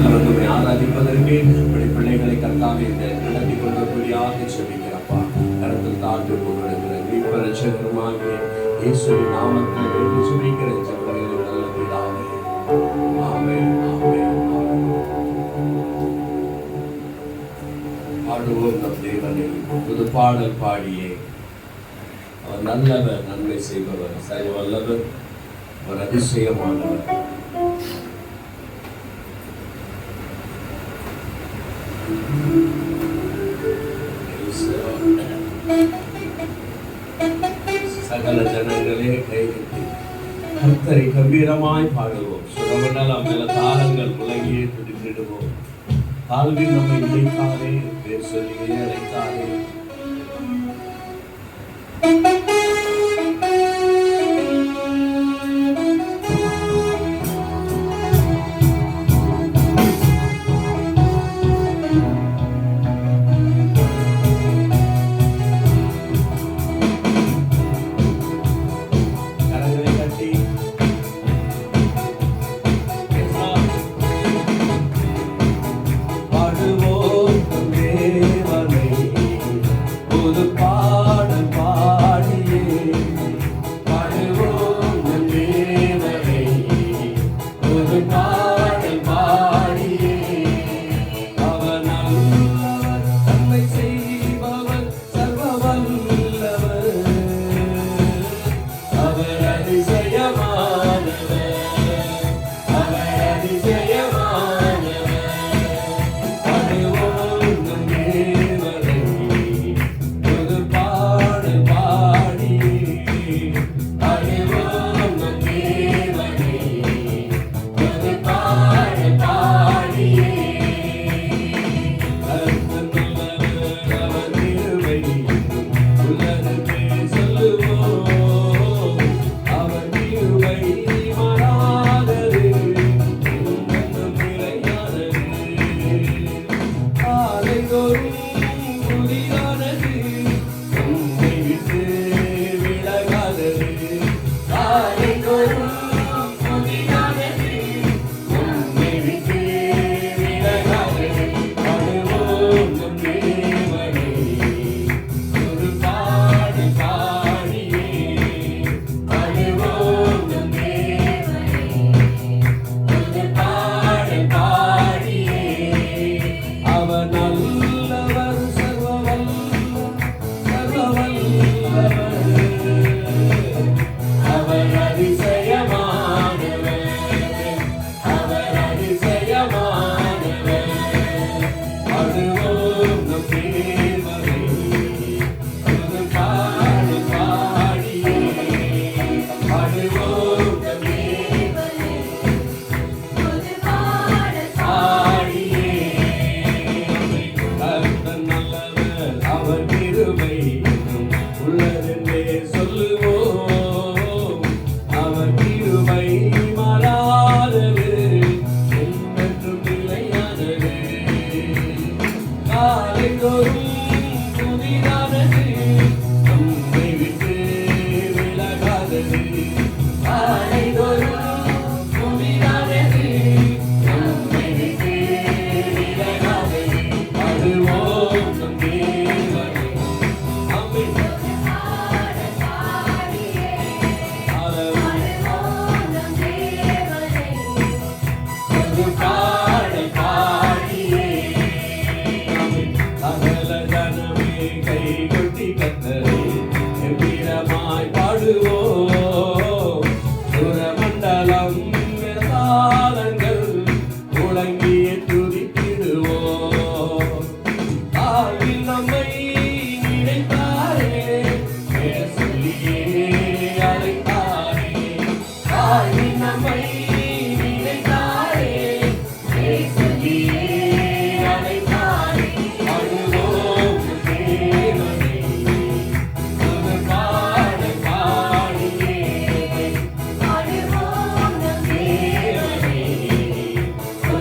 நம்மை ஆராதிப்பதற்கு நம்முடைய பிள்ளைகளை கர்த்தாவே நடத்தி கொண்டபடியாக செபிக்கிறப்பா. கருத்தில் தாழ்ந்து கொண்டிருக்கிற மீட்பர் ரட்சகருமாகிய இயேசுவின் நாமத்தில் வேண்டி செபிக்கிற ஜெபங்களின் நல்ல பிதாவே. ஆமென், ஆமென், ஆமென். பாடுவோம் நம் தேவனை புது பாடல் பாடியே. அவர் நல்லவர், நன்மை செய்பவர், சரி வல்லவர், ஒரு அதிசயமானவர். சகல ஜனங்களே கைகட்டி கர்த்தரை கம்பீரமாய் பாடுவோம். சுரமண்டலம் மேல தாளங்கள் முழங்கியே துடித்திடுவோம். தாழ்வில் நம்மை இணைத்தாரே, பேர் சொல்லியே அழைத்தாரே.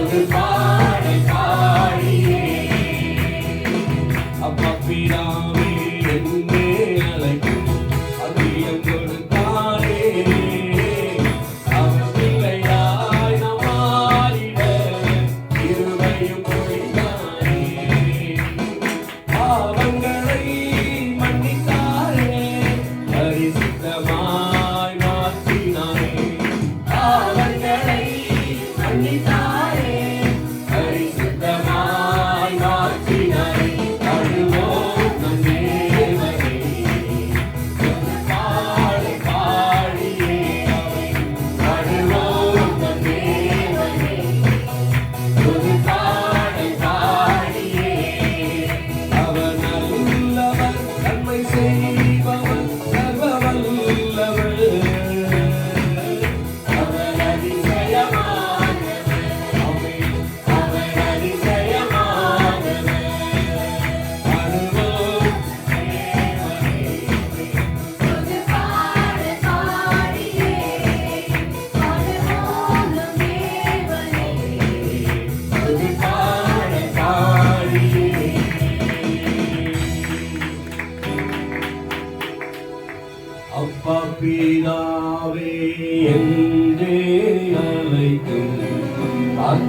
Goodbye.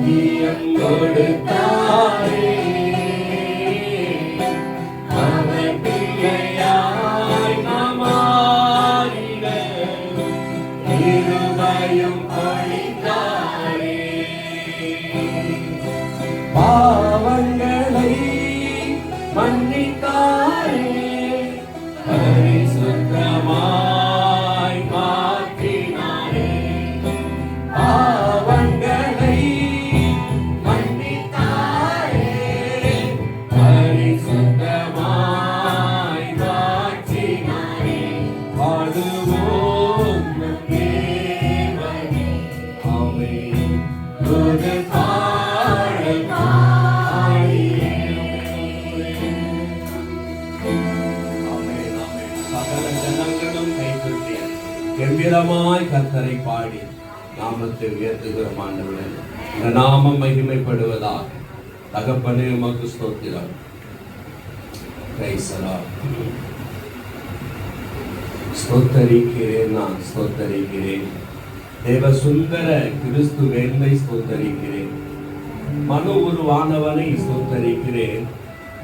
பாக்கியம் கொடுத்தாரே அவர் பிள்ளையாய் நாம் மாறிட இருதயம் அளித்தாரே பாவங்களை மன்னித்தாரே பரிசுத்தமாய் மாற்றினாரே பாவங்களை மன்னித்தாரே பரிசுத்தமாய் மாற்றினாரே பாடுவோம் நம் தேவனே ஆமென் புது பாடல் பாடியே சகல ஜனங்களும் கைதட்டி கம்பீரமாய் கர்த்தரை பாடி நாமத்தை உயர்த்துகிறோம் ஆண்டவரே. இந்த நாமம் மகிமைப்படுவதாக. தகப்பனே உமக்கு ஸ்தோத்திரம். Price the Lord. ஸ்தோத்தரிக்கிறேன், நான் ஸ்தோத்தரிக்கிறேன். தேவ சுந்தர கிறிஸ்து வேண்டை ஸ்தோத்தரிக்கிறேன். மனு உருவானவனை ஸ்தோத்தரிக்கிறேன்.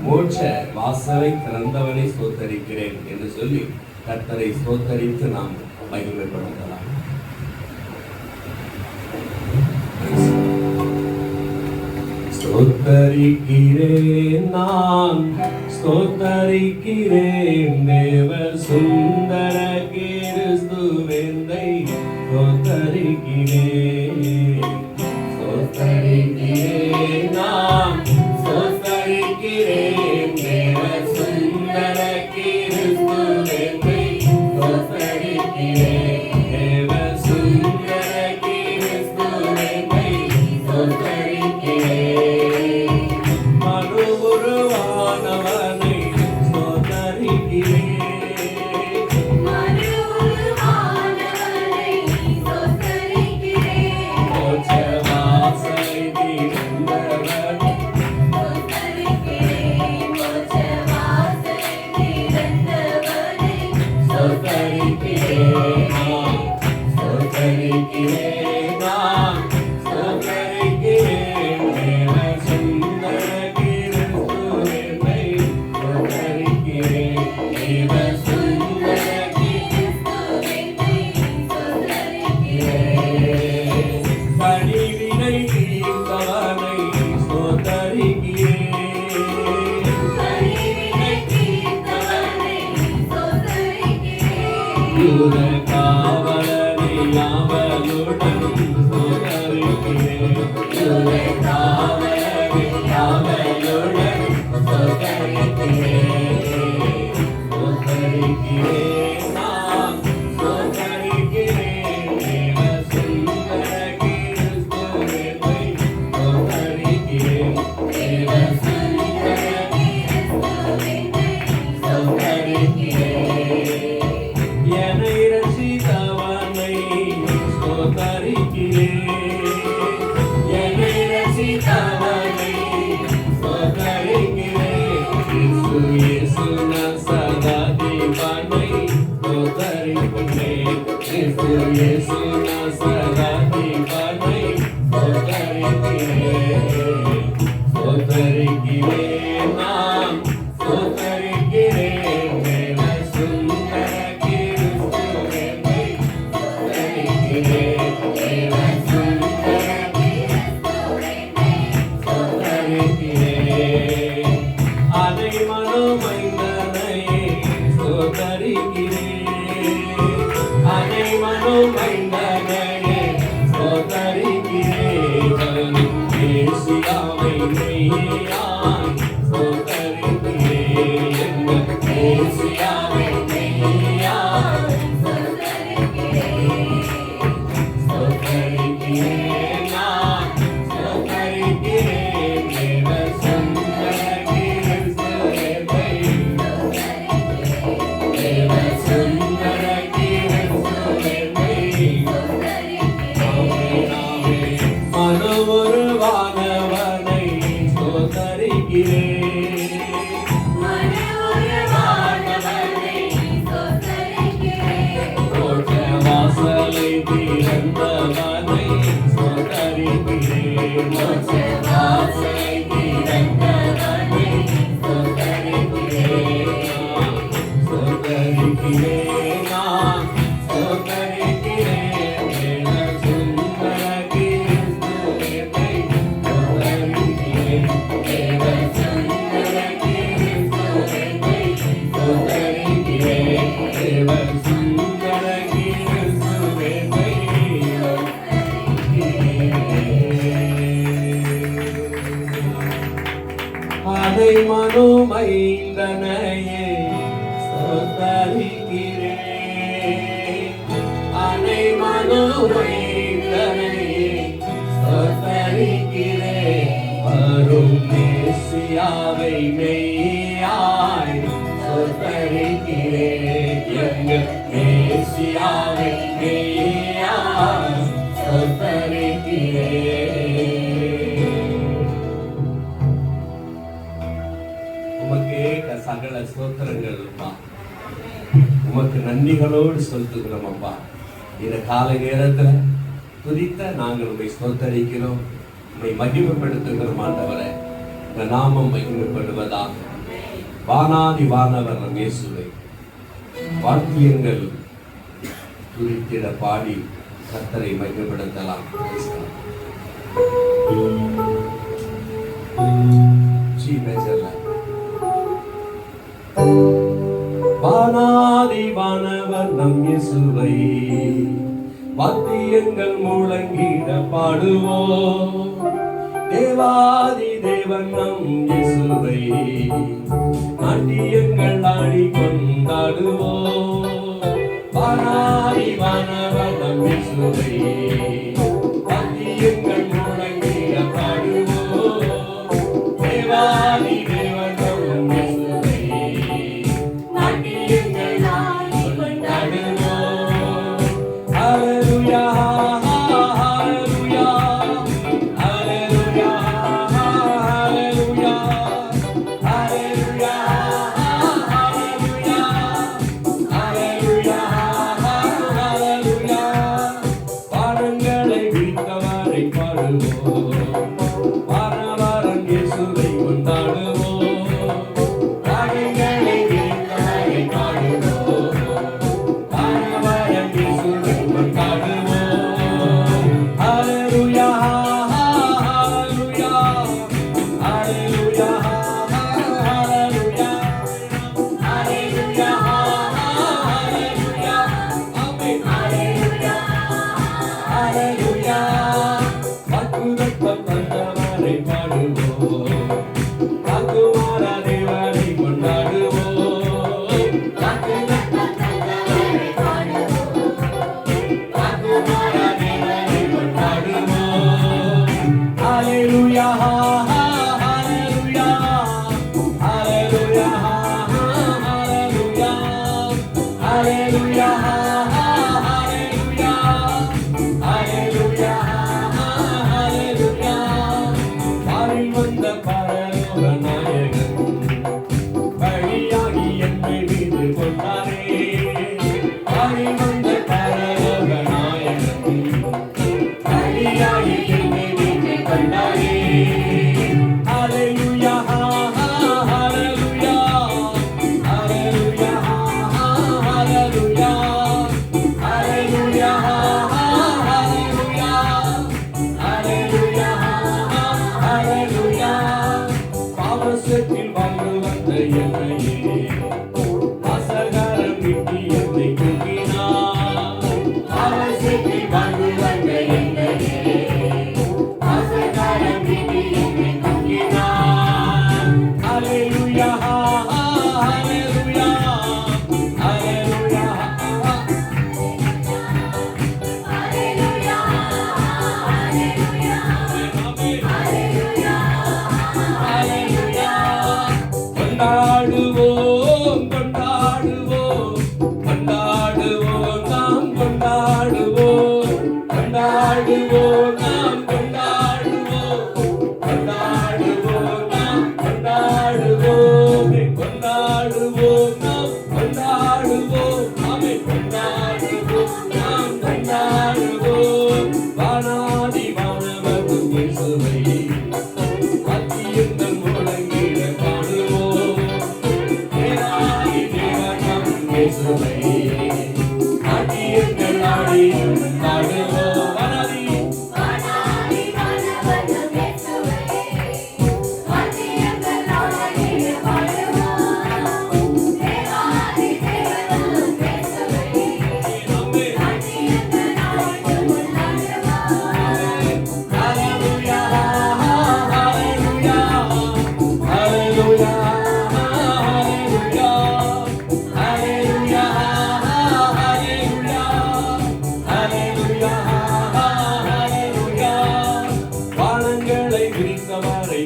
மோட்ச வாசலை திறந்தவனை ஸ்தோத்தரிக்கிறேன் என்று சொல்லி கர்த்தரை ஸ்தோத்தரித்து நாம் மகிமைப்படுத்தலாம். ஸ்தோத்தரிக்கிறேன், நான் ஸ்தோத்தரிக்கிறேன். தேவ சுந்தர கிறிஸ்து வேண்டை ஸ்தோத்தரிக்கிறேன். ஸ்தோத்தரிக்கிறேன், நான் ஸ்தோத்தரிக்கிறேன். தேவ சுந்தர கிறிஸ்து வேண்டை ஸ்தோத்தரிக்கிறேன். தேவ சுந்தர கிறிஸ்து வேண்டை ஸ்தோத்தரிக்கிறேன். மனு உருவானவனை ஸ்தோத்தரிக்கிறேன். ஸ்தோத்தரிக்கிறேன். அதை மனோமைந்தனையே ஸ்தோத்தரிக்கிறேன். அதை மனோமைந்தனையே ஸ்தோத்தரிக்கிறேன். வரும் மேசியாவை மெய்யாய் ஸ்தோத்தரிக்கிறேன். எங்கள் மேசியாவை மெய்யாய் ஸ்தோத்தரிக்கிறேன். உமக்கே சகல ஸ்தோத்திரங்கள் அப்பா. உமக்கு நன்றிகளோடு செலுத்துகிறோம் அப்பா. இந்த காலை நேரத்தில் துதித்த நாங்கள் உண்மை ஸ்தோத்தரிக்கிறோம், உண்மை மகிமைப்படுத்துகிறோம் ஆண்டவரே. இந்த நாமம் மகிமைப்படுவதாக. வானாதி வானவர் நம் இயேசுவை வாத்தியங்கள் துதித்திட பாடி கர்த்தரை மகிமைப்படுத்தலாம். ஜி மேஜர்ல வானாதி வானவர் நம் இயேசுவை வாத்தியங்கள் முழங்கிட பாடுவோம். தேவாதி தேவன் நம் இயேசுவை நாட்டியங்கள் ஆடி கொண்டாடுவோம். வானாதி வானவர் நம் இயேசுவை வாத்தியங்கள் முழங்கிட பாடுவோம். தேவாதி தேவன் நம் இயேசுவை நாட்டியங்கள் ஆடி கொண்டாடுவோம். ஹல்லேலூயா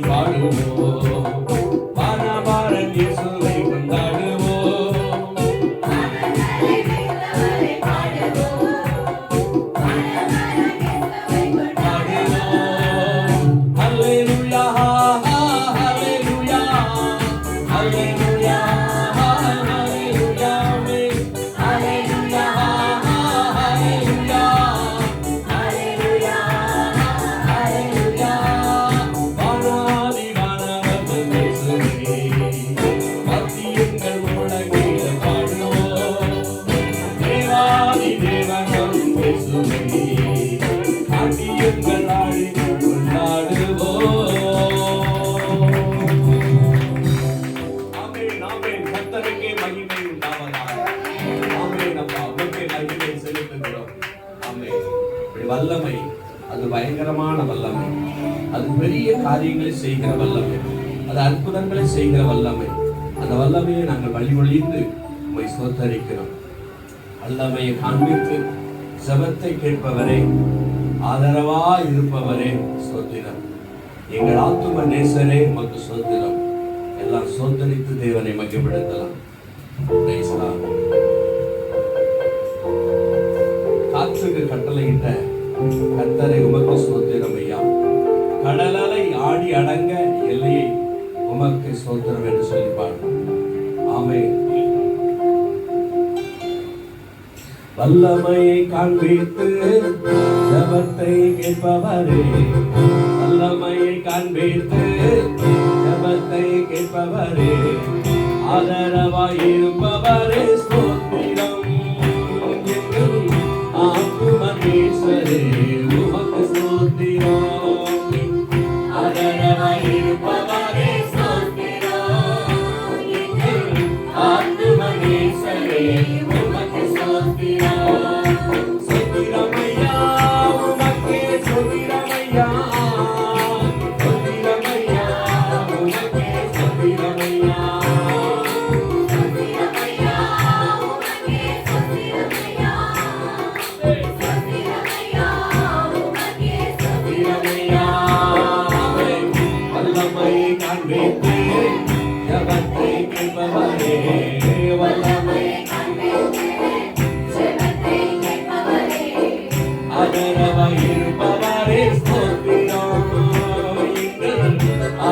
பாடலை பாடுவோம், வானபாரன் இயேசுவை கொண்டாடுவோம். ஹல்லேலூயா, ஹல்லேலூயா, ஹல்லேலூயா, ஹல்லேலூயா, ஹல்லேலூயா, ஹல்லேலூயா, ஹல்லேலூயா. வானாதி வானவர்கள் இயேசுவே, வாத்தியங்கள் முழங்கிட பாடுவோம். தேவாதி தேவனும் இயேசுவே, வாத்தியங்கள் ஆடி கொண்டாடுவோம். ஆமென், ஆமென். கர்த்தருக்கே மகிமை உண்டாவதாக. ஆமென். அப்பா, உமக்கே மகிமை செலுத்துகிறோம். ஆமென். இப்படி வல்லமை, அது பயங்கரமான வல்லமை, அது பெரிய காரியங்களை செய்கிற வல்லமை, அது அற்புதங்களை செய்கிற வல்லமை. அந்த வல்லமையை நாங்கள் வழிமொழிந்து உம்மை ஸ்தோத்தரிக்கிறோம். வல்லமையை காண்பித்து ஜெபத்தை கேட்பவரே, ஆதரவா இருப்பவரே ஸ்தோத்திரம். எங்கள் ஆத்தும நேசரே உமக்கு ஸ்தோத்திரம். எல்லாம் சோதரித்து தேவனை மகிமைப்படுத்தலாம். Praise the Lord. காற்றுக்கு கட்டளையிட்ட கர்த்தரை உமக்கு ஸ்தோத்திரம் ஐயா. கடலலை ஆடி அடங்க எல்லையை உமக்கு ஸ்தோத்திரம் என்று சொல்லி பாடுவோம். ஆமென். வல்லமையை காண்பித்து ஜெபத்தை கேட்பவரே, வல்லமையை காண்பித்து ஜெபத்தை கேட்பவரே, ஆதரவாய் இருப்பவரே ஸ்தோத்திரம். எங்கள் ஆத்தும நேசரே உமக்கு ஸ்தோத்திரம். ஆதரவாய் இருப்பவரே ஸ்தோத்திரம். எங்கள் ஆத்தும நேசரே உமக்கு ஸ்தோத்திரம். ஸ்தோத்திரமையா உமக்கே ஸ்தோத்திரமையா, ஸ்தோத்திரமையா உமக்கே ஸ்தோத்திரமையா, ஸ்தோத்திரமையா உமக்கே ஸ்தோத்திரமையா, ஸ்தோத்திரமையா உமக்கே ஸ்தோத்திரமையா. வல்லமையை காண்பித்து ஜெபத்தை கேட்பவரே, வல்லமையை ஆதரவாய் இருப்பவரே ஸ்தோத்திரம். எங்கள்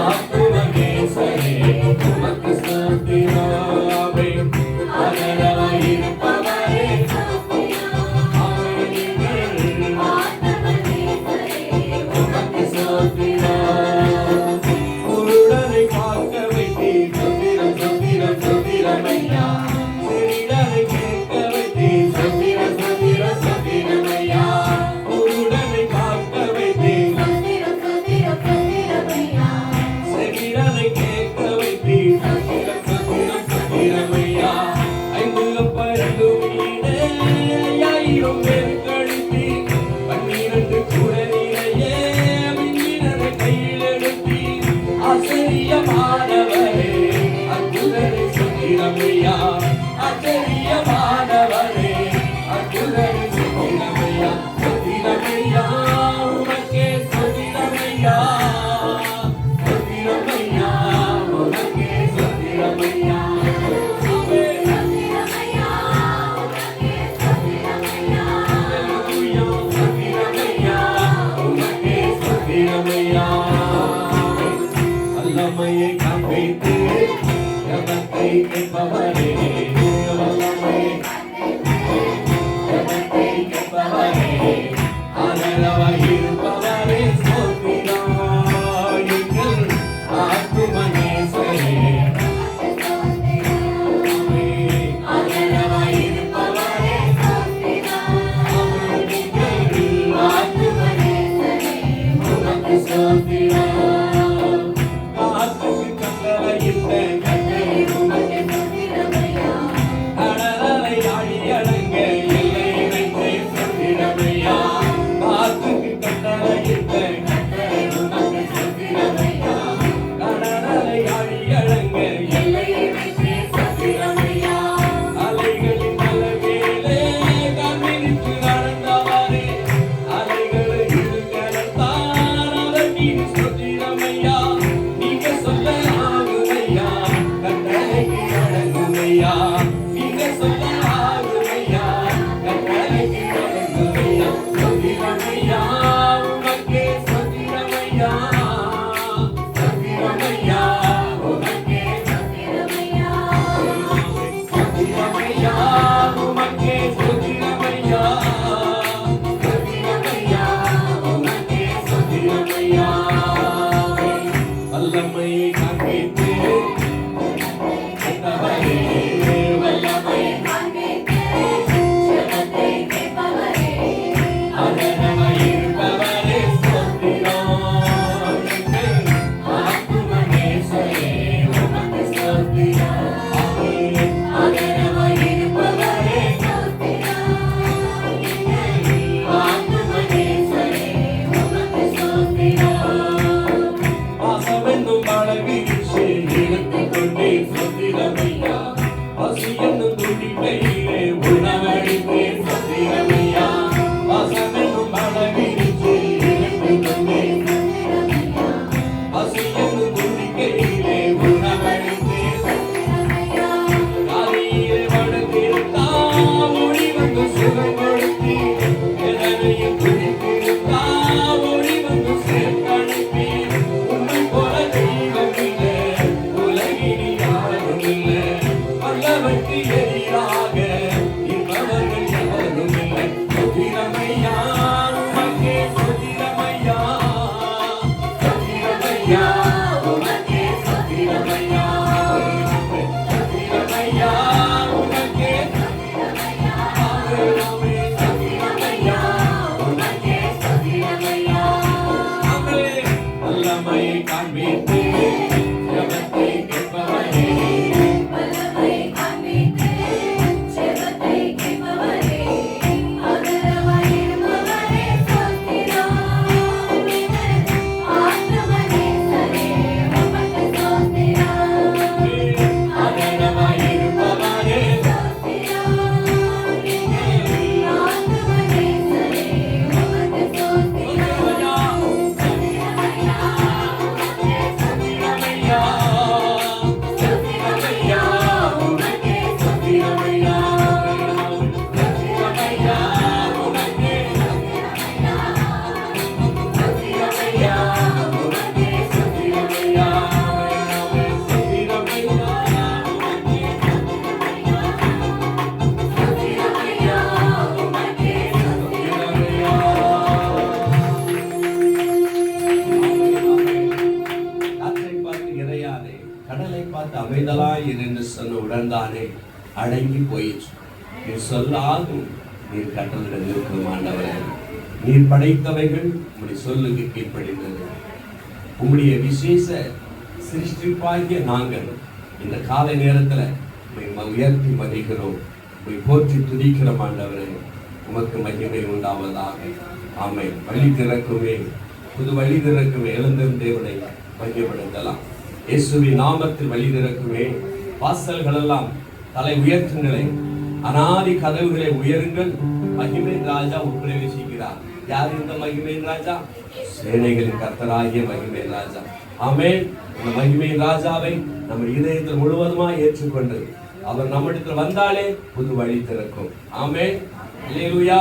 ஆத்தும நேசரே உமக்கு ஸ்தோத்திரம். ஆதரவாய் இருப்பவரே ஸ்தோத்திரம். எங்கள் ஆத்தும நேசரே உமக்கு ஸ்தோத்திரம். குருடரை பார்க்க வைத்தீர் ஸ்தோத்திரம், ஸ்தோத்திரம், ஸ்தோத்திரம் ஐயா. செவிடரை கேட்க வைத்தீர் ஸ்தோத்திரம், ஸ்தோத்திரம், ஸ்தோத்திரம் ஐயா. குருடரை பார்க்க வைத்தீர் ஸ்தோத்திரம், ஸ்தோத்திரம், ஸ்தோத்திரம் ஐயா. செவிடரை கேட்க வைத்தீர் ஸ்தோத்திரம், ஸ்தோத்திரம், ஸ்தோத்திரம் ஐயா. 5 அப்பம் 2 மீனே 5000 பேருக்களித்தீர். 12 கூட நிறைய மீனரை கையில் எடுத்தீர். ஆச்சரியமானவரே அற்புதரை ஸ்தோத்திரம் ஐயா. ஆச்சரியமானவரே அற்புதரை ஸ்தோத்திரம் ஐயா. ஸ்தோத்திரம் ஐயா உமக்கே ஸ்தோத்திரம் ஐயா. ஸ்தோத்திரம் ஐயா உமக்கே ஸ்தோத்திரம் ஐயா. ஸ்தோத்திரம் ஐயா உமக்கே ஸ்தோத்திரம் ஐயா. ஹல்லேலூயா. ஸ்தோத்திரம் ஐயா உமக்கே ஸ்தோத்திரம் ஐயா. வல்லமையை காண்பித்து ஜெபத்தை கேட்பவரே, வல்லமையை ஜெபத்தை கேட்பவரே, ஆதரவாய் இருப்பவரே ஸ்தோத்திரம். எங்கள் ஆத்தும நேசரே ஆதரவாய் இருப்பவரே ஸ்தோத்திரம். எங்கள் ஆத்தும நேசரே உமக்கு ஸ்தோத்திரம். காற்றுக்கு கட்டளையிட்ட கர்த்தரே உமக்கு ஸ்தோத்திரம் ஐயா. வல்லமையை காண்பித்து வல்லவரே, வல்லமையை ஆதரவாய் இருப்பவரே, ஸ்தோத்திரம். எங்கள் ஆத்துமநேசரே, உமக்கு ஸ்தோத்திரம். ஆதரவாய் இருப்பவரே, பாசமென்னும் பலவீச்சு இழுத்துக் கொண்டே சொத்திரமையா, பசி என்னும் துடிக்கையிலே உணவளித்தே சொத்திரமையா. பாசமென்னும் பலவீச்சு இழுத்துக் கொண்டே பசி என்னும் துடிக்கையிலே உணவளித்தே காரியிலே வளர்த்திருந்தா ஒளி வந்து சுகம் கொடுத்தி, எதனையும் துடித்திருந்தா ஒளி வந்து சேர்த்தனுப்பி, உன்னை போல தெய்வம் இல்லை, உலகினில் யாரும் இல்லை, வல்லவர்க்கு எதிராக இருப்பவர்கள் எவரும் இல்லை. சொத்திரமையா, உமக்கே சொத்திரமையா, சொத்திரமையா, உமக்கே சொத்திரமையா, சொத்திரமையா, உமக்கே ஆமென், சொத்திரமையா, உமக்கே சொத்திரமையா. ஆமென். வல்லமையை காண்பித்து ஜெபத்தை கேட்பவரே, ஆதரவாய் இருப்பவரே, சொத்திரமையா, சொத்திரமையா, உமக்கே சொத்திரமையா, சொத்திரமையா, உமக்கே சொத்திரமையா, உமக்கே சொத்திரமையா, சொத்திரமையா, உமக்கே சொத்திரமையா, உமக்கே சொத்திரமையா. காற்றை பார்த்து இறையாதே, கடலை பார்த்து அமைதலாய் இரு என்று சொன்ன உடன்தானே அடங்கி போயிற்று. நீர் சொல்லாகும், நீர் கட்டளையிட நிற்கும் ஆண்டவரே. நீர் படைத்தவைகள் உம்முடைய சொல்லுக்கு கீழ்ப்படிந்தது. உம்முடைய விசேஷ சிருஷ்டிப்பாகிய நாங்கள் இந்த காலை நேரத்தில் உம்மை உயர்த்தி மதிக்கிறோம், உம்மை போற்றி துதிக்கிறோம் ஆண்டவரே. உமக்கு மகிமை உண்டாவதாக. ஆமென். வழி திறக்குமே, புது வழி திறக்குமே, எழுந்திருந்த தேவனை மகிமைப்படுத்தலாம். இயேசுவின் நாமத்தில் வழி திறக்குமே, வாசல்கள் எல்லாம் தலை உயர்த்துங்களே, அனாதி கதவுகளை உயருங்கள், மகிமையின் ராஜா உட்பிரவேசிக்கிறார். யார் இந்த மகிமையின் ராஜா? சேனைகளின் கர்த்தராகிய மகிமையின் ராஜா. ஆமென். இந்த மகிமையின் ராஜாவை நம்ம இதயத்தில் முழுவதுமாய் ஏற்றுக்கொண்டு அவர் நம்மிடத்தில் வந்தாலே புது வழி திறக்கும். Amen. Hallelujah.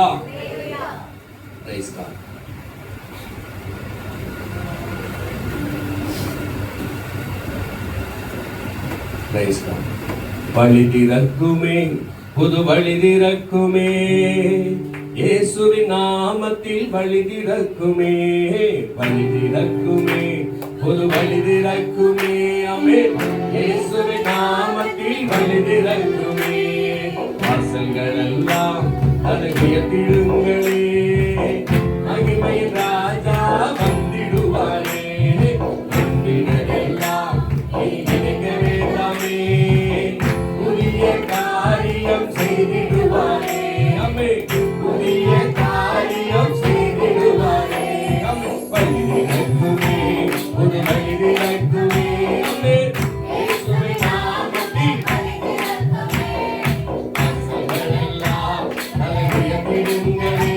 Praise God. Praise God. வழி திறக்குமே, புது வழி திறக்குமே, இயேசுவின் நாமத்தில் வழி திறக்குமே, வழி திறக்குமே, புது வழி திறக்குமே. ஆமென். இயேசுவின் நாமத்தில் வழி திறக்குமே, வாசல்கள் எல்லாம் அதை உயர்த்திடுங்களே, மகிமையின் ராஜா வந்திடுவாரே, வந்திடலாம் நீ நினைக்க வேண்டாமே, புதிய காரியம் செய்திடுவாரே. ஆமென். புதிய காரியம் செய்திடுவாரே. ஆமென். வழி திறக்குமே, புது வழி திறக்குமே. ஆமென். இயேசுவின் நாமத்தில் வாசல்கள் எல்லாம் அதை உயர்த்திடுங்களே,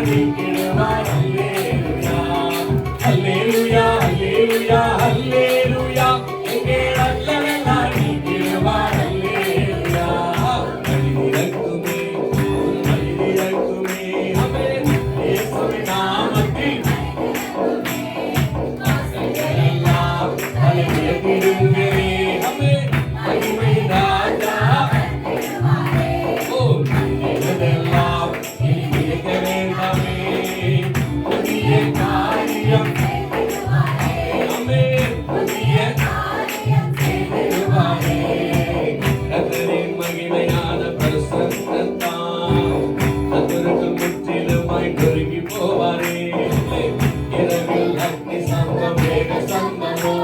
நீக்கிடுவார். அல்லேலூயா, அல்லேலூயா, அல்லேலூயா, எங்கே அல்லலெல்லாம் நீக்கிடுவார். அல்லேலூயா, வழியிறக்குமே, வழியிறக்குமே, ஆமென். இயேசுவின் நாமத்தில் வாசல்களெல்லாம் வழியிறக்கிடுமே, ஆமென். மகிமை ராஜா, ஓ நீங்களெல்லாம் இனிக்க வேண்டாமே, புதிய காரியம், ஆமென், புதிய செய்திடுவாரே. கர்த்தரின் மகிமையான பிரசன்னத்தால் சத்துருக்கள் முற்றிலுமாய் நொறுங்கி போவாரே. இரவில் அக்னி சம்பம், மேக சம்பமோ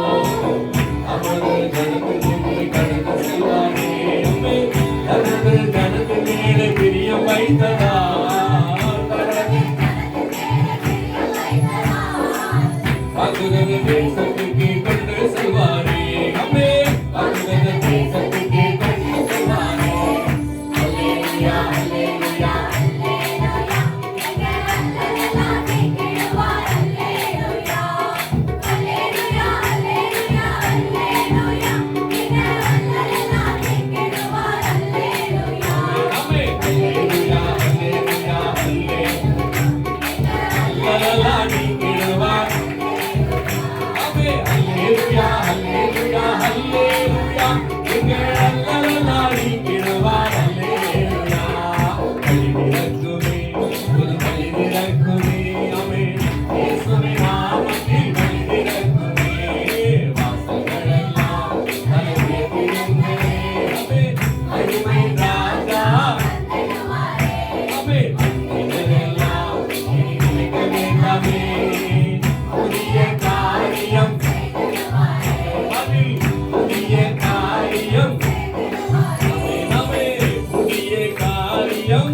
அவரது ஜனத்தில் நின்று கடந்து செல்வாரே. ஆமென். தனது ஜனத்தின் மேலே பிரியம் வைத்ததால் வாக்குதத்த தேசத்துக்கு கொண்டு செல்வாரே. ஆமென். வாக்குதத்த தேசத்துக்கு கொண்டு செல்வாரே. அல்லேலூயா, அல்லேலூயா, ஆமென். அல்லேலூயா, அல்லேலூயா, அல்லேலூயா, நீக்கிடுவார். ஆமென். அல்லேலூயா, அல்லேலூயா, அல்லேலூயா, எங்கள் அல்லலெல்லாம் நீக்கிடுவார். அல்லேலூயா, வழிவிறக்குமே, புது வழிவிறக்குமே, ஆமென். இயேசுவின் நாமத்தில் வழிவிறக்குமே, வாசல்களெல்லாம் வழிவிறக்குமே, ஆமென். மகிமை ராஜா, ஆமென். இதெல்லாம் இனிக்க வேண்டாமே, புதிய காரியம், அதில் புதிய காரியம், ஆமென், ஆமென். புதிய காரியம்,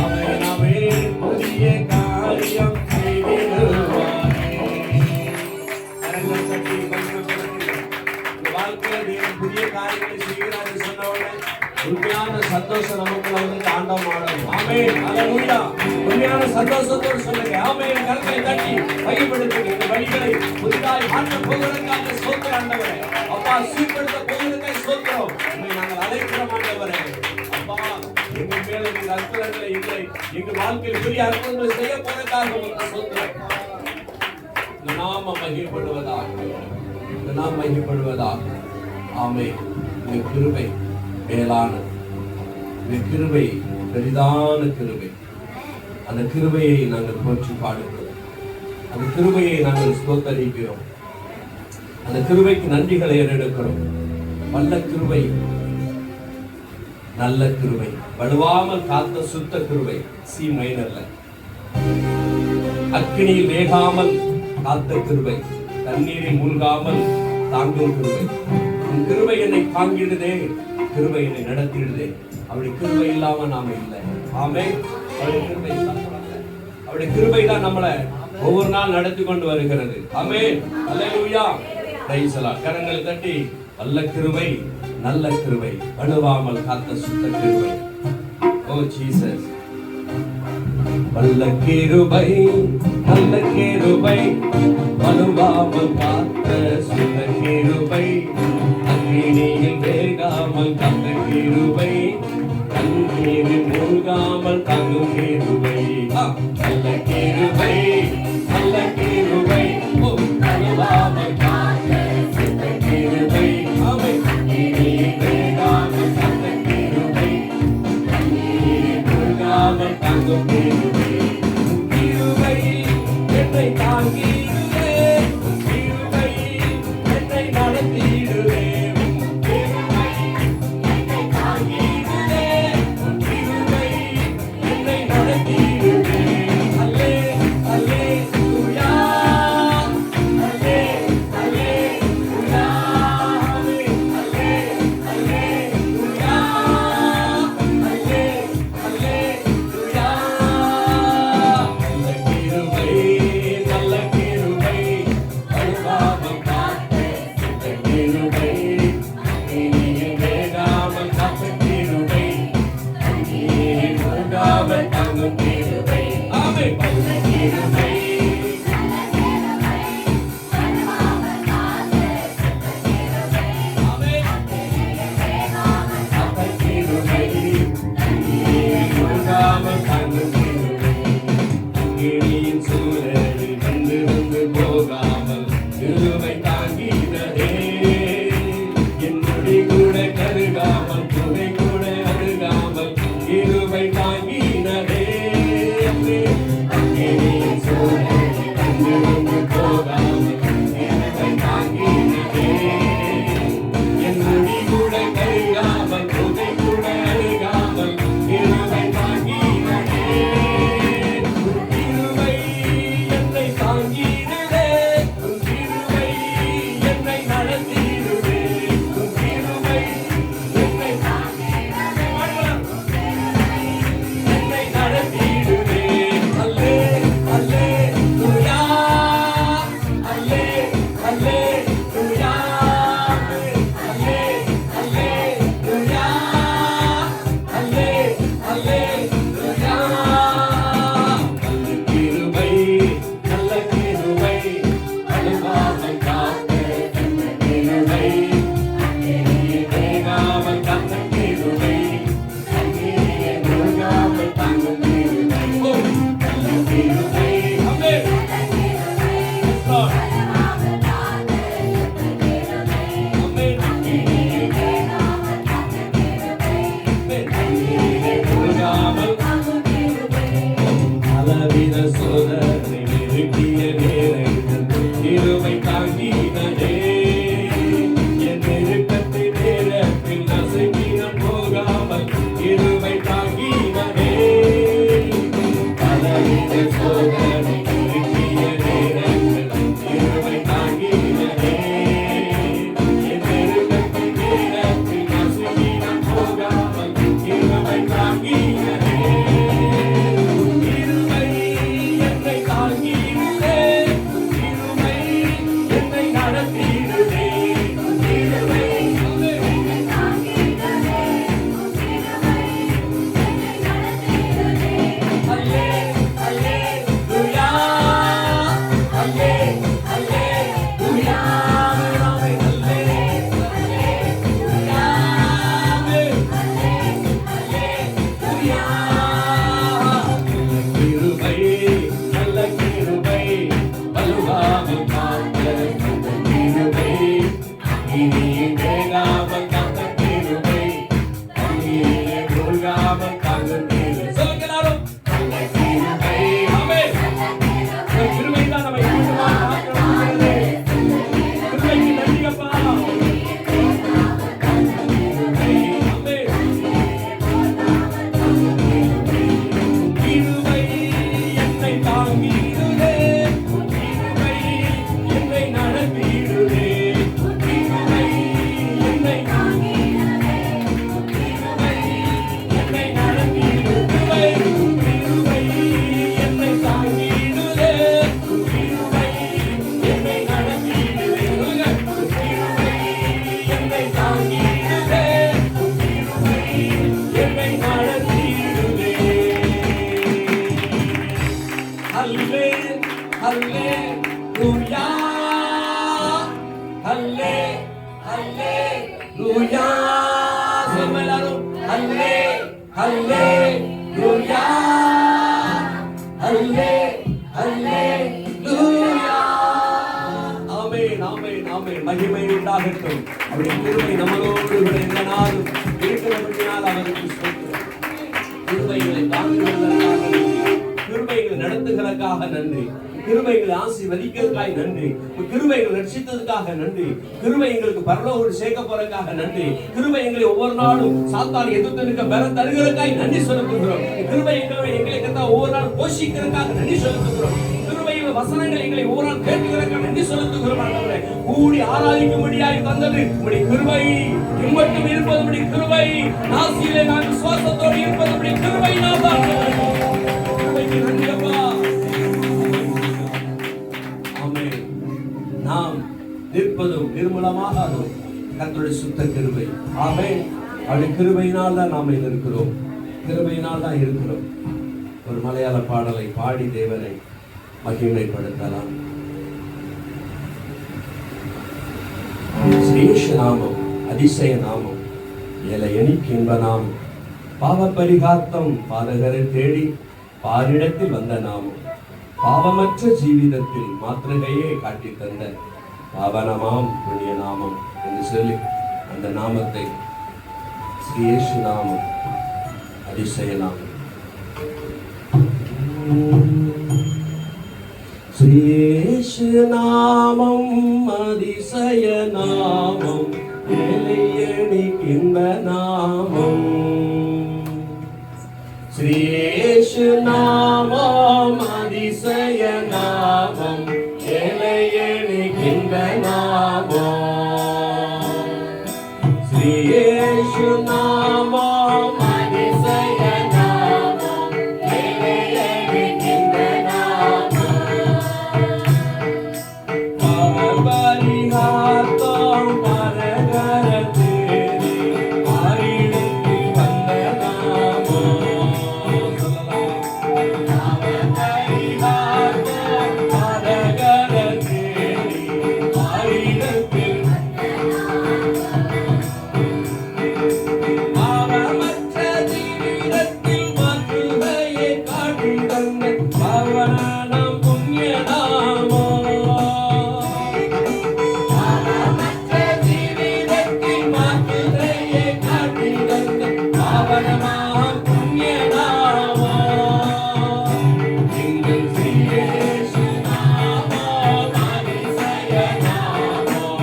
ஆமென், ஆமென். புதிய காரியம் செய்திடுவாரே. கரங்கள் தட்டி மகிமைப்படுத்துங்கள். உங்க வாழ்க்கையில தேவன் புதிய காரியங்களை செய்கிறார் என்று சொன்ன உடனே உண்மையான சந்தோஷம் நமக்குள்ள வந்து ஆண்டவமாடும். ஆமென். அல்லேலூயா. உண்மையான சந்தோஷத்தோடு சொல்லுங்க. ஆமென். கரங்களை தட்டி மகிமைப்படுத்துங்க. இந்த வழிகளை புதிதாய் மாற்றப் போவதற்காக ஸ்தோத்திரம் ஆண்டவரே. அப்பா, சீர்படுத்த போவதற்காக ஸ்தோத்திரம். உம்மை நாங்கள் அழைக்கிறோம் ஆண்டவரே. அப்பா, எங்கள் மேல நீங்க அற்புதங்களை இல்லை, எங்கள் வாழ்க்கையில் பெரிய அற்புதங்களை செய்ய போவதற்காக உங்களுக்கு ஸ்தோத்திரம். இந்த நாம மகிமைப்படுவதாக, இந்த நாம மகிமைப்படுவதாக. ஆமென். இந்த கிருபை மேலான, இந்த கிருபை பெரிதான கிருபை. அந்த கிருபையை நாங்கள் போற்றி பாடுகிறோம். அந்த கிருபையை நாங்கள் ஸ்தோத்தரிக்கிறோம். அந்த கிருபைக்கு நன்றிகளை ஏறெடுக்கிறோம். வல்ல கிருபை, நல்ல கிருபை, வலுவாமல் காத்த சுத்த கிருபை. சி மைனர்ல அக்கினியில் வேகாமல் காத்த கிருபை, தண்ணீரில் மூழ்காமல் தாங்கும் கிருபை. உன் கிருபை என்னை தாங்கிடுதே, கிருபை என்னை நடத்திடுதே. அவருடைய கிருபை இல்லாம நாம இல்லை. ஆமென். அவருடைய கிருபை அவருடைய கிருபை தான் நம்மளை ஒவ்வொரு நாள் நடத்தி கொண்டு வருகிறது. Amen. Hallelujah. Praise the Lord. கரங்களை தட்டி நல்ல கிருபை, நல்ல கிருபை, வலுவாமல் காத்த சுத்த கிருபை. ஓ ஜீசஸ். வல்ல கிருபை, நல்ல கிருபை, வலுவாமல் காத்த சுத்த கிருபை, அக்கினியில் வேகாமல் காத்த கிருபை, தண்ணீரில் மூழ்காமல் தாங்கும் கிருபை. நல்ல கிருபை, நல்ல கிருபை, வலுவாமல் காத்த சுத்த கிருபை, அக்கினியில் வேகாமல் காத்த கிருபை, தண்ணீரில் மூழ்காமல் தாங்கும் கிருபை. கிருபை என்னை தாங்கிடுவே, கிருபை என்னை நடத்திடுவே, கிருபை என்னை தாங்கிடுவே, கிருபை என்னை நடத்திடுவே. அல்லே அல்லேலூயா, அல்லே அல்லேலூயா, அல்லே அல்லேலூயா, அல்லே அல்லேலூயா. நல்ல கிருபை, நல்ல கிருபை, அக்கினியின் சூழலில் வந்து போகாமல் கிருபை தாங்கினதே. என் முடி கூட கருகாமல் புகை கூட அருகாமல் கிருபை தாங்கினதே. அக்கினியின் சூழலில் வந்து போகாமல் கிருபை தாங்கினதே. என் முடி கூட கருகாமல் புகை கூட அருகாமல் கிருபை தாங்கினதே. கிருபை என்னை தாங்கினதே. கிருபை என்னை நடத்திடுதே. கிருபை என்னை என்னை நடத்திடுதே. அல்லே அல்லே லூயா, அல்லே அல்லே லூயா, அல்லே அல்லே லூயா, அல்லே அல்லே லூயா. கிருபை நல்ல கிருபை அழுவாமல் காக்க நல்ல கிருபை வேகாமல் காக்க கிருபை முழுகாமல் தாங்கும் கிருபை நல்ல கிருபை. ஆமென். Yes, Lord. ஆமென். முழுகாமல் பலவித சோதனை நெருக்கிய நேரங்கள் கிருபை தாங்கினதே. என் நெருக்கத்தின் நேரத்தில் நசுங்கின போகாமல் கிருபை தாங்கினதே. பலவித சோதனை நெருக்கிய நேரங்கள் கிருபை தாங்கினதே. என் நெருக்கத்தின் நேரத்தில் நசுங்கின போகாமல் கிருபை தாங்கினதே. கிருபை என்னை தாங்கிடுதே. கிருபை என்னை நடத்திடுதே. கிருபை அல்லே அல்லே லூயா, அல்லே அல்லே லூயா, அல்லே அல்லே லூயா, அல்லே லூயா. கிருபை நல்ல கிருபை வலுவாமல் காக்க நல்ல கிருபை இனியே வேகாமல் காக்க கிருபை அந்நியே மூழ்காமல் தாங்கும் கிருபை. சொல்லுங்க எல்லாரும். நல்ல கிருபை. ஆமென். இந்த கிருபை தான் நம்மை மீண்டுமாக ஆக்கணும்ங்கிறது. கிருபைக்கு நன்றி அப்பா. கிருபை. ஆமென். கிருபை என்னை தாங்கிடுதே. கிருபை என்னை நடத்திடுதே. கிருபை என்னை கிருபை என்னை நடத்திடுதே. கிருபை என்னை தாங்கிடுதே. கிருபை என்னை நடத்திடுதே. சொல்லுங்க. கிருபை என்னை தாங்கிடுதே. கிருபை என்னை நடத்திடுதே. அல்லே அல்லே லூயா, அல்லே அல்லே லூயா. சொல்லுங்க எல்லாரும். அல்லே அல்லே லூயா, அல்லே அல்லே லூயா. ஆமென் ஆமென் ஆமென். மகிமை உண்டாகட்டும். அவருடைய கிருபை நம்மளோடு கூட இந்த நாளும் இருக்கிறபடியால் அவருக்கு ஸ்தோத்திரம். கிருபைகளை தாங்குவதற்காக நன்றி. கிருபைகளை நடத்துகிறதற்காக நன்றி. கிருபைகளை ஆசீர்வதிக்கிறதுக்காக நன்றி. கிருபைகளை ரட்சித்ததுக்காக நன்றி. கிருபை எங்களுக்கு பரலோகத்தில் சேர்க்க போறதுக்காக நன்றி. கிருபை எங்களை ஒவ்வொரு நாளும் சாத்தானை எதிர்த்து நிற்க பலம் தருகிறதுக்காக நன்றி செலுத்துகிறோம். கிருபை எங்களை ஒவ்வொரு நாளும் போஷிக்கிறதுக்காக நன்றி செலுத்துகிறோம். கிருபையின் வசனங்கள் எங்களை ஒவ்வொரு நாள் கேட்கிறதுக்காக நன்றி செலுத்துகிறோம். ஆண்டவரே, கூடி ஆராதிக்கும்படியாய் தந்தது உம்முடைய கிருபை. இம்மட்டும் இருப்பது உம்முடைய கிருபை. நாசியிலே நான் விசுவாசத்தோடு இருப்பது உம்முடைய கிருபையினால் தான். கிருபைக்கு நன்றி அப்பா. ஆமென். நாம் நிற்பதும் நிர்மலமாகாதும் கர்த்தருடைய சுத்த கிருபை. ஆமென். அவருடைய கிருபையினால் தான் நாம் இருக்கிறோம். கிருபையினால் தான் இருக்கிறோம். ஒரு மலையாள பாடலை பாடி தேவனை மகிமைப்படுத்தலாம். ஸ்ரீஷ நாமம் அதிசய நாமம் எலையணிக்கு இன்ப நாமம் பாவ பரிகாத்தம் பாதகரை தேடி பாரிடத்தில் வந்த நாமம் பாவமற்ற ஜீவிதத்தில் மாத்திரையே காட்டி தந்த பாவனமாம் புண்ணிய நாமம் என்று சொல்லி அந்த நாமத்தை ஸ்ரீ இயேசு நாமம், அதிசய நாமம். ஸ்ரீ இயேசு நாமம், அதிசய நாமம், எளியனிக்கின்ற நாமம். ஸ்ரீ இயேசு நாமம், அதிசய நாமம், எளியனிக்கின்ற நாமம். ஸ்ரீ இயேசு நாமம், அதிசய நாமம், எளியனிக்கின்ற நாமம். பாவபரிகாரம் பரகரத்தேறி ஆயிடுத்து வந்த நாமம். பாவபரிகாரம் பரகரத்தேறி ஆயிடுத்து பாவமற்ற ஜீவிதத்தில் மாற்றுகையை காட்டி தந்த பாவனம் புண்ணிய நாமம். பாவமற்ற ஜீவிதத்தில் மாற்றுகையை காட்டி தந்த பாவனமாம் புண்ணிய நாமம். எங்கள் ஸ்ரீ இயேசு நாமம், அதிசய நாமம்.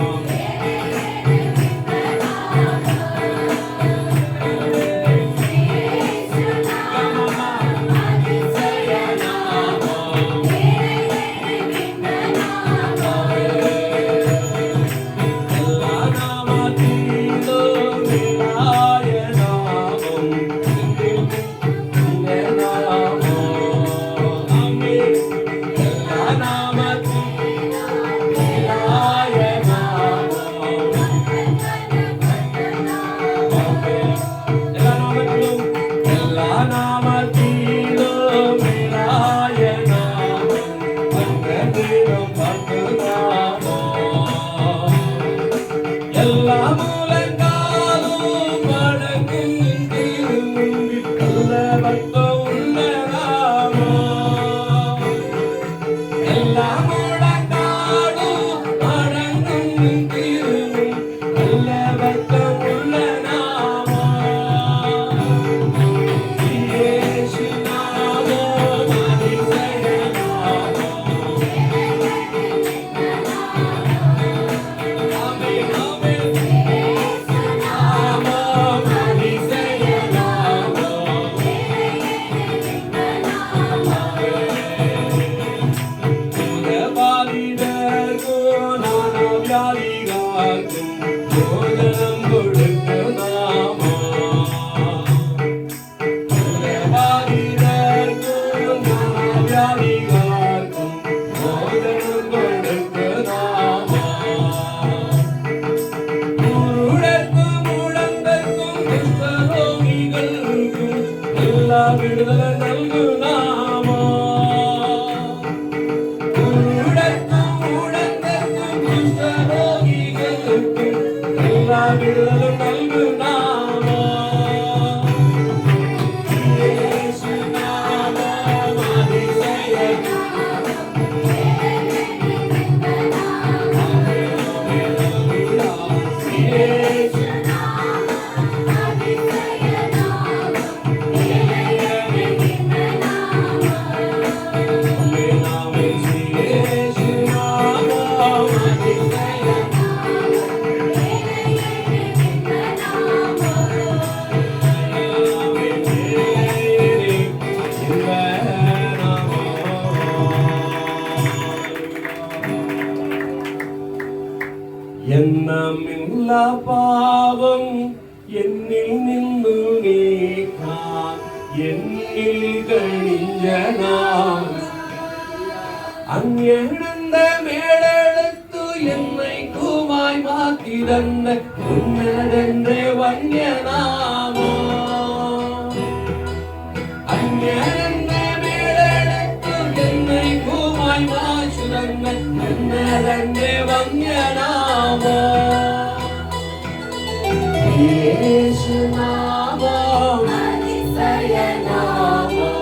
எல்லா நாமத்திலும் மேலாய நாமம், புண்ணிய நாமம். ஆமென். எல்லா நாமத்திலும் மேலாய நாமம். எல்லா நாமத்திலும் மேலாய நாமம், பக்கத்திலும் பக்கு நாமம். எல்லா முழங்காலும் வணங்கும் திருமுன்பில் நல்ல பக்தம் உள்ள நாமம். எல்லா முழங்காலும் வணங்கும் திருமுன் நல்ல பக்தம் உள்ள நாமம். ஸ்ரீ இயேசு நாமம், அதிசய நாமம். ஆமென், ஆமென். நாமம், அதிசய நாமம். சுகபாலிதர்க்கும் நானாவியாதிகார்க்கும் போதனம் கொடுக்கும் நாமம். சுகபாலிதர்க்கும் நானாவியாதிகார்க்கும் போதனம் கொடுக்கும் நாமம். குருடர்க்கும் முடந்தர்க்கும் குஷ்டரோகிகளுக்கும் எல்லா விடுதலை நல்கும் நாமம். குருடர்க்கும் முடந்தர்க்கும் குஷ்டரோகிகளுக்கும் எல்லா விடுதலை நல்கும் நாமம். இயேசு நாமம், அதிசய இயேசு எண்ணமில்லா பாவம் என்னில் நின்று நீக்கான், என்னில் கழிஞ்ச நாம் அந்நெழுந்த மேலெழுத்து என்னை கூமாய் மாற்றி தந்த உன்னதென்றே வன்ய நாமோ. அந்நெழுந்த மேலெழுத்து என்னை கூமாய் மாற்றி தந்த உன்னதென்றே வன்ய நாமோ. இயேசு நாமம், அதிசய நாமம்.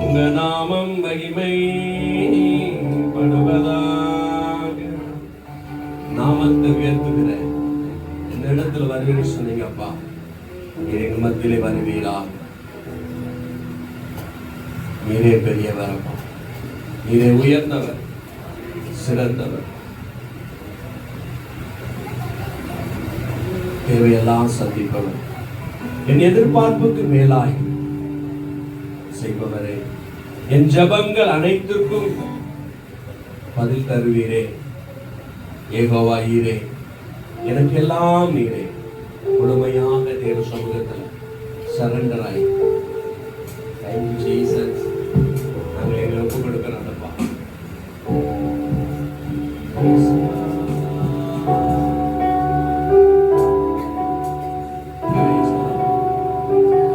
உங்க நாமம் மகிமை படுவதாக. நாமத்தை உயர்த்துகிற இந்த இடத்துல வருவீன்னு சொன்னீங்க அப்பா. எங்க மத்தியிலே வருவீரா? நீரே பெரியவர் அப்பா, நீரே உயர்ந்தவர், சிறந்தவர். தேவையெல்லாம் சந்திப்பவர், என் எதிர்பார்ப்புக்கு மேலாய் செய்பவரே, என் ஜபங்கள் அனைத்திற்கும் பதில் தருவீரே. யெகோவா ஈரே, எனக்கு எல்லாம் நீரே. முழுமையாக தேவ சமூகத்தில் சரண்டர் ஆகி ஜீசஸ் நாங்கள் எங்களை ஒப்பு கொடுக்கிறோம்.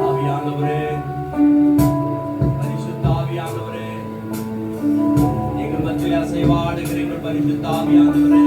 ஆவியானவரே, பரிசுத்த ஆவியானவரே, எங்கள் மத்தியில் அசைவாடுகிற எங்கள் பரிசுத்த ஆவியானவரே,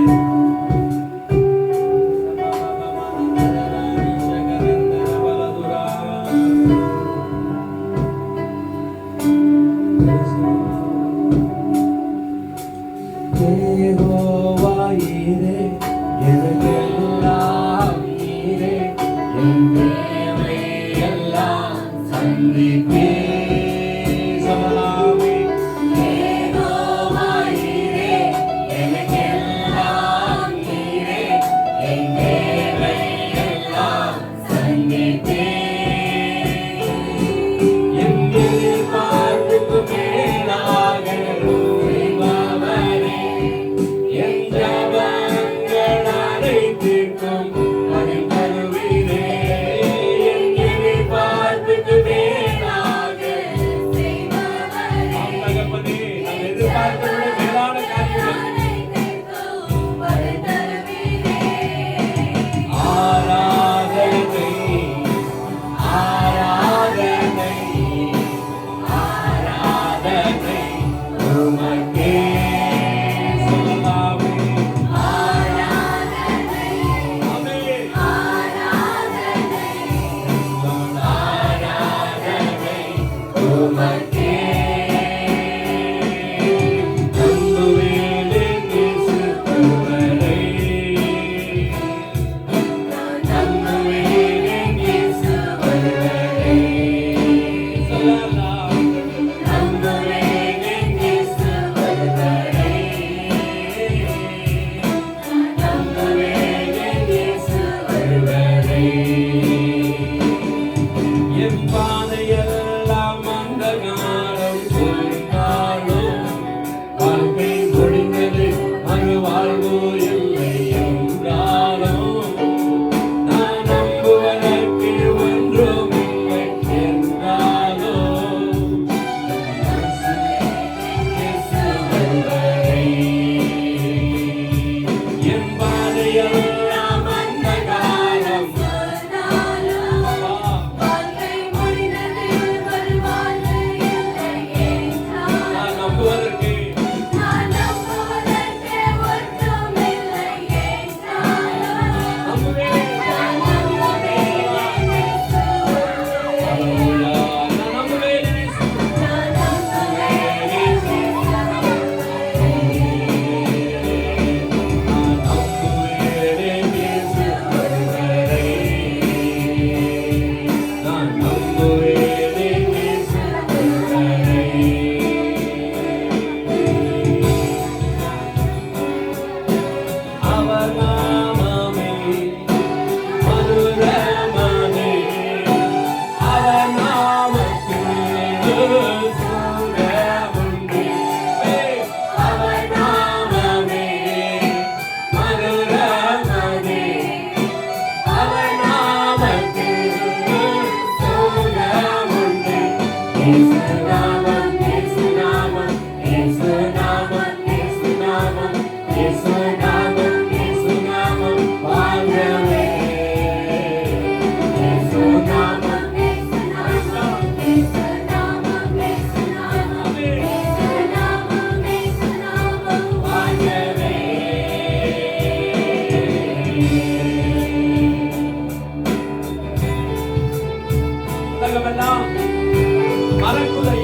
மரக்குலை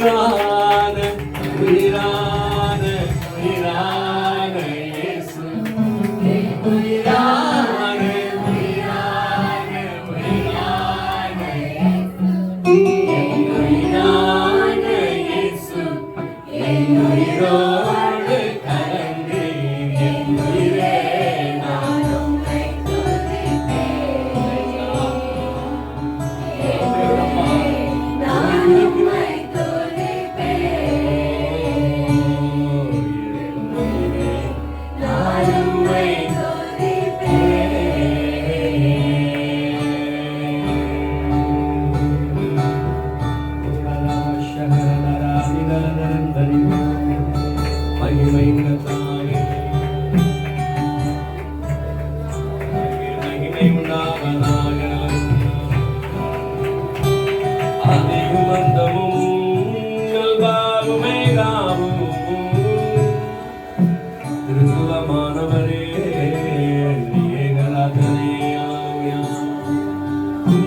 உயிரான உயிரான உயிரான இயேசு உயிரான உயிரான உயிரான உயிரான இயேசு என் உயிரோடு கலந்து என் உயிரே நான் உம்மை துதிப்பேன். நான் உம்மை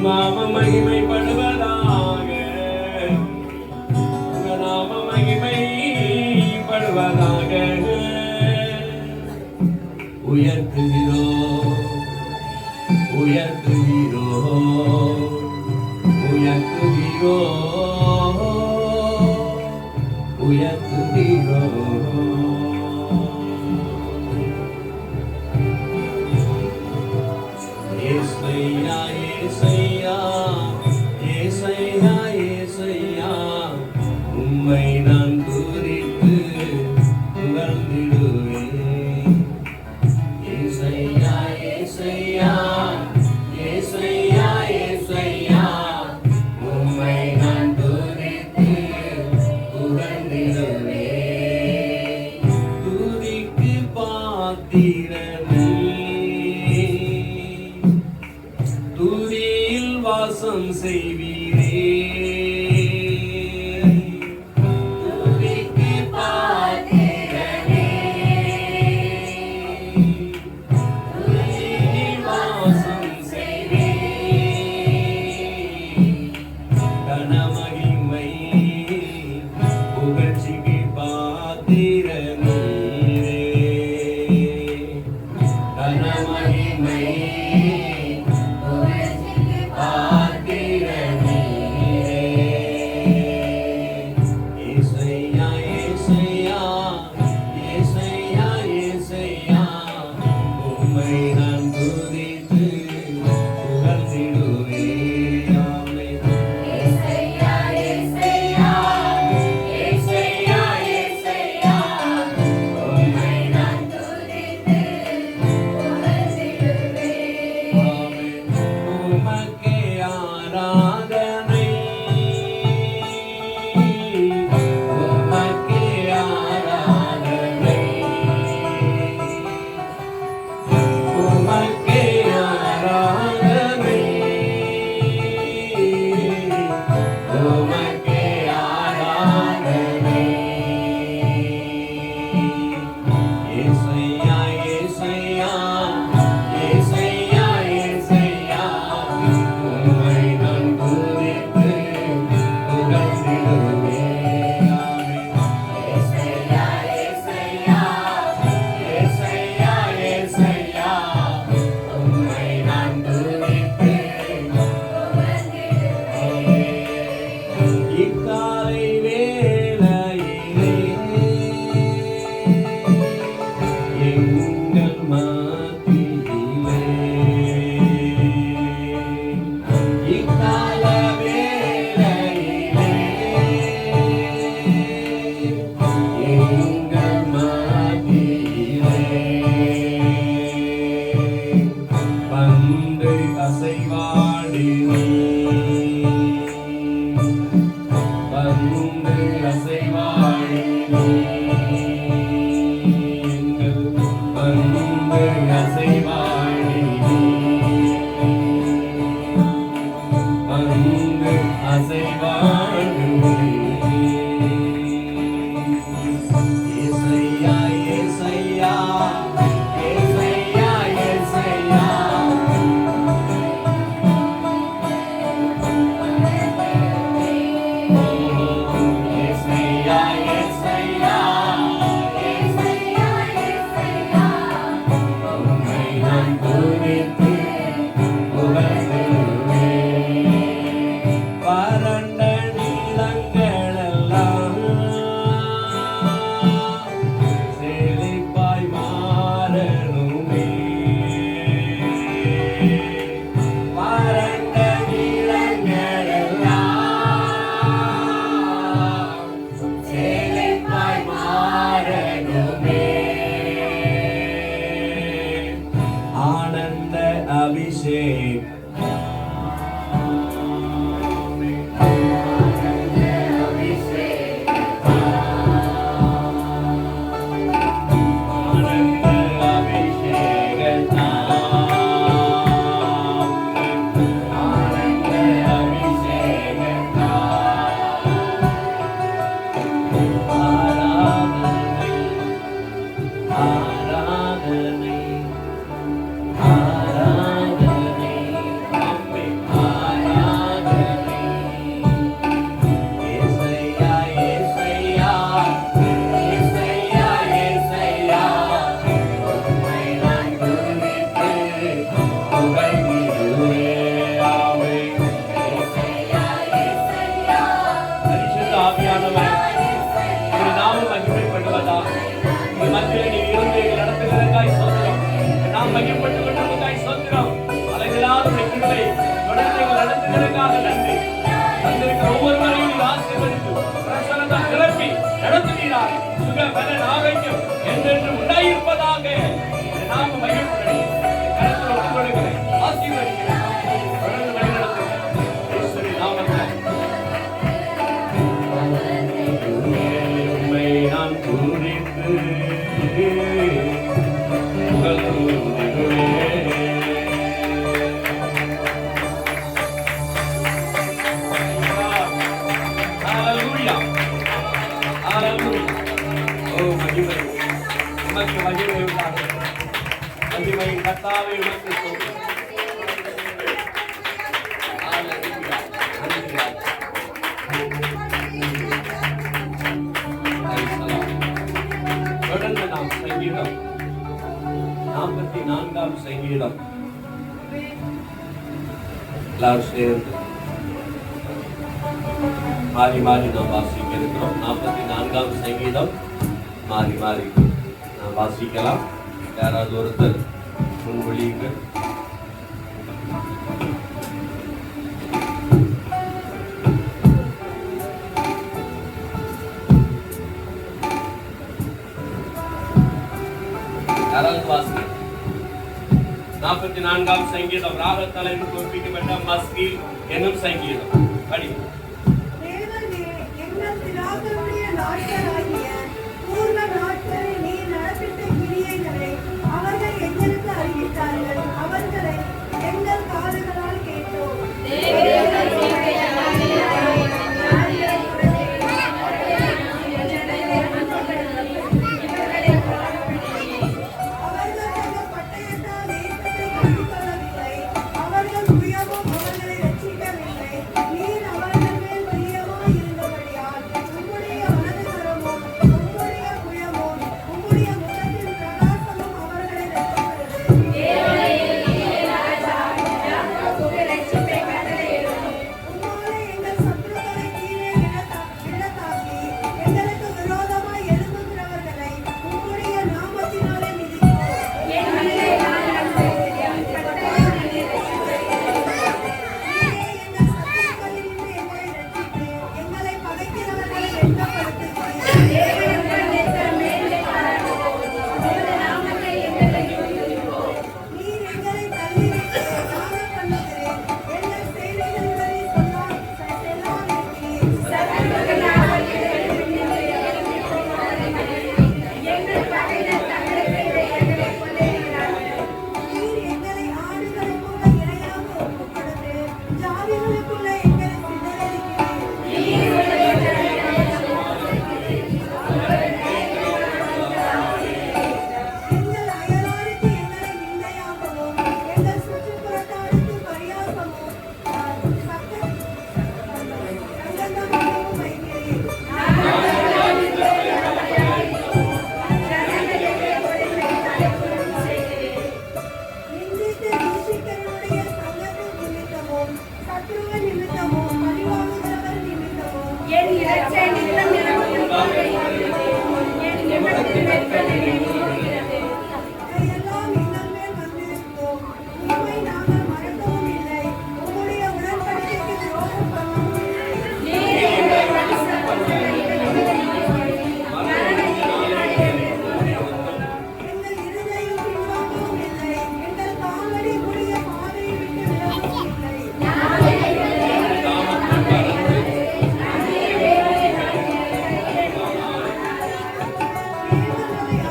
நாம மகிமைப்படுவதாக நாம மகிமைப்படுவதாக உயர்த்துகிறோம் உயர்த்துகிறோம் உயர்த்துகிறோம் உயர்த்துகிறோம். ஏசையா ஏசையா ஏசையா ஏசையா உம்மை நான் துதித்து புகழ்ந்திடுவேன். ஏசையா ஏசையா ஏசையா ஏசையா உம்மை நான் துதித்து புகழ்ந்திடுவேன். துதிக்கு பாத்திரனே துதியில் வாசம் செய்வீரே. துதிக்கு பாத்திரனே துதியில் வாசம் செய்வீர். கனமகிமை புகழ்ச்சிக்கு பாத்திரனே கனமகிமை துதித்து புகழ்ந்திடுவேன். வறண்ட நிலங்களெல்லாம் செழிப்பாய் மாறணுமே. வறண்ட நிலங்களெல்லாம் செழிப்பாய் மாறணுமே. ஆனந்த அபிஷேக் ஆனந்த அபிஷேகத்தால் ஆனந்த அபிஷேகத்தால் ஆராதனை ஆராதனை ஆராதனை அம்மே ஆராதனை. ஏசையா ஏசையா ஏசையா ஏசையா உம்மை நான் துதித்து புகழ்ந்திடுவேன். ஆமென். பரிசுத்த ஆவியானவர் உம்முடைய நாமம் மகிமைப்படுவதாக. உம்முடைய மத்தியிலே நீர் இருந்து எங்களை நடத்துகிறதற்காய் ஸ்தோத்திரம். நாம் மகிமைப்பட்டுக் கொண்டிருப்பதற்காய் ஸ்தோத்திரம். அலைகளாத உம்முடைய கிருபை தொடர்ந்து எங்களை நடத்துகிறதற்காக நன்றி. வந்திருக்கிற ஒவ்வொருவரையும் நீர் ஆசீர்வதித்து பிரசன்னத்தால் நிரப்பி நடத்துவீராக. சுக பலன் ஆரோக்கியம் என்றென்றும் உண்டாயிருப்பதாக. உம்முடைய நாமம் மகிமைப்படட்டும். கரத்தில் ஒப்புக் கொடுக்கிறேன். ஆசீர்வதிக்கிறேன். தொடர்ந்து வழிநடத்துங்கள். இயேசுவின் நாமத்தில் உம்மை நான் துதித்து புகழ்ந்திடுவேன். ஹalleluya ஹalleluya. ஓ மகிமை உமக்கு மகிமை உண்டாகட்டும். மகிமை கர்த்தாவே உமக்கு ஸ்தோத்திரம். ஹalleluya ஹalleluya. தொடர்ந்து நாம் சங்கீதம் 44ஆம் சங்கீதம் எல்லாரும் சேர்ந்து மாறி மாறி நாம் வாசிக்க இருக்கிறோம். 44ஆம் சங்கீதம் மாறி மாறி நாம் வாசிக்கலாம். யாராவது ஒருத்தர் முன்மொழியுங்கள். யாராவது வாசிக்க. 44ஆம் சங்கீதம் ராகத்தலைவனுக்கு ஒப்பிக்கப்பட்ட மஸ்கீல் என்னும் சங்கீதம். படி. தேவனே, எங்கள் பிதாக்களுடைய நாட்களாகிய பூர்வ நாட்களில் நீர் நடப்பித்த கிரியைகளை அவர்கள் எங்களுக்கு அறிவித்தார்கள். அவர்களை எங்கள் காதுகளால் கேட்டோம். அவர்கள் தங்கள் பட்டயத்தால் தேசத்தை கட்டிக்கொள்ளவில்லை. அவர்கள் சுயமும் அவர்களை ரட்சிக்கவில்லை. நீர் அவர்கள் மேல் பிரியமாய் இருந்தபடியால் உம்முடைய வலதுகரமும் உம்முடைய புயமும் உம்முடைய முகத்தின் பிரகாசமும் அவர்களை ரட்சிக்கிறது. உம்மாலே எங்கள் சத்துருக்களை கீழே விழத்தாக்கி எங்களுக்கு விரோதமாய் எழும்புகிறவர்களை உம்முடைய நாமத்தினாலே மிதித்தோம். இதையெல்லாம் எங்கள் மேல் வந்திருக்கிறோம். உம்மை நாங்கள் மறக்கவும் இல்லை. உம்முடைய உடன்படிக்கைக்கு துரோகம் பண்ணவும் இல்லை. எங்கள் இருதயம் பின்வாங்கவும் இல்லை. எங்கள் கால்நடை உடைய பாதையை விட்டு விலகவும் இல்லை. தேவனை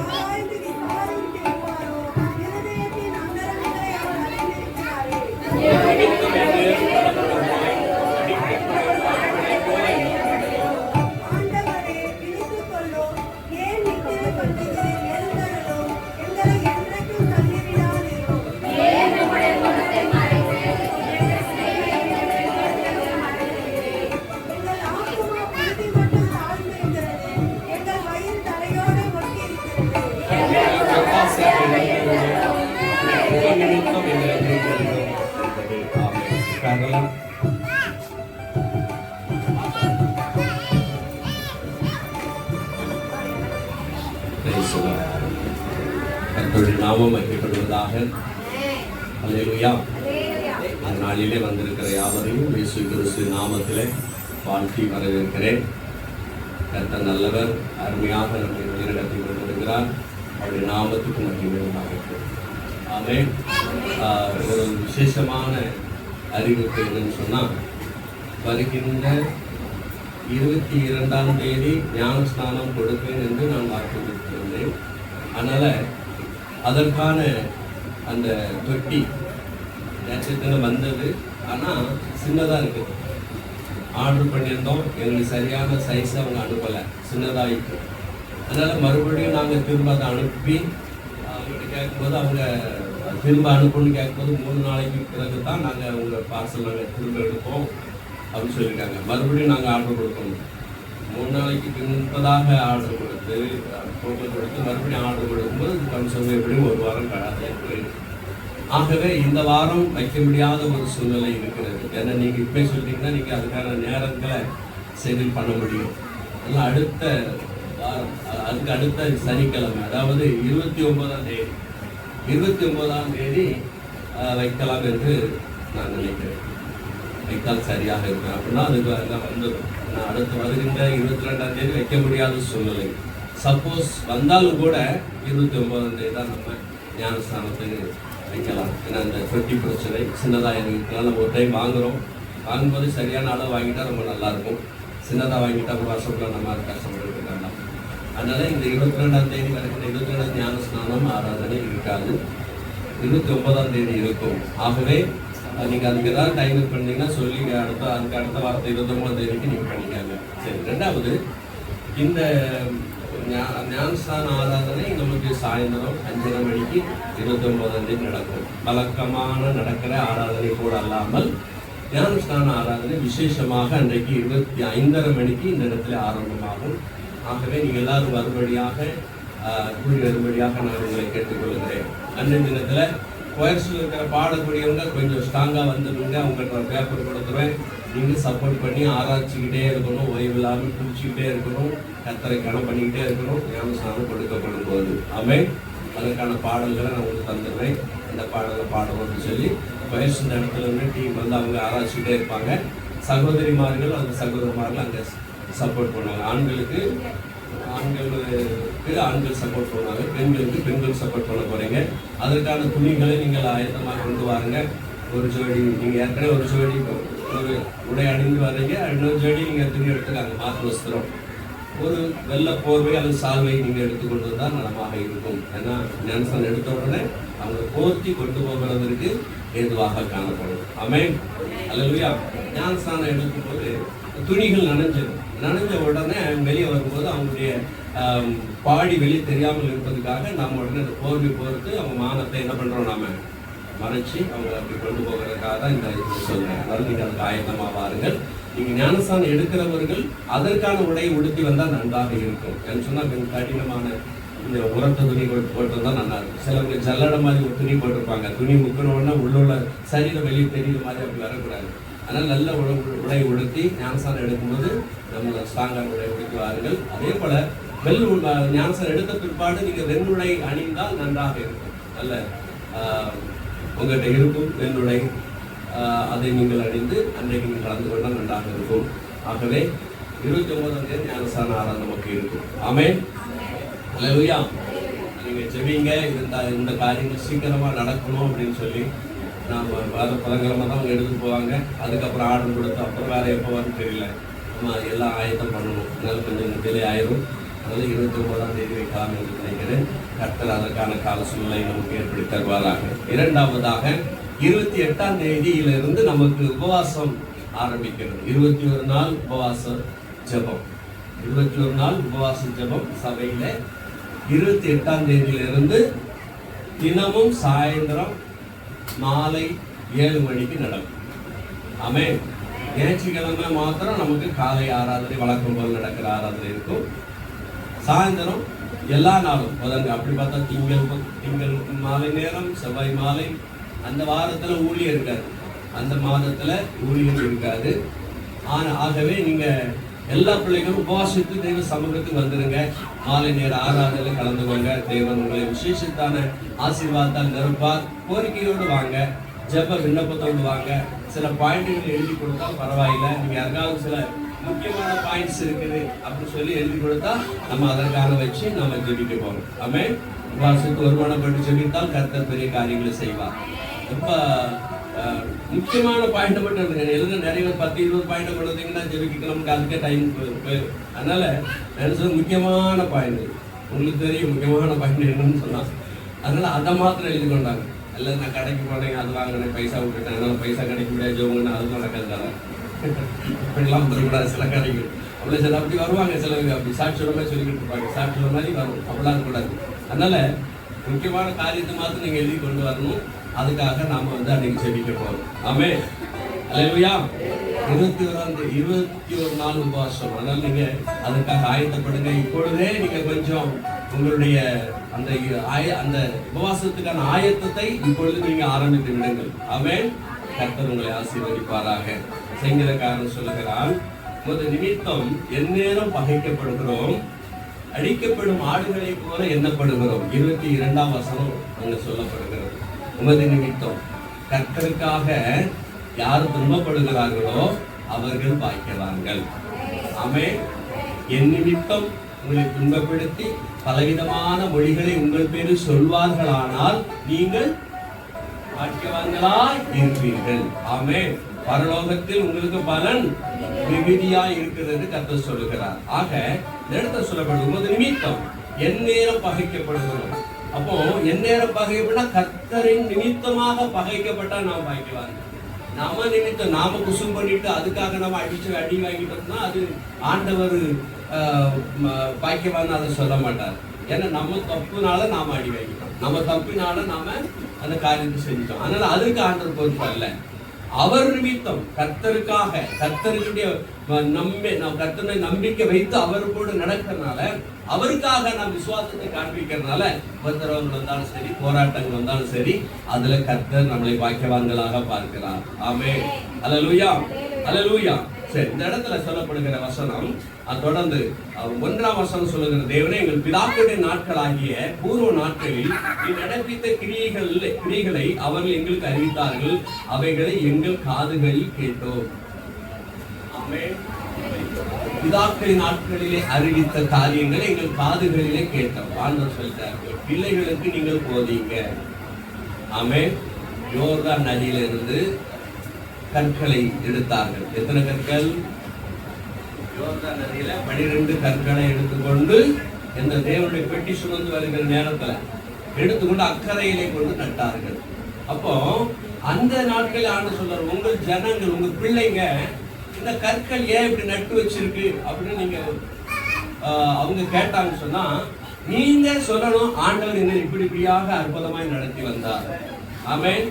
ஆராய்ந்து விசாரித்திருப்பாரோ? இருதயத்தின் அந்தரங்களை அவர் அறிந்திருக்கிறாரே. ஆண்டவரே, விழித்துக் கொள்ளும். ஏன் நித்திரை பண்ணுகிறீர்? எழுந்தருளும். எங்களை என்றைக்கும் தள்ளிவிடாதீரும். எங்கள் ஆத்துமா புழுதி மட்டும் தாழ்ந்திருக்கிறது. எங்கள் வயிறு தரையோடு ஒட்டியிருக்கிறது. காரணம் கர்த்தருடைய நாமம் மகிமைப்படுவதாக. அல்லேலூயா. இந்த நாளிலே வந்திருக்கிற யாவரையும் இயேசு கிறிஸ்து நாமத்திலே வாழ்த்தி வரவேற்கிறேன். கர்த்தர் நல்லவர், அருமையாக நம்மை வழிநடத்தி கொண்டிருக்கிறார். அவருடைய நாமத்துக்கு மகிமை உண்டாகட்டும். ஆமென். ஒரு விசேஷமான அறிவிப்பு என்னன்னு சொன்னால், வருகின்ற 22ஆம் தேதி ஞான ஸ்நானம் கொடுப்பேன் என்று நான் வாக்குறுதியிருந்தேன். அதனால் அதற்கான அந்த தொட்டி நேற்றத்தில் வந்தது. ஆனால் சின்னதாக இருக்குது. ஆர்டர் பண்ணியிருந்தோம், எங்களுக்கு சரியான சைஸ் அவங்க அனுப்பலை, சின்னதாகிட்டு. அதனால் மறுபடியும் நாங்கள் திரும்ப அதை அனுப்பி அவங்ககிட்ட கேட்கும்போது அவங்க திரும்ப அனுப்பணும்னு கேட்கும்போது 3 நாளைக்கு பிறகு தான் நாங்கள் உங்கள் பார்சல் நாங்கள் திரும்ப எடுப்போம் அப்படின்னு சொல்லியிருக்காங்க. மறுபடியும் நாங்கள் ஆர்டர் கொடுக்கணும். 3 நாளைக்கு முன்பதாக ஆர்டர் கொடுத்து ஃபோட்டோ கொடுத்து மறுபடியும் ஆர்டர் கொடுக்கும்போது இது கம்சம் எப்படியும் 1 வாரம் கடாதே போயிடும். ஆகவே இந்த வாரம் வைக்க முடியாத ஒரு சூழ்நிலை இருக்கிறது. ஏன்னா நீங்கள் இப்போ சொல்லிட்டீங்கன்னா நீங்கள் அதுக்கான நேரங்களை செடில் பண்ண முடியும். அதனால் அடுத்த வாரம், அதுக்கு அடுத்த சனிக்கிழமை, அதாவது 29ஆம் தேதி 29ஆம் தேதி வைக்கலாம் என்று நான் நினைக்கிறேன். வைத்தால் சரியாக இருக்கும். அப்படின்னா அதுக்கு எல்லாம் வந்துடும். நான் அடுத்து வருகின்ற 22ஆம் தேதி வைக்க முடியாத சூழ்நிலை. சப்போஸ் வந்தாலும் கூட 29ஆம் தேதி தான் நம்ம ஞானஸ்தானத்துக்கு வைக்கலாம். ஏன்னா அந்த தொட்டி பிரச்சனை சின்னதாக இருக்கலாம். நம்ம ஒரு டைம் வாங்கும்போது சரியான அளவு வாங்கிட்டா ரொம்ப நல்லாயிருக்கும். சின்னதாக வாங்கிட்டா ஒரு வருஷத்துல நம்ம அது கஷ்டப்பட்டு வேண்டாம். அதனால் இந்த 22ஆம் தேதி வரைக்கும் 22ஆம் ஞான ஸ்நானம் ஆராதனை இருக்காது. 29ஆம் தேதி இருக்கும். ஆகவே நீங்கள் அதுக்கு ஏதாவது டைம் பண்ணீங்கன்னா சொல்லி அதுக்கு அடுத்த வாரத்தை 29ஆம் தேதிக்கு நீங்கள் பண்ணிக்காங்க. சரி. 2வது, இந்த ஞானஸ்தான ஆராதனை நமக்கு சாயந்தரம் 5:30 மணிக்கு 29ஆம் தேதி நடக்கும். வழக்கமான நடக்கிற ஆராதனை கூட அல்லாமல் ஞானஸ்தான ஆராதனை விசேஷமாக அன்றைக்கு 25:30 மணிக்கு இந்த இடத்துல ஆரம்பமாகும். ஆகவே நீங்கள் எல்லாரும் வரும்படியாக கூடி வரும்படியாக நான் உங்களை கேட்டுக்கொள்கிறேன். அன்றைய தினத்தில் கொயர்ஸில் இருக்கிற பாடக்கூடியவங்க கொஞ்சம் ஸ்ட்ராங்காக வந்துடுங்க. அவங்கள்ட்ட ஒரு பேப்பர் கொடுத்துருவேன். நீங்கள் சப்போர்ட் பண்ணி ஆராய்ச்சிக்கிட்டே இருக்கணும், ஓய்வு இல்லாமல் குளிச்சுக்கிட்டே இருக்கணும், கத்தரை கணம் பண்ணிக்கிட்டே இருக்கணும். ஞானஸ்நானம் கொடுக்கப்படும் போது ஆமென். அதற்கான பாடல்களை நான் உங்களுக்கு தந்துடுவேன். அந்த பாடலை பாடணும்னு சொல்லி கொயர்ஸ் இந்த இடத்துல இருந்து டீம் வந்து அவங்க ஆராய்ச்சிக்கிட்டே இருப்பாங்க. சகோதரிமார்கள் அந்த சகோதரமார்கள் அங்கே சப்போர்ட் பண்ணுவாங்க. ஆண்களுக்கு ஆண்கள் சப்போர்ட் பண்ணுவாங்க, பெண்களுக்கு பெண்கள் சப்போர்ட் பண்ண போகிறீங்க. அதற்கான துணிகளை நீங்கள் ஆயத்தமாக கொண்டு வாருங்க. ஒரு ஜோடி நீங்கள் ஏற்கனவே ஒரு ஜோடி ஒரு உடை அணிந்து வர்றீங்க, இன்னொரு ஜோடி நீங்கள் துணி எடுத்துக்காங்க. மாற்று வஸ்திரம், ஒரு வெள்ளை போர்வை அல்லது சால்வை நீங்கள் எடுத்துக்கொண்டு வந்தால் நலமாக இருக்கும். ஏன்னா ஞானஸ்தானம் எடுத்த உடனே அவங்க போர்த்தி கொண்டு போகிறதற்கு ஏதுவாக காணப்படும். ஆமென். அல்லேலூயா. ஞானஸ்தானம் எடுக்கும்போது துணிகள் நனைஞ்ச உடனே வெளியே வரும்போது அவங்களுடைய பாடி வெளியே தெரியாமல் இருப்பதுக்காக நம்ம உடனே அந்த போர்வை போர்த்து அவங்க மானத்தை என்ன பண்ணுறோம், நாம மறைச்சி அவங்க அப்படி கொண்டு போகிறதுக்காக தான் இந்த சொல்கிறேன். அதனால் நீங்கள் அதுக்கு ஆயத்தமாக வாருங்கள். நீங்கள் ஞானஸ்தானம் எடுக்கிறவர்கள் அதற்கான உடையை உடுத்தி வந்தால் நன்றாக இருக்கும். ஏன்னு சொன்னால் கொஞ்சம் கடினமான இந்த உரத்த துணி போட்டு வந்தால் நல்லா இருக்கும். சிலவங்க ஜல்லடை மாதிரி ஒரு துணி போட்டிருப்பாங்க. துணி முக்கணுன்னா உள்ள சரீரம் வெளியே தெரியுற மாதிரி அப்படி வரக்கூடாது. அதனால் நல்ல உடை உடுத்தி ஞானஸ்தானம் எடுக்கும்போது நம்ம ஸ்ட்ராங்கான உடை உடுத்துவார்கள். அதே போல ஞானஸ்தானம் எடுத்த பிற்பாடு நீங்கள் வெண்ணுடை அணிந்தால் நன்றாக இருக்கும். நல்ல உங்கள்கிட்ட இருக்கும் வெண்ணுடை, அதை நீங்கள் அணிந்து அன்றைக்கு நீங்கள் கலந்து கொண்டால் நன்றாக இருக்கும். ஆகவே 29ஆம் தேதி ஞானஸ்தான ஆராதனை நமக்கு இருக்கும். ஆமென். அல்லேலூயா. நீங்கள் ஜெபிங்க, இந்த காரியங்கள் சீக்கிரமாக நடக்கணும் அப்படின்னு சொல்லி நாம் பதங்கிழமை தான் அவங்க எடுத்துட்டு போவாங்க. அதுக்கப்புறம் ஆர்டர் கொடுத்து அப்புறம் வேறு எப்போ வரும்னு தெரியல. நம்ம எல்லாம் ஆயத்தம் பண்ணணும். அதனால கொஞ்சம் டிலே ஆயிரும். அதனால் 29ஆம் தேதி வைக்கலாம் என்று நினைக்கிறேன். கர்த்தர் அதற்கான கால சூழ்நிலை நமக்கு ஏற்படுத்தி தருவாராக. இரண்டாவதாக 28ஆம் தேதியிலிருந்து நமக்கு உபவாசம் ஆரம்பிக்கிறது. 21 நாள் உபவாச ஜெபம். 21 நாள் உபவாச ஜெபம் சபையில் 28ஆம் தேதியிலிருந்து தினமும் சாயந்தரம் மாலை 7 மணிக்கு நடக்கும். ஆமென். ஞாயிற்றுக்கிழமை மாத்திரம் நமக்கு காலை ஆராதனை வழக்கம் போல் நடக்கிற ஆராதனை இருக்கும். சாயந்தரம் எல்லா நாளும் அப்படி பார்த்தா திங்கள் மாலை நேரம், செவ்வாய் மாலை, அந்த வாரத்தில் ஊழியம் இருக்காது, அந்த மாதத்தில் ஊழியம் இருக்காது. ஆகவே நீங்கள் எல்லா பிள்ளைகளும் உபவாசித்து தெய்வ சமூகத்துக்கு வந்துடுங்க. மாலை நேர ஆராதனையில் கலந்துவாங்க. தேவன் உங்களை விசேஷத்தான ஆசீர்வாதத்தால் நிரப்பார். கோரிக்கையோடு வாங்க, ஜெப விண்ணப்பத்தோடு வாங்க. சில பாயிண்ட்கள் எழுதி கொடுத்தா பரவாயில்லை. நீங்கள் யாருக்காவது சில முக்கியமான பாயிண்ட்ஸ் இருக்குது அப்படின்னு சொல்லி எழுதி கொடுத்தா நம்ம அதற்காக வச்சு நம்ம ஜெபிக்க போகிறோம். ஆமென். உபவாசத்துக்கு வருமானப்பட்டு ஜெபித்தால் கர்த்தர் பெரிய காரியங்களை செய்வார். இப்போ முக்கியமான பாயிண்ட் மட்டும் எழுத நிறைய 10-20 பாயிண்ட் கொடுத்தீங்கன்னா ஜெபிக்க நமக்கு அதுக்கே டைம் போயிடும். அதனால என்ன சொல்ல, முக்கியமான பாயிண்ட் உங்களுக்கு தெரியும், முக்கியமான பாயிண்ட் என்னன்னு சொன்னான். அதனால அதை மாத்திரம் எழுதி கொண்டாங்க. அல்லது நான் கடைக்கு போனேன், அது வாங்கினேன், பைசா விட்டுட்டேன், அதனால பைசா கிடைக்க முடியாது, ஜோங்கன்னா அது நடக்காது தானே. இப்படிலாம் வரக்கூடாது. சில கடைகள் அவ்வளோ சில அப்படி வருவாங்க. சில அப்படி சாட்சியோட மாதிரி சொல்லிக்கிட்டு இருப்பாங்க, சாட்சியோட மாதிரி வரும். அப்படிலாம் இருக்கக்கூடாது. அதனால முக்கியமான காரியத்தை மாத்திரம் நீங்கள் எழுதி கொண்டு வரணும். அதுக்காக நாம் அன்றைக்கு ஜெபிக்க போகிறோம். ஆமென். அல்லேலூயா. 21 நாள் உபவாசம். அதனால் நீங்கள் அதுக்காக ஆயத்தப்படுங்க. இப்பொழுதே நீங்கள் கொஞ்சம் உங்களுடைய அந்த உபவாசத்துக்கான ஆயத்தத்தை இப்பொழுது நீங்கள் ஆரம்பித்து விடுங்கள். ஆமென். கர்த்தர் உங்களை ஆசீர்வதிப்பாராக. சங்கீதக்காரன் சொல்லுகிறான், உமது நிமித்தம் எந்நேரம் பகைக்கப்படுகிறோம், அடிக்கப்படும் ஆடுகளை போல எண்ணப்படுகிறோம். 22ஆம் வசனம் அங்கு சொல்லப்படுகிறது. உமது நிமித்தம், கர்த்தருக்காக யார் துன்பப்படுகிறார்களோ அவர்கள் பாக்கியவான்கள். ஆமென். என் நிமித்தம் உங்களை துன்பப்படுத்தி பலவிதமான மொழிகளை உங்கள் பேரில் சொல்வார்களானால் நீங்கள் பாக்கியவான்களாய் இருப்பீர்கள். ஆமென். பரலோகத்தில் உங்களுக்கு பலன் மிகுதியாய் இருக்கிறது கர்த்தர் சொல்லுகிறார். ஆக இந்த இடத்துல சொல்லப்படுது, உமது நிமித்தம் எந்நேரம் பகைக்கப்படுகிறோம். அப்போ எந்நேரம் பகைக்கப்பட்டா கர்த்தரின் நிமித்தமாக பகைக்கப்பட்டா நாம் பாக்கியவான்கள். நாம நிமித்தம் நாம குசும் பண்ணிட்டு அதுக்காக நம்ம அடி வாங்கிட்டோம்னா அது ஆண்டவர் பாக்கியவான் அதை சொல்ல மாட்டார். ஏன்னா நம்ம தப்புனால நாம அடி வாங்கிட்டோம், நம்ம தப்பினால நாம அந்த காரியத்தை செஞ்சிட்டோம். அதனால அதுக்கு ஆண்டவர் பொறுப்பு அல்ல. அவர் நிமித்தம், கர்த்தருக்காக, கர்த்தருடைய கர்த்தரை நம்பிக்கை வைத்து அவர் கூட நடக்கிறதுனால, அவருக்காக நாம் விசுவாசத்தை காண்பிக்கிறதுனால உபத்திரவங்கள் வந்தாலும் சரி, போராட்டங்கள் வந்தாலும் சரி, அதுல கர்த்தர் நம்மளை பாக்கியவான்களாக பார்க்கிறார். ஆமென். அல்லேலூயா. அல்லேலூயா. சரி, இந்த இடத்துல சொல்லப்படுகிற வசனம் தொடர்ந்து 1ஆம் வசனம் சொல்லுகிற, தேவனே எங்கள் பிதாக்களுடைய நாட்களாகிய பூர்வ நாட்களில் நடப்பித்த கிரியைகளை அவர்கள் எங்களுக்கு அறிவித்தார்கள், அவைகளை எங்கள் காதுகளில் கேட்டோம். ஆமென். பிதாக்களின் நாட்களிலே அறிவித்த காரியங்களை எங்கள் காதுகளிலே கேட்டோம். ஆண்டவர் சொல்றார்கள், பிள்ளைகளுக்கு நீங்கள் போதீங்க. ஆமென். யோர்தான் நதியிலிருந்து கற்களை எடுத்தார்கள். எத்தனை கற்கள்? யோர்தான் நதியில 12 கற்களை எடுத்துக்கொண்டு இந்த தேவனுடைய பெட்டி சுமந்து வருகிற நேரத்துல எடுத்துக்கொண்டு அக்கறையிலே கொண்டு நட்டார்கள். அப்போ அந்த நாட்களில் ஆண்டு சொல்றார், உங்கள் ஜனங்கள், உங்க பிள்ளைங்க இந்த கற்கள் ஏன் இப்படி நட்டு வச்சிருக்கு அப்படின்னு நீங்க அவங்க கேட்டாங்க சொன்னா, நீங்க சொல்லணும், ஆண்டவர் என்ன இப்படியாக அற்புதமாய் நடத்தி வந்தார். ஆமென்.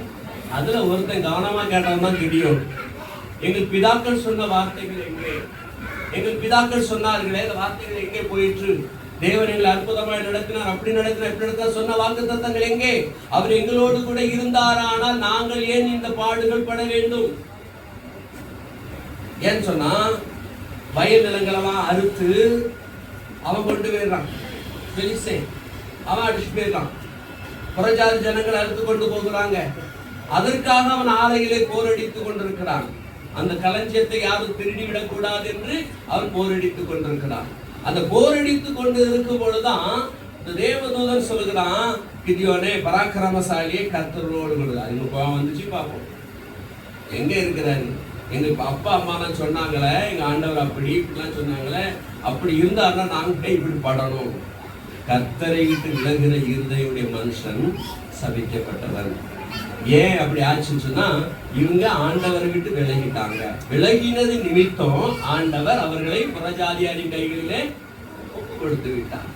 அதுல ஒருத்தன் கவனமா கேட்டவன் தான் கிடியோன். எங்கள் பிதாக்கள் சொன்ன வார்த்தைகள் எங்கே? எங்கள் பிதாக்கள் சொன்னார்களே, அந்த வார்த்தைகள் எங்கே போயிற்று? தேவன் எங்களை அற்புதமாய் நடத்தினார், அப்படி நடத்தினார், இப்படி நடத்தினார் சொன்ன வாக்குத்தத்தங்கள் எங்கே? அவர் எங்களோடு கூட இருந்தாரானால் நாங்கள் ஏன் இந்த பாடுகள் பட வேண்டும்? ஏன்னு சொன்னா வயல் நிலங்களெல்லாம் அறுத்து அவன் கொண்டு போயிடுறான். பெலிஸ்தேன் அவன் அடிச்சு போயிடலாம். புறஜாதி ஜனங்கள் அறுத்து கொண்டு போகிறாங்க. அதற்காக அவன் ஆலையிலே போரடித்துக் கொண்டிருக்கிறான். அந்த களஞ்சியத்தை யாரும் திருடிவிடக் கூடாது என்று அவன் போரடித்துக் கொண்டிருக்கிறான். அந்த போரடித்துக் கொண்டு இருக்கும் பொழுதுதான் இந்த தேவதூதன் சொல்லுகிறான், கிதியோனே பராக்கிரமசாலியே கர்த்தரோடு கொடுக்கிறார். இன்னும் வந்துச்சு பார்ப்போம் எங்க இருக்கிறாரு. எங்க அப்பா அம்மா சொன்னாங்களே, எங்க ஆண்டவர் அப்படி இப்படிலாம் சொன்னாங்களே, அப்படி இருந்தாருன்னா நாங்க இப்படி படணும். கர்த்தரை விட்டு விலகிற இருதயுடைய மனுஷன் சபிக்கப்பட்டவன். ஏன் அப்படி ஆச்சுன்னு சொன்னா, இவங்க ஆண்டவரை விட்டு விலகிட்டாங்க. விலகினது நிமித்தம் ஆண்டவர் அவர்களை புறஜாதியாரின் கைகளிலே கொடுத்து விட்டார்.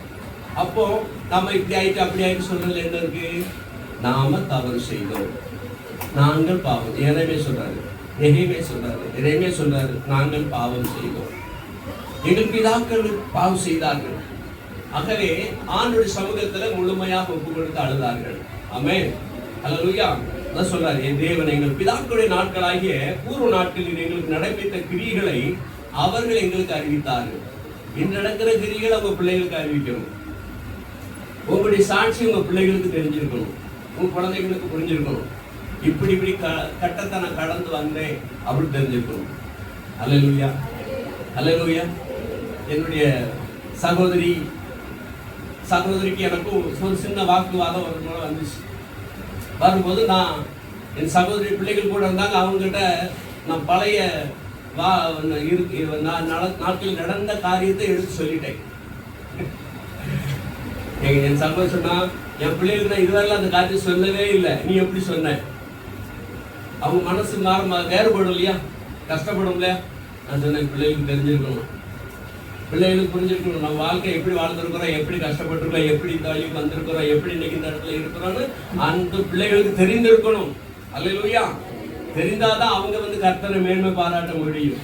அப்போ நம்ம இப்படி ஆயிட்டு அப்படி ஆயிட்டு சொல்றதுல என்ன இருக்கு? நாம தவறு செய்தோம், நாங்கள் பாவம். எரேமியா சொல்றாரு நாங்கள் பாவம் செய்தோம், எங்கள் பிதாக்கள் பாவம் செய்தார்கள். ஆகவே ஆண்டவருடைய சமூகத்துல முழுமையாக ஒப்பு கொடுத்து அழுதார்கள். ஆமென், அல்லேலூயா. அதான் சொல்றாரு, என் தேவன் எங்கள் பிதாக்களுடைய நாட்களாகிய பூர்வ நாட்களில் எங்களுக்கு நடைபெற்ற கிரியைகளை அவர்கள் எங்களுக்கு அறிவித்தார்கள். இன்று நடக்கிற கிரியைகளை உங்க பிள்ளைகளுக்கு அறிவிக்கணும். உங்களுடைய சாட்சி உங்க பிள்ளைகளுக்கு தெரிஞ்சிருக்கணும், உங்க குழந்தைகளுக்கு புரிஞ்சிருக்கணும். இப்படி இப்படி கட்டத்தை நான் கடந்து வந்தேன் அப்படி தெரிஞ்சிருக்கணும். அல்லேலூயா, அல்லேலூயா. என்னுடைய சகோதரிக்கு எனக்கும் ஒரு சின்ன வாக்குவாதம் ஒரு முறை வந்துச்சு. வரும்போது நான் என் சகோதரி பிள்ளைகள் கூட இருந்தாங்க. அவங்ககிட்ட நான் பழைய நாட்களில் நடந்த காரியத்தை எடுத்து சொல்லிட்டேன். என் சகோதரி சொன்னா, என் பிள்ளைகளுக்கு நான் இதுவரையில அந்த காரியத்தை சொல்லவே இல்லை, நீ எப்படி சொன்ன? அவங்க மனசு வேறுபடும் இல்லையா, கஷ்டப்படும் இல்லையா? நான் சொன்னேன், பிள்ளைகளுக்கு தெரிஞ்சிருக்கணும், பிள்ளைகளுக்கு புரிஞ்சிருக்கணும், நம்ம வாழ்க்கை எப்படி வாழ்ந்துருக்கிறோம், எப்படி கஷ்டப்பட்டிருக்கோம், எப்படி இந்த வழிக்கு வந்திருக்கிறோம், எப்படி இன்னைக்கு இந்த இடத்துல இருக்கிறோம்னு அந்த பிள்ளைகளுக்கு தெரிந்திருக்கணும். அல்லேலூயா. தெரிந்தாதான் அவங்க கர்த்தரை மேன்மை பாராட்ட முடியும்.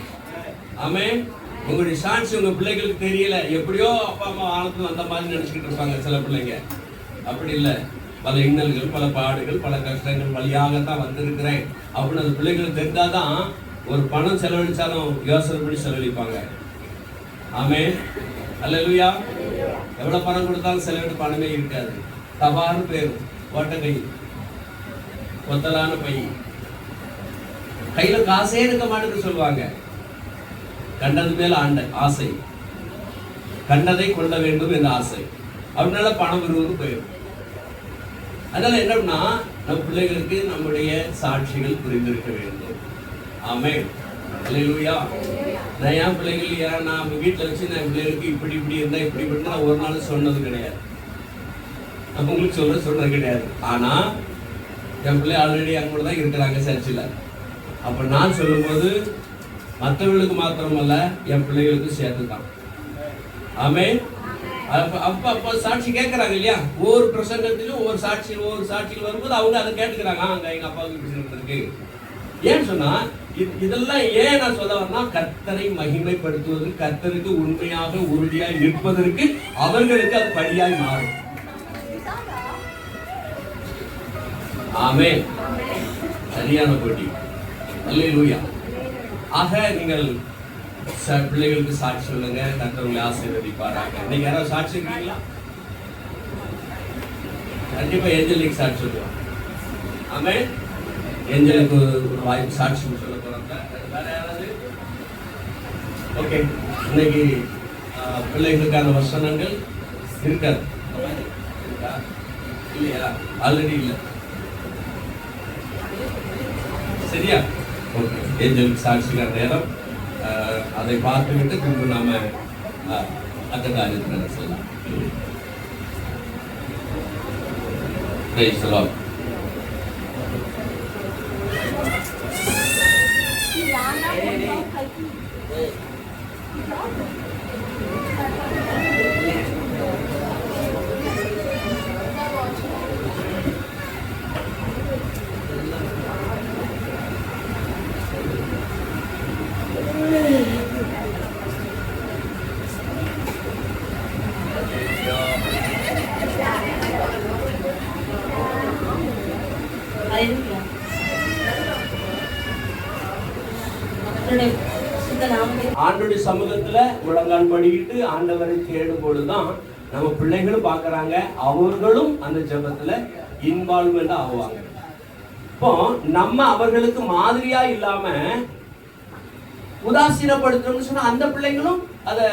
ஆமென். உங்களுடைய சாட்சி உங்க பிள்ளைகளுக்கு தெரியல, எப்படியோ அப்பா அம்மா வாழ்ந்து வந்த மாதிரி நினைச்சுக்கிட்டு இருப்பாங்க சில பிள்ளைங்க. அப்படி இல்லை, பல இன்னல்கள், பல பாடுகள், பல கஷ்டங்கள் வழியாகத்தான் வந்திருக்கிறேன் அப்படின்னு அந்த பிள்ளைகளுக்கு தெரிந்தாதான் ஒரு பணம் செலவழிச்சாலும் யோசனை பண்ணி செலவழிப்பாங்க. ஆமென், அல்லேலூயா. எவ்வளவு பணம் கொடுத்தாலும் செலவிட்டு பணமே இருக்காது. தபார்னு பேர், ஓட்டக்கை, கொத்தலான பை, கையில காசே இருக்க மாட்டேன்னு சொல்லுவாங்க. கண்டது மேல ஆசை, கண்டதை கொள்ள வேண்டும் என்ற ஆசை, அதனால பணம் விரும்புவது போயிடும். அதனால என்னன்னா, நம் பிள்ளைகளுக்கு நம்முடைய சாட்சிகள் புரிந்திருக்க வேண்டும். ஆமென், அல்லேலூயா. நான் என் பிள்ளைகள் நான் வீட்டில் வச்சு நான் பிள்ளைகளுக்கு இப்படி இப்படி இருந்தா இப்படி இப்படின்னா ஒரு நாள் சொன்னது கிடையாது, நம்ம உங்களுக்கு சொல்றது கிடையாது. ஆனா என் பிள்ளை ஆல்ரெடி அங்க கூட தான் இருக்கிறாங்க சர்ச்சில். அப்ப நான் சொல்லும்போது மற்றவர்களுக்கு மாத்திரமல்ல, என் பிள்ளைகளுக்கு சேர்த்து தான். ஆமென். அப்ப சாட்சி கேட்கறாங்க இல்லையா? ஒவ்வொரு பிரசங்கத்திலும் ஒவ்வொரு சாட்சிகள் வரும்போது அவங்க அதை கேட்டுக்கிறாங்க. அங்க எங்க அப்பாவுக்கு இப்படி இருக்கு. ஏன்னு சொன்னா, இதெல்லாம் ஏன் நான் சொல்ல வரேன்னா, கர்த்தரை மகிமைப்படுத்துவது, கர்த்தருக்கு உண்மையாக உறுதியாய் நிற்பதற்கு அவர்களுக்கு அது படியாய் மாறும். ஆமென், சரியான போட்டி. அல்லேலூயா. ஆக நீங்கள் பிள்ளைகளுக்கு சாட்சி சொல்லுங்க, கர்த்தர்களை ஆசீர்வதிப்பாராக. இன்னைக்கு யாராவது சாட்சி இருக்கீங்களா? கண்டிப்பா ஏஞ்சலுக்கு சாட்சி சொல்லுவாங்க. ஆமென். ஏஞ்சலுக்கு ஒரு வாய்ப்பு சாட்சி சொல்ல போறாங்க. வேற யாராவது? ஓகே. இன்னைக்கு பிள்ளைகளுக்கான வசனங்கள் இருக்காது, இல்லையா? ஆல்ரெடி இல்லை, சரியா? ஓகே. ஏஞ்சலுக்கு சாட்சிக்கிற நேரம் அதை பார்த்துவிட்டு பின்பு நாம அந்த காரியத்தில் சொல்லலாம். Praise the Lord. ஆண்டோடைய சமூகத்துல முழங்கால் படிக்கிட்டு ஆண்டவரை தேடும் பொழுதுதான் நம்ம பிள்ளைகளும் பாக்குறாங்க, அவர்களும் அந்த ஜெபத்துல இன்வால்வ்மெண்ட் ஆகுவாங்க. இப்போ நம்ம அவர்களுக்கு மாதிரியா இல்லாம உதாசீனப்படுத்தணும்னு சொன்னா அந்த பிள்ளைங்களும் அதை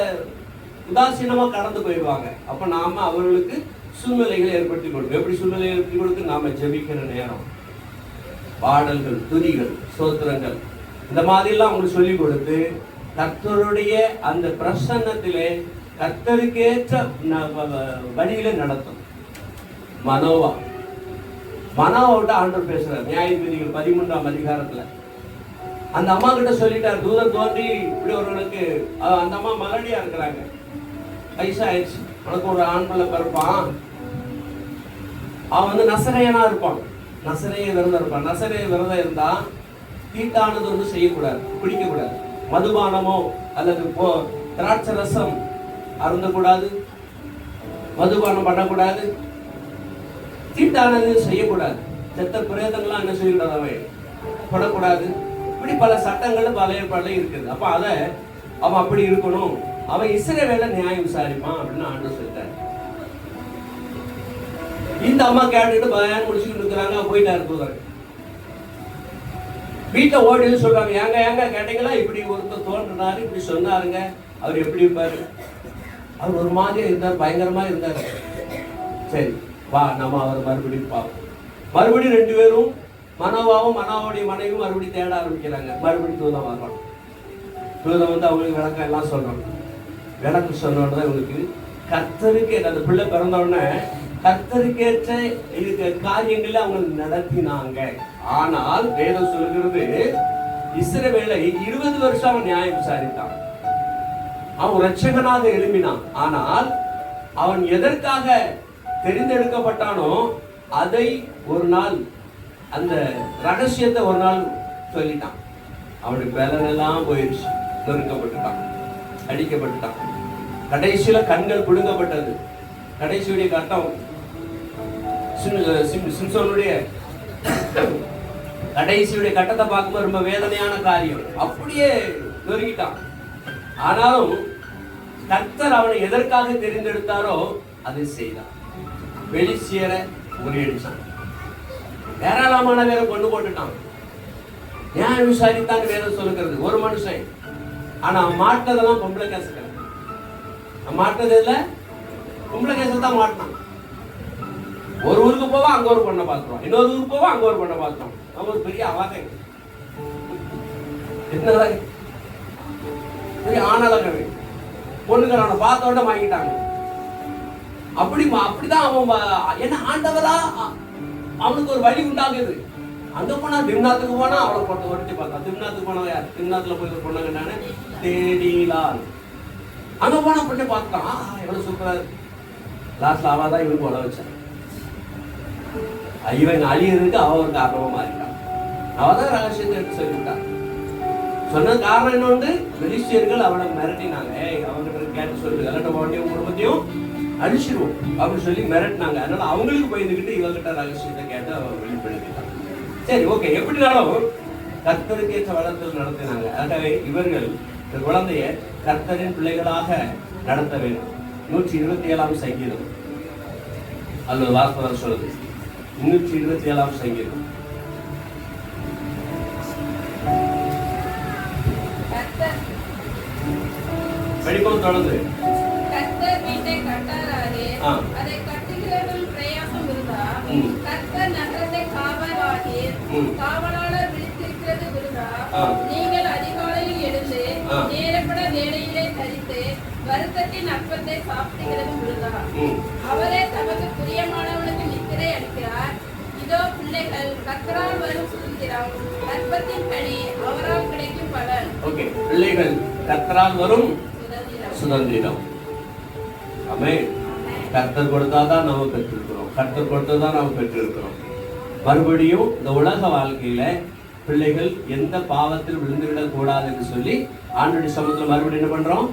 உதாசீனமா கடந்து போயிடுவாங்க. அப்ப நாம அவர்களுக்கு சூழ்நிலைகளை ஏற்படுத்தி கொடுக்கும். எப்படி சூழ்நிலை ஏற்படுத்தி கொடுத்து? நாம ஜெபிக்கிற நேரம், பாடல்கள், துதிகள், ஸ்தோத்திரங்கள், இந்த மாதிரிலாம் அவங்களுக்கு சொல்லிக் கொடுத்து கர்த்தருடைய அந்த பிரசன்னத்திலே கர்த்தருக்கேற்ற வழியில நடத்தும். மனோவாவிட்ட ஆண்டவர் பேசுறார். நியாயாதிபதிகள் 13ஆம் அதிகாரத்துல அந்த அம்மா கிட்ட சொல்லிட்டார், தூதன் தோன்றி இப்படி ஒருவனுக்கு, அந்த அம்மா மலடியா இருக்கிறாங்க, வயசாயிடுச்சு, உனக்கு ஒரு ஆண் பிள்ளை பிறப்பான், அவன் நசரேயனா இருப்பான், நசரேய விரதம் இருப்பான். நசரேய விரதம் இருந்தா தீட்டானது ஒன்றும் செய்யக்கூடாது, குடிக்கக்கூடாது, மதுபானமோ அல்லது திராட்சை ரசம் அருந்தக்கூடாது, மதுபானம் பண்ணக்கூடாது, தீட்டானது செய்யக்கூடாது, செத்த பிரேதங்கள்லாம் என்ன செய்யக்கூடாது, அவன் படக்கூடாது. இப்படி பல சட்டங்கள் பல ஏற்பாடுல இருக்குது. அப்ப அதை அவன் அப்படி இருக்கணும், அவன் இஸ்ரவேலை நியாயம் விசாரிப்பான் அப்படின்னு ஆண்டவர் சொல்லிட்டார். இந்த அம்மா கேட்டுட்டு பயன் முடிச்சுட்டு இருக்கிறாங்க, போயிட்டாரு தூதர். வீட்டை ஓடி சொல்றாங்க, ஏங்க கேட்டீங்களா, இப்படி ஒருத்தர் தோன்றினாரு, இப்படி சொன்னாருங்க, அவர் எப்படி இருப்பாரு? அவர் ஒரு மாதிரி இருந்தார், பயங்கரமா இருந்தாரு. சரி வா, நம்ம அவர் மறுபடியும் பார்ப்போம். மறுபடியும் 2 பேரும் மனோவாவும் மனோவாவுடைய மனைவியும் மறுபடியும் தேட ஆரம்பிக்கிறாங்க. மறுபடியும் தூதம் வரணும். தூதம் வந்து அவங்களுக்கு விளக்கம் எல்லாம் சொல்றோம். விளக்கு சொன்னோட இவங்களுக்கு கர்த்தருக்கு அந்த பிள்ளை பிறந்தோடனே கர்த்தருக்கேற்ற இதுக்கு காரியங்கள்ல அவங்க நடத்தினாங்க. ஆனால் வேதம் சொல்லுகிறது, இஸ்ரவேலை 20 வருஷம் அவன் நியாயம் விசாரித்தான். அவன் ரட்சகனாக எழுப்பினான். ஆனால் அவன் எதற்காக தெரிந்தெடுக்கப்பட்டானோ அதை ஒரு நாள், அந்த ரகசியத்தை ஒரு நாள் சொல்லிட்டான். அவனுக்கு பலனெல்லாம் போயிடுச்சு, நொறுக்கப்பட்டுட்டான், அடிக்கப்பட்டுட்டான். கடைசியில கண்கள் பிடுங்கப்பட்டது. கடைசியுடைய கட்டம் சிம்சோனுடைய கடைசியுடைய கட்டத்தை பார்க்கும்போது ரொம்ப வேதனையான காரியம். அப்படியே நொறுக்கிட்டான். ஆனாலும் கர்த்தர் அவனை எதற்காக தெரிந்தெடுத்தாரோ அதை செய்தான். வெளிச்சேர முறியடிச்சான். ஏராளமான பேரை கொண்டு போட்டுட்டான். நியாயம் விசாரித்தான் வேதம் சொல்லுகிறது ஒரு மனுஷன். ஆனா மாட்டதெல்லாம் பொம்பளை கேசுகள். மாட்டது இல்ல, பொம்பளை கேசல் தான் மாட்டினான். ஒரு ஊருக்கு போவா அங்க ஒரு பொண்ணை பார்த்துருவான், இன்னொரு ஊருக்கு போவா அங்க ஒரு பொண்ணை பார்த்துருவான். அவன் ஒரு பெரிய அவாதை, என்ன பெரிய ஆணழகவே. பொண்ணுகள் அவனை பார்த்த உடனே வாங்கிட்டாங்க. அப்படிதான் அவன் என்ன ஆண்டவரா அவனுக்கு ஒரு வழி உண்டாகுது. அங்க போனா திம்னாத்துக்கு போனா அவளை போட்டு ஒருத்தி பார்த்தான். திம்னாத்துக்கு போனவன் யார்? திம்னாத்துல போய் ஒரு பொண்ணு கண்டானே தேடிலால். அங்க போனா பொண்ணை பார்த்தான், எவ்வளவு சூப்பரா இருக்கு. லாஸ்ட்ல அவதான் இவனுக்கு உழ வச்சான். இவன் அழியறதுக்கு அவ ஒரு காரணமா மாறிட்டான். அவதான் ரகசியத்தை எடுத்து சொல்லிவிட்டான். சொன்ன காரணம் என்ன வந்து, பெலிஸ்தியர்கள் அவனை மிரட்டினாங்க. அவங்கிட்ட கேட்டு சொல்லு, கலட்ட போட்டியும் குடும்பத்தையும் அழிச்சிருவோம் அப்படின்னு சொல்லி மிரட்டினாங்க. அதனால அவங்களுக்கு பயந்துகிட்டு இவங்கிட்ட ரகசியத்தை கேட்டு அவன் வெளிப்படுத்திட்டான். சரி, ஓகே, எப்படினாலும் கர்த்தருக்கு ஏற்ற வளர்த்தல் நடத்தினாங்க. ஆகவே இவர்கள் இந்த குழந்தைய கர்த்தரின் பிள்ளைகளாக நடத்த வேண்டும். 127ஆம் சங்கீதம் அல்லது வாசகர் சொல்லுது. 127ஆம் சங்கீதம். படிப்போம் தொடர்ந்து. கர்த்தர் வீட்டை கட்டாராரே, அதை கட்டுகிறவர்கள் பிரயாசம் விருதா. கர்த்தர் நகரத்தை காவலாளீர், காவலாளர் விழித்திருக்கிறது விருதா. நீங்கள் அதிகாலையில் எழுந்து நேரப்பட வேலையிலே தரித்து வருத்தத்தின் அப்பத்தை சாப்பிடுகிறது விருதா. அவரே தமக்கு பிரியமானவனுக்கு நித்திரை அளிக்கிறார். இதோ பிள்ளைகள் கர்த்தரால் வரும் சுதந்திரம், கர்ப்பத்தின் கனி அவரால் கிடைக்கும் பலன். ஓகே, பிள்ளைகள் கர்த்தரால் வரும் சுதந்திரம். ஆமென். கர்த்தர் கொடுத்தாதான் நாம பெற்றிருக்கிறோம். கர்த்தர் கொடுத்ததான் நாம பெற்றிருக்கிறோம். மறுபடியும் இந்த உலக வாழ்க்கையில பிள்ளைகள் எந்த பாவத்தில் விழுந்துவிடக் கூடாது என்று சொல்லி ஆண்டவருடைய சமூகத்துல மறுபடியும் என்ன பண்றோம்?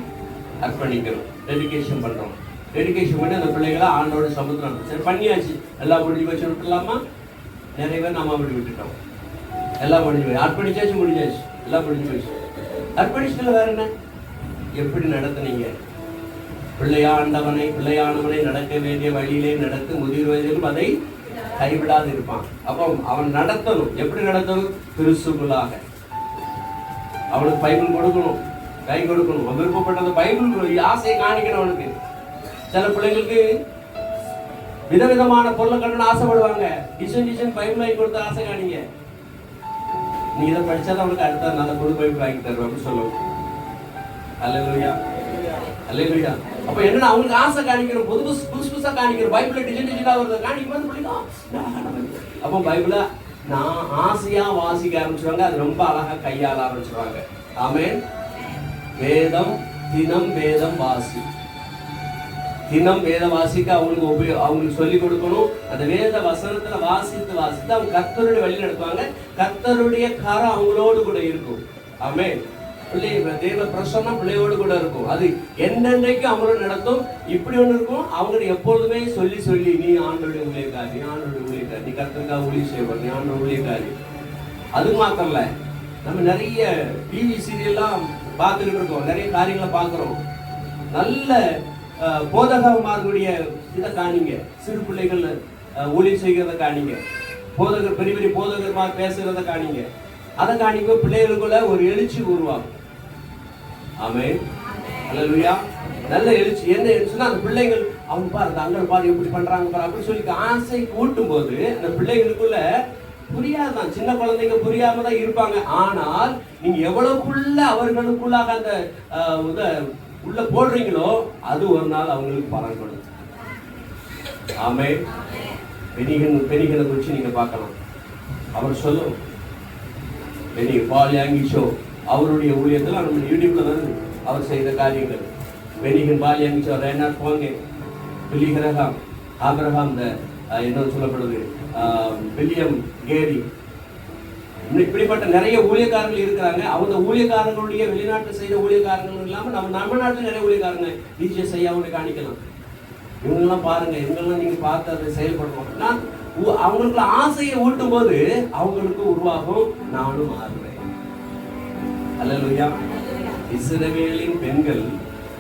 அர்ப்பணிக்கிறோம், டெடிகேஷன் பண்றோம். டெடிகேஷன் பண்ணி அந்த பிள்ளைகளை ஆண்டவருடைய சமூகத்துல சரி பண்ணியாச்சு. எல்லாம் முடிஞ்சு வச்சு விட்டுலாமா? நிறைய பேர் நாம அப்படி விட்டுட்டோம். எல்லாம் முடிஞ்சு போய் அர்ப்பணிச்சாச்சு, முடிஞ்சாச்சு, எல்லாம் முடிஞ்சு போச்சு. அர்ப்பணிச்சதுல வேற என்ன? எப்படி நடத்துனீங்க? பிள்ளையானவனை நடக்க வேண்டிய வழியிலே நடத்து, முதிர் வயதிலும் அதை கைவிடாது இருப்பான். அப்போ அவன் நடத்தணும். எப்படி நடத்தணும்? கிறிஸ்துக்குள்ளாக. அவனுக்கு பைபிள் கொடுக்கணும், கை கொடுக்கணும், விருப்பப்பட்டது பைபிள் ஆசையை காணிக்கணும். அவனுக்கு சில பிள்ளைங்களுக்கு விதவிதமான பொருளை கண்டன ஆசைப்படுவாங்க. டிசைன் பைபிள் வாங்கி கொடுத்த ஆசை காணிங்க. நீ இதை படிச்சாதான் அவனுக்கு அடுத்த நல்ல புது பைபிள் வாங்கி தருவேன் அப்படின்னு சொல்லுவோம். அல்லேலூயா, அல்லேலூயா. அப்ப என்னன்னா அவங்களுக்கு ஆசை காணிக்கிறோம், புதுசா காணிக்கிறோம். பைபிள டிசைனா வருது காணிக்கும் போது பிடிக்கும். அப்போ பைபிள நான் ஆசையா வாசிக்க ஆரம்பிச்சுவாங்க. அது ரொம்ப அழகா கையாள ஆரம்பிச்சுவாங்க. ஆமென். வேதம் தினம் வேதம் வாசி, தினம் வேத வாசிக்க அவங்களுக்கு சொல்லிக் கொடுக்கணும். அந்த வேத வசனத்துல வாசித்து அவங்க கர்த்தருடைய வழி நடத்துவாங்க. கர்த்தருடைய கரம் அவங்களோடு கூட இருக்கும். ஆமென். பிள்ளை தேவ பிரசன்னம் பிள்ளையோடு கூட இருக்கும். அது என்னென்றைக்கு அவங்களோட நடத்தும். இப்படி ஒண்ணு இருக்கும். அவங்க எப்பொழுதுமே சொல்லி நீ ஆண்டோடைய ஊழியக்காரி, நீ ஆண்டோடைய ஊழியக்காரி, நீ கர்த்தருக்காக ஊழியம் செய்வார், நீ ஆண்டோட ஊழியக்காரி. அது மாத்திரம் இல்ல, நம்ம நிறைய டிவி சீரியல்லாம் பார்த்துக்கிட்டு இருக்கோம், நிறைய காரியங்களை பார்க்குறோம். நல்ல போதகமார்களுடைய இதை காணிங்க, சிறு பிள்ளைகள் ஊழியம் செய்கிறத காணிங்க, போதகர் பெரிய பெரிய போதகர்மார் பேசுகிறத காணிங்க. அதை காணிக்க பிள்ளைகளுக்குள்ள ஒரு எழுச்சி உருவாகும். ஆமென், அல்லேலூயா. நல்ல எழுச்சி. என்ன எழுச்சினா அந்த பிள்ளைகள் அவங்க பாரு, அங்கே பாரு எப்படி பண்றாங்க பாரு அப்படின்னு சொல்லி ஆசை கூட்டும் போது அந்த பிள்ளைகளுக்குள்ள புரியாதான். சின்ன குழந்தைங்க புரியாம தான் இருப்பாங்க. ஆனால் நீங்க எவ்வளவுக்குள்ள அவர்களுக்குள்ளாக அந்த உள்ள போடுறீங்களோ அது ஒரு நாள் அவங்களுக்கு பலன் கொடுக்கும். ஆமென். பெனிகனை குறிச்சு நீங்க பார்க்கலாம். அவர் சொல்லும் பாலியாங்கிஷோ அவருடைய ஊழியத்தில் நம்ம யூடியூப்ல வருது அவர் செய்த காரியங்கள். பெனிகன் பாலியாங்கிஷோ, ரெனார்ட் கோங்கே, பில்லி கிரஹாம், ஆபிரகாம், என்ன சொல்லப்படுது, வில்லியம் கேரி, இப்படிப்பட்ட நிறைய ஊழியக்காரர்கள் இருக்கிறாங்க. அவங்க ஊழியக்காரங்களுடைய வெளிநாட்டு செய்த ஊழியக்காரர்கள் இல்லாம நம்ம நாட்டில் நிறைய ஊழியக்காரங்க டிஜிஎஸ் ஐயாவோட காணிக்கலாம். இவங்கெல்லாம் பாருங்க, இவங்கெல்லாம் நீங்க பார்த்து அதை செயல்படுவோம். நான் அவங்களுக்கு ஆசையை ஊட்டும் போது அவங்களுக்கு உருவாகும், நானும் மாறுவேன். அல்லேலூயா. இஸ்ரவேலின் பெண்கள்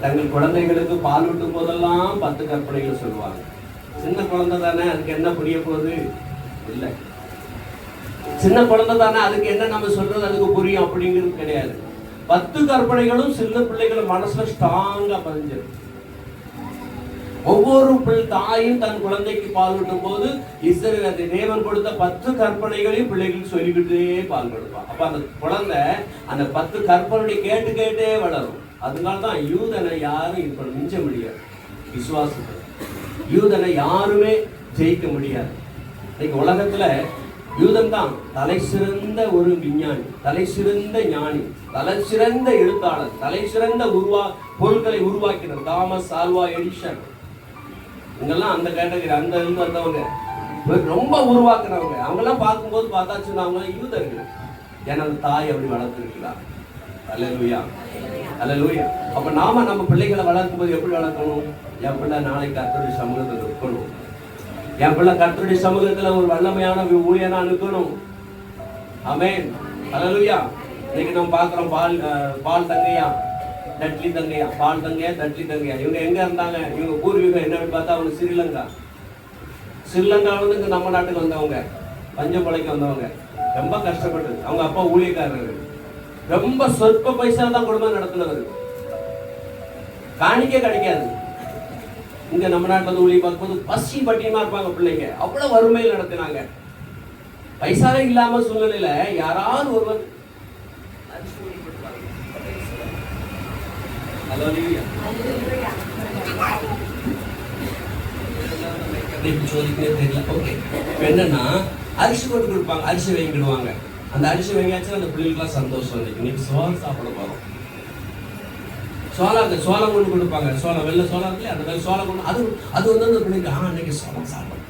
தங்கள் குழந்தைகளுக்கு பால் ஊட்டும் போதெல்லாம் 10 கற்பனைகள் சொல்லுவாங்க. சின்ன குழந்தை தானே, அதுக்கு என்ன புரிய போகுது? இல்லை. சின்ன குழந்தை தானே, அதுக்கு என்ன நம்ம சொல்றது அதுக்கு புரியும் அப்படிங்கிறது கிடையாது. 10 கற்பனைகளும் சின்ன பிள்ளைகள் மனசுல ஸ்ட்ராங்கா பதிஞ்சிடும். ஒவ்வொரு தாயும் தன் குழந்தைக்கு பால் ஊட்டும் போது தேவன் கொடுத்த 10 கற்பனைகளையும் பிள்ளைகளுக்கு சொல்லிக்கிட்டே பால் கொடுப்பான். அப்ப அந்த குழந்தை அந்த 10 கற்பனை கேட்டே வளரும். அதனால்தான் யூதனை யாரும் இப்ப மிஞ்ச முடியாது. விசுவாசத்தை யூதனை யாருமே ஜெயிக்க முடியாது. இன்னைக்கு உலகத்துல யூதன் தான் தலை சிறந்த ஒரு விஞ்ஞானி, தலை சிறந்த ஞானி, தலை சிறந்த எழுத்தாளர், தலை சிறந்த பொருட்களை உருவாக்கினர். தாமஸ் ஆல்வா எடிசன், இவங்கெல்லாம் அந்த கேட்டகரி, அந்த இருந்து வந்தவங்க, ரொம்ப உருவாக்குறவங்க. அவங்கெல்லாம் பார்க்கும்போது பார்த்தாச்சுன்னா அவங்க யூதர்கள். எனது தாய் அப்படி வளர்த்துருக்கிறார். அல்லேலூயா, அல்லேலூயா. அப்ப நாம நம்ம பிள்ளைகளை வளர்க்கும் போது எப்படி வளர்க்கணும்? என் பிள்ளை நாளைக்கு கர்த்தருடைய சமூகத்தில் இருக்கணும். என் பிள்ளை கர்த்தருடைய சமூகத்துல ஒரு வல்லமையான ஊழியனா இருக்கணும். ஆமென், அல்லேலூயா. இன்னைக்கு நம்ம பார்க்கிறோம் பால் தங்கையா, டட்லி தங்கையா, பால் தங்கையா, டட்லி தங்கையா. இவங்க எங்க இருந்தாங்க? இவங்க பூர்வீகம் என்னன்னு பார்த்தா அவங்க ஸ்ரீலங்கா வந்து நம்ம நாட்டுக்கு வந்தவங்க, பஞ்சம் பிழைக்க வந்தவங்க, ரொம்ப கஷ்டப்பட்டு. அவங்க அப்பா ஊழியக்காரர், ரொம்ப சொற்ப பைசா தான் குடும்பம் நடத்துனவர், காணிக்க கிடைக்காது. இங்க நம்ம நாட்டுல வந்து ஊழிய பார்க்கும்போது பசி பட்டியமா இருப்பாங்க பிள்ளைங்க, அவ்வளவு வறுமையில் நடத்தினாங்க. பைசாவே இல்லாம சூழ்நிலையில யாராவது ஒருவர் என்னன்னா அரிசி போட்டு கொடுப்பாங்க, அரிசி வாங்கிடுவாங்க. அந்த அரிசி வாங்கியாச்சும் அந்த பிள்ளைகளுக்குலாம் சந்தோஷம். இன்னைக்கு சோளம் சாப்பிட போறோம். சோளம் கொண்டு கொடுப்பாங்க. சோளம், வெள்ளை சோளம் இருக்குல்ல, அந்த வெள்ளை சோளம் கொண்டு அது வந்து அந்த பிள்ளைங்க இன்னைக்கு சோளம் சாப்பிடும்.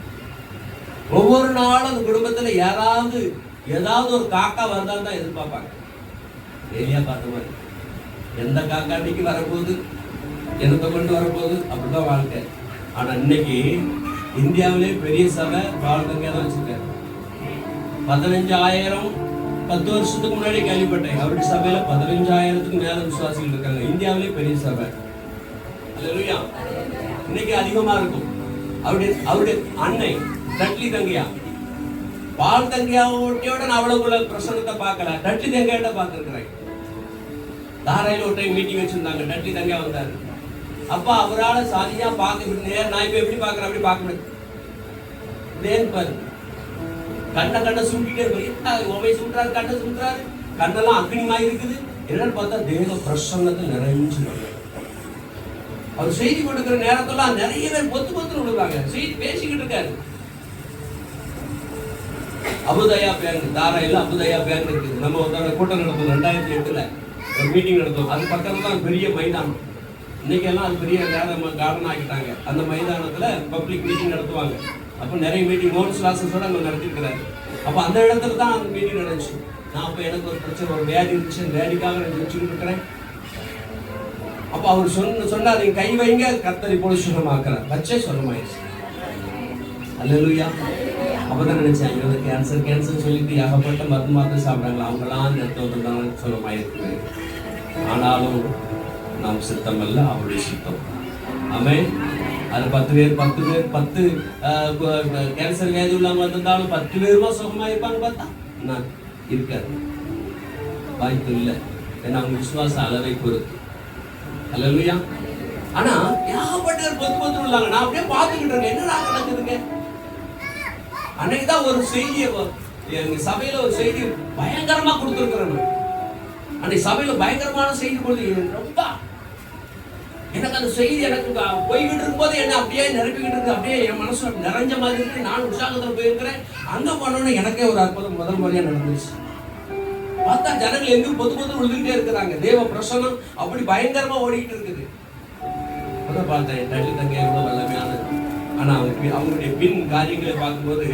ஒவ்வொரு நாளும் அந்த குடும்பத்துல ஏதாவது ஒரு காக்கா வந்தால் தான் எதிர்பார்ப்பாங்க. ஏரியா பார்த்த மாதிரி எந்த காக்கா இன்னைக்கு வரப்போகுது, என்னத்தை கொண்டு வரப்போகுது, அப்படிதான் வாழ்க்கை. ஆனா இன்னைக்கு இந்தியாவிலே பெரிய சபை வாழ்க்கை தான் வச்சிருக்காரு. 15,000 10 வருஷத்துக்கு முன்னாடி கேள்விப்பட்டேன். அவருடைய சபையில 15,000க்கு மேல விசுவாசிகள் இருக்காங்க. இந்தியாவிலே பெரிய சபை. அல்லேலூயா. இன்னைக்கு அதிகமா இருக்கும். அவருடைய அன்னை டட்லி தங்கையா, பால் தங்கையாவோட நான் அவ்வளவு பிரசன்னத்தை பார்க்கல. டட்லி தங்கையாட்ட பார்த்துருக்கிறேன். தாராயில ஒரு டைம் மீட்டிங் வச்சிருந்தாங்க. டட்லி தங்கையா வந்தாரு. அப்பா அவரால் சாதியா பார்க்க நான் இப்ப எப்படி பார்க்கறேன் அப்படி பார்க்க முடியாது. பாரு கண்ணை சூட்டிட்டே இருக்கு. உமை சூட்டுறாரு, கண்ணை சூட்டுறாரு, கண்ணெல்லாம் அக்னிமாய் இருக்குது. என்னன்னு பார்த்தா தேவ பிரசன்னத்தை நிறைஞ்சு. அவர் செய்தி கொடுக்கிற நேரத்தெல்லாம் நிறைய பேர் பொத்து விடுவாங்க. செய்தி பேசிக்கிட்டு இருக்காரு. அபுதயா பேங்க், தாராயில அபுதயா பேங்க் இருக்குது. நம்ம ஒரு கூட்டம் நடத்தும் 2008 ஒரு மீட்டிங் நடத்தும். அது பக்கத்துல தான் பெரிய மைதானம். இன்னைக்கெல்லாம் அது பெரிய கார்டன் ஆக்கிட்டாங்க. அந்த மைதானத்துல பப்ளிக் மீட்டிங் நடத்துவாங்க. அப்போ நிறைய மீட்டிங் மோன்ஸ் கிளாஸஸோட அங்கே நடத்திருக்கிறாரு. அப்போ அந்த இடத்துல தான் அந்த மீட்டிங் நடந்துச்சு. நான் அப்போ எனக்கு ஒரு பிரச்சனை, ஒரு வியாதி இருந்துச்சு. அந்த வியாதிக்காக நான் வச்சுக்கிட்டு இருக்கிறேன். அப்போ அவர் சொன்னார், நீங்க கை வைங்க, கர்த்தர் இப்போது சுகமாக்குறார். வச்சே சுகமாயிடுச்சு. அல்லேலூயா. அப்பதான் நினைச்சேன், இவங்க கேன்சர் சொல்லிட்டு ஏகப்பட்ட மருந்து மாத்திரை சாப்பிட்டாங்களா, அவங்களாம் நிறுத்தம் சுகமாயிருக்கு. ஆனாலும் நாம் சித்தம் அல்ல, அவருடைய சித்தம். ஆமென். அது 10 கேன்சர் வியாதி உள்ளவங்க வந்திருந்தாலும் 10 பேருமா சுகமா இருப்பாங்க பார்த்தா நான் இருக்காது, வாய்ப்பு இல்லை. ஏன்னா அவங்க விசுவாச அளவை பொறுத்து. அல்லேலூயா. ஆனா ஏகப்பட்ட பொத்து உள்ளாங்க. நான் அப்படியே பார்த்துக்கிட்டு இருக்கேன், என்னடா நடக்குதுங்க. அன்னைக்குதான் ஒரு செய்தியை எங்க சபையில ஒரு செய்தி பயங்கரமா கொடுத்துருக்கிறேன். அன்னைக்கு சபையில பயங்கரமான செய்தி கொடுத்து ரொம்ப எனக்கு அந்த செய்தி எனக்கு போய்கிட்டு இருக்கும்போது என்ன அப்படியே நிரப்பிக்கிட்டு இருக்கு. அப்படியே என் மனசு நிறைஞ்ச மாதிரி இருக்கு. நான் உற்சாகத்துல போயிருக்கிறேன். அங்க போனோன்னு எனக்கே ஒரு அற்புதம் முதல் முறையா நடந்துச்சு. பார்த்தா ஜனங்கள் எங்கேயும் பொத்து விழுந்துகிட்டே இருக்கிறாங்க. தேவ பிரசனம் அப்படி பயங்கரமா ஓடிக்கிட்டு இருக்குது. அதான் பார்த்தேன், டட்லி தங்கையா கூட வல்லமையான. ஆனா அவங்களுடைய பின் காரியங்களை பார்க்கும்போது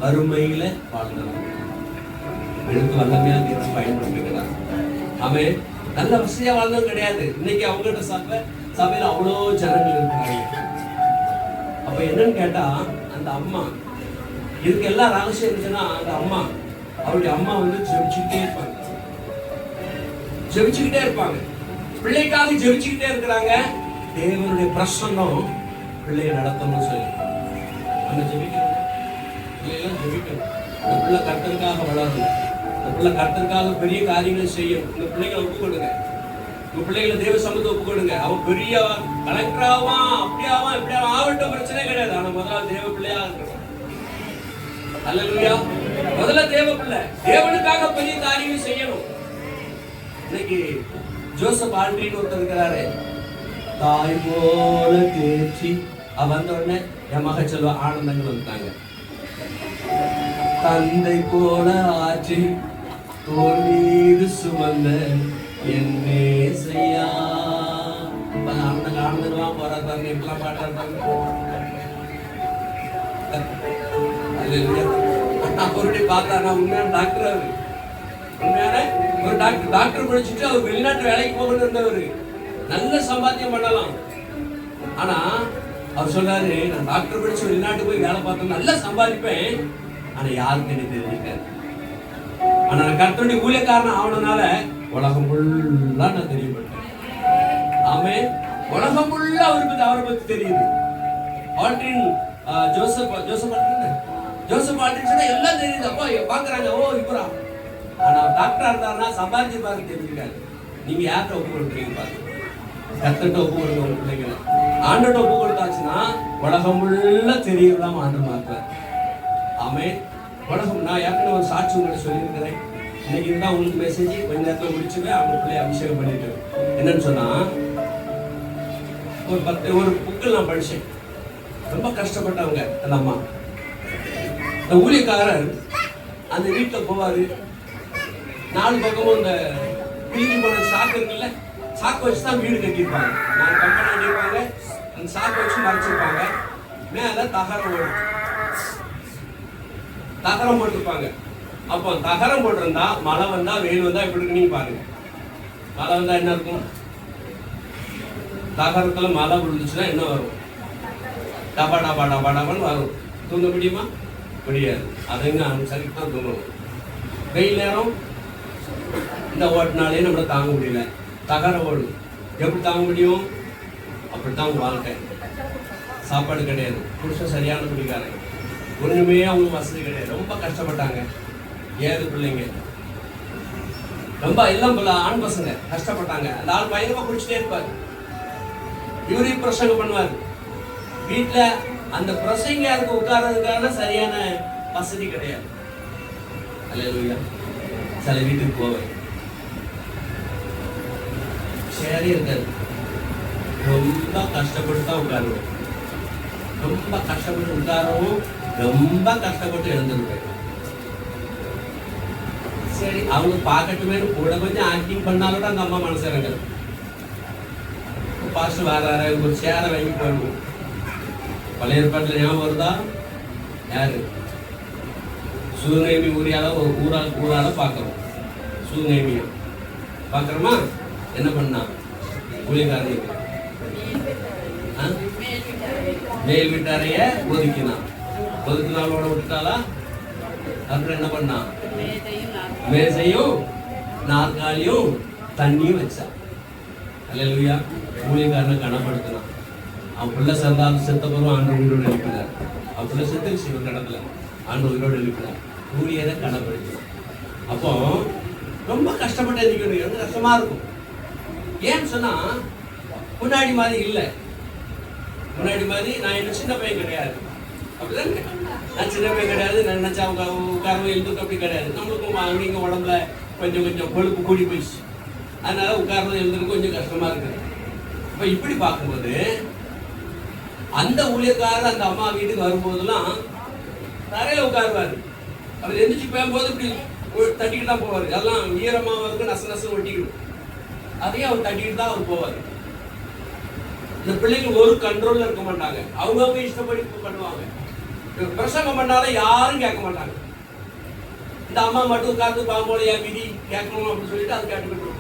வறுமையில வாழ்ந்தாங்க. எடுத்து வல்லமையா தீர்த்து பயன்படுத்திக்கிறாங்க. அவன் நல்ல வசதியா வாழ்ந்ததும் கிடையாது. இன்னைக்கு அவங்ககிட்ட சபையில அவ்வளோ ஜனங்கள் இருக்கிறாங்க. அப்ப என்னன்னு கேட்டா, அந்த அம்மா இதுக்கு எல்லாம் ரகசியம் இருந்துச்சுன்னா, அந்த அம்மா அவருடைய அம்மா ஜெபிச்சுக்கிட்டே இருப்பாங்க. பிள்ளைக்காக ஜெபிச்சுக்கிட்டே இருக்கிறாங்க. தேவனுடைய பிரசன்னம் பிள்ளையை நடத்தணும்னு சொல்லி நம்ம ஜெபிக்கணும். பிள்ளைலாம் ஜெபிக்கணும். இந்த பிள்ளை கர்த்தருக்காக வளரணும். இந்த பிள்ளை கர்த்தருக்காக பெரிய காரியங்களை செய்யணும். இந்த பிள்ளைகளை ஒப்புக்கொடுங்க. உங்க பிள்ளைகளை தேவ சமூகத்தை ஒப்புக்கொடுங்க. அவன் பெரிய கலெக்டராவான், அப்படியாவான், இப்படியாவான் ஆகட்டும், பிரச்சனை கிடையாது. ஆனா முதல்ல தேவ பிள்ளையா இருக்கணும். அல்லேலூயா. முதல்ல தேவ பிள்ளை, தேவனுக்காக பெரிய காரியங்கள் செய்யணும். இன்னைக்கு ஜோசப் ஆல்ட்ரின்னு ஒருத்தர் இருக்கிறாரு. தாய் போல தேர்ச்சி வந்த உடனே என் மக செல்வா ஆனந்தங்கள் வந்துட்டாங்க. தந்தை போல ஆற்றி தோல் மீது சுமந்த என்னே செய்யா ஆனந்தமா போறாங்க. இப்பெல்லாம் பாடுறாங்க. அவருடைய பார்த்தா நான் உண்மையான டாக்டர். அவரு உண்மையான ஒரு டாக்டர் படிச்சுட்டு அவர் வெளிநாட்டு வேலைக்கு போகணும்னு இருந்தவர். நல்ல சம்பாத்தியம் பண்ணலாம். ஆனா அவர் சொல்றாரு, நான் டாக்டர் படிச்சு வெளிநாட்டு போய் வேலை பார்த்தேன், நல்லா சம்பாதிப்பேன். ஆனா யாருக்கு எனக்கு தெரிஞ்சிருக்காரு. ஆனா நான் கர்த்தருடைய ஊழியக்காரன் ஆகணும்னால உலகம் ஃபுல்லா நான் தெரியப்பட்டேன். ஆமென். உலகம் ஃபுல்லா அவரை பத்தி தெரியுது. ஆல்ட்ரின் ஜோசப் ஆல்ட்ரின் சொன்னா எல்லாம் தெரியுது. அப்போ பாக்குறாங்க, ஓ இவரா. ஆனா டாக்டரா இருந்தாருன்னா சம்பாதிச்சு பாருங்க தெரிஞ்சுக்காரு. நீங்க யார்கிட்ட ஒப்பு கொடுக்குறீங்க பாருங்க. கர்த்தர்கிட்ட ஒப்பு கொடுங்க. உங்க பிள்ளைங்களை ஆண்டோட ஒப்பு கொடுத்தாச்சுன்னா உலகம் ஃபுல்லா தெரியலாம் ஆண்டு மாற்றார். ஆமென். உலகம் நான் ஏற்கனவே ஒரு சாட்சி உங்கள்கிட்ட சொல்லியிருக்கிறேன். இன்னைக்கு இருந்தால் உங்களுக்கு மெசேஜ் கொஞ்ச நேரத்தில் முடிச்சுட்டு அவங்க பிள்ளைய அபிஷேகம் பண்ணிட்டு என்னன்னு சொன்னா, ஒரு புக்கில் நான் படித்தேன். ரொம்ப கஷ்டப்பட்டவங்க அந்த அம்மா. இந்த ஊழியக்காரர் அந்த வீட்டில் போவார். 4 பக்கமும் இந்த பிரிஞ்சு போன சாக்கு இருக்குல்ல, சாக்கு வச்சு தான் வீடு கட்டியிருப்பாங்க. 4 கம்பெனி கட்டியிருப்பாங்க. அந்த சாக்கு வச்சு மறைச்சிருப்பாங்க. மேலே தகரம் போட்டிருப்பாங்க. அப்போ தகரம் போட்டிருந்தா மழை வந்தா வெயில் வந்தா எப்படி இருக்கு நீங்க பாருங்க. மழை வந்தா என்ன இருக்கும்? தகரத்துல மழை விழுந்துச்சுன்னா என்ன வரும்? டபா டபா டபா டபான்னு வரும். தூங்க முடியுமா? முடியாது. அதைங்க அனுசரித்து தான் தூங்கணும். வெயில் நேரம் இந்த ஓட்டினாலே நம்மளை தாங்க முடியல, தகர ஓடு. எப்படி தாங்க முடியும்? அப்படித்தான் அவங்க வாழ்க்கை. சாப்பாடு கிடையாது, புருஷன் சரியான குடிக்காரன், ஒண்ணுமே அவங்களுக்கு வசதி கிடையாது, ரொம்ப கஷ்டப்பட்டாங்க. 7 பிள்ளைங்க, ரொம்ப எல்லாம் போல ஆண் பசங்க கஷ்டப்பட்டாங்க. அந்த ஆள் பயங்கரமா குடிச்சிட்டே இருப்பார், இவரையும் பிரசங்கம் பண்ணுவார். வீட்டுல அந்த பிரசங்க உட்கார்றதுக்கான சரியான வசதி கிடையாது. அல்லேலூயா. சில வீட்டுக்கு போவேன், சரி இருக்காது, ரொம்ப கஷ்டப்பட்டு தான் உட்காருவேன், ரொம்ப கஷ்டப்பட்டு உட்காரவும் ரொம்ப கஷ்டப்பட்டு எழுந்துருவேன். சரி அவங்க பார்க்கட்டுமே கூட கொஞ்சம் ஆக்டிங் பண்ணாலும் அந்த அம்மா மனசு இறங்க. பாஸ்ட் வேற ஒரு சேரை வாங்கி போயிடுவோம். பழைய ஏற்பாட்டில் ஞாபகம் வருதா? யாரு? சூநேமி ஊரியால ஒரு ஊரால பார்க்கறோம். சூநேமியை பார்க்கறோமா? என்ன பண்ணா? ஊழியக்காரனுக்கு மேல் வீட்டாரைய ஒதுக்கினாலோட விட்டுட்டாளா? அப்புறம் என்ன பண்ணா? மேசையும் நாற்காலியும் தண்ணியும் வச்சா. அல்லேலூயா. ஊழியக்காரனை கனப்படுத்தினான். அவன் பிள்ளை சேர்ந்தாலும் செத்த பிறகு ஆண்டு உயிரோடு எழுப்பினார். அவன் பிள்ளை செத்து சிவன் கடத்துல ஆண்டு உயிரோடு எழுப்பினார். ஊழியரை கனப்படுத்தினான். அப்போ ரொம்ப கஷ்டப்பட்டு எழுதிக்கணும், எனக்கு கஷ்டமா இருக்கும். ஏன்னு சொன்னா முன்னாடி மாதிரி இல்லை. முன்னாடி மாதிரி நான் என்ன சின்ன பையன் கிடையாது, அப்படிதானே? நான் சின்ன பையன் கிடையாது, நான் நினைச்சா அவங்க உட்காரவும் எழுதுக்கு அப்படி கிடையாது. நம்மளுக்கும் அவங்க உடம்புல கொஞ்சம் கொஞ்சம் கொழுப்பு கூடி போயிடுச்சு, அதனால உட்கார்றது எழுதுறதுக்கு கொஞ்சம் கஷ்டமா இருக்குது. இப்போ இப்படி பார்க்கும்போது அந்த ஊழியக்காரர் அந்த அம்மா வீட்டுக்கு வரும்போதெல்லாம் தரையில உட்காருவாரு. அவர் எந்திரிச்சு போகும்போது இப்படி தட்டிக்கிட்டு தான் போவார். எல்லாம் ஈரமாக இருக்கு, நச நசம் ஒட்டிக்கிடும். அதையும் அவர் தட்டிக்கிட்டு தான் அவர் போவார். இந்த பிள்ளைங்க ஒரு கண்ட்ரோல்ல இருக்க மாட்டாங்க, அவங்க இஷ்டப்படி பண்ணுவாங்க. பிரசங்கம் பண்ணாலும் யாரும் கேட்க மாட்டாங்க. இந்த அம்மா மட்டும் உட்கார்ந்து பாம்போல என் விதி கேட்கணும் அப்படின்னு சொல்லிட்டு அது கேட்டுக்கிட்டு.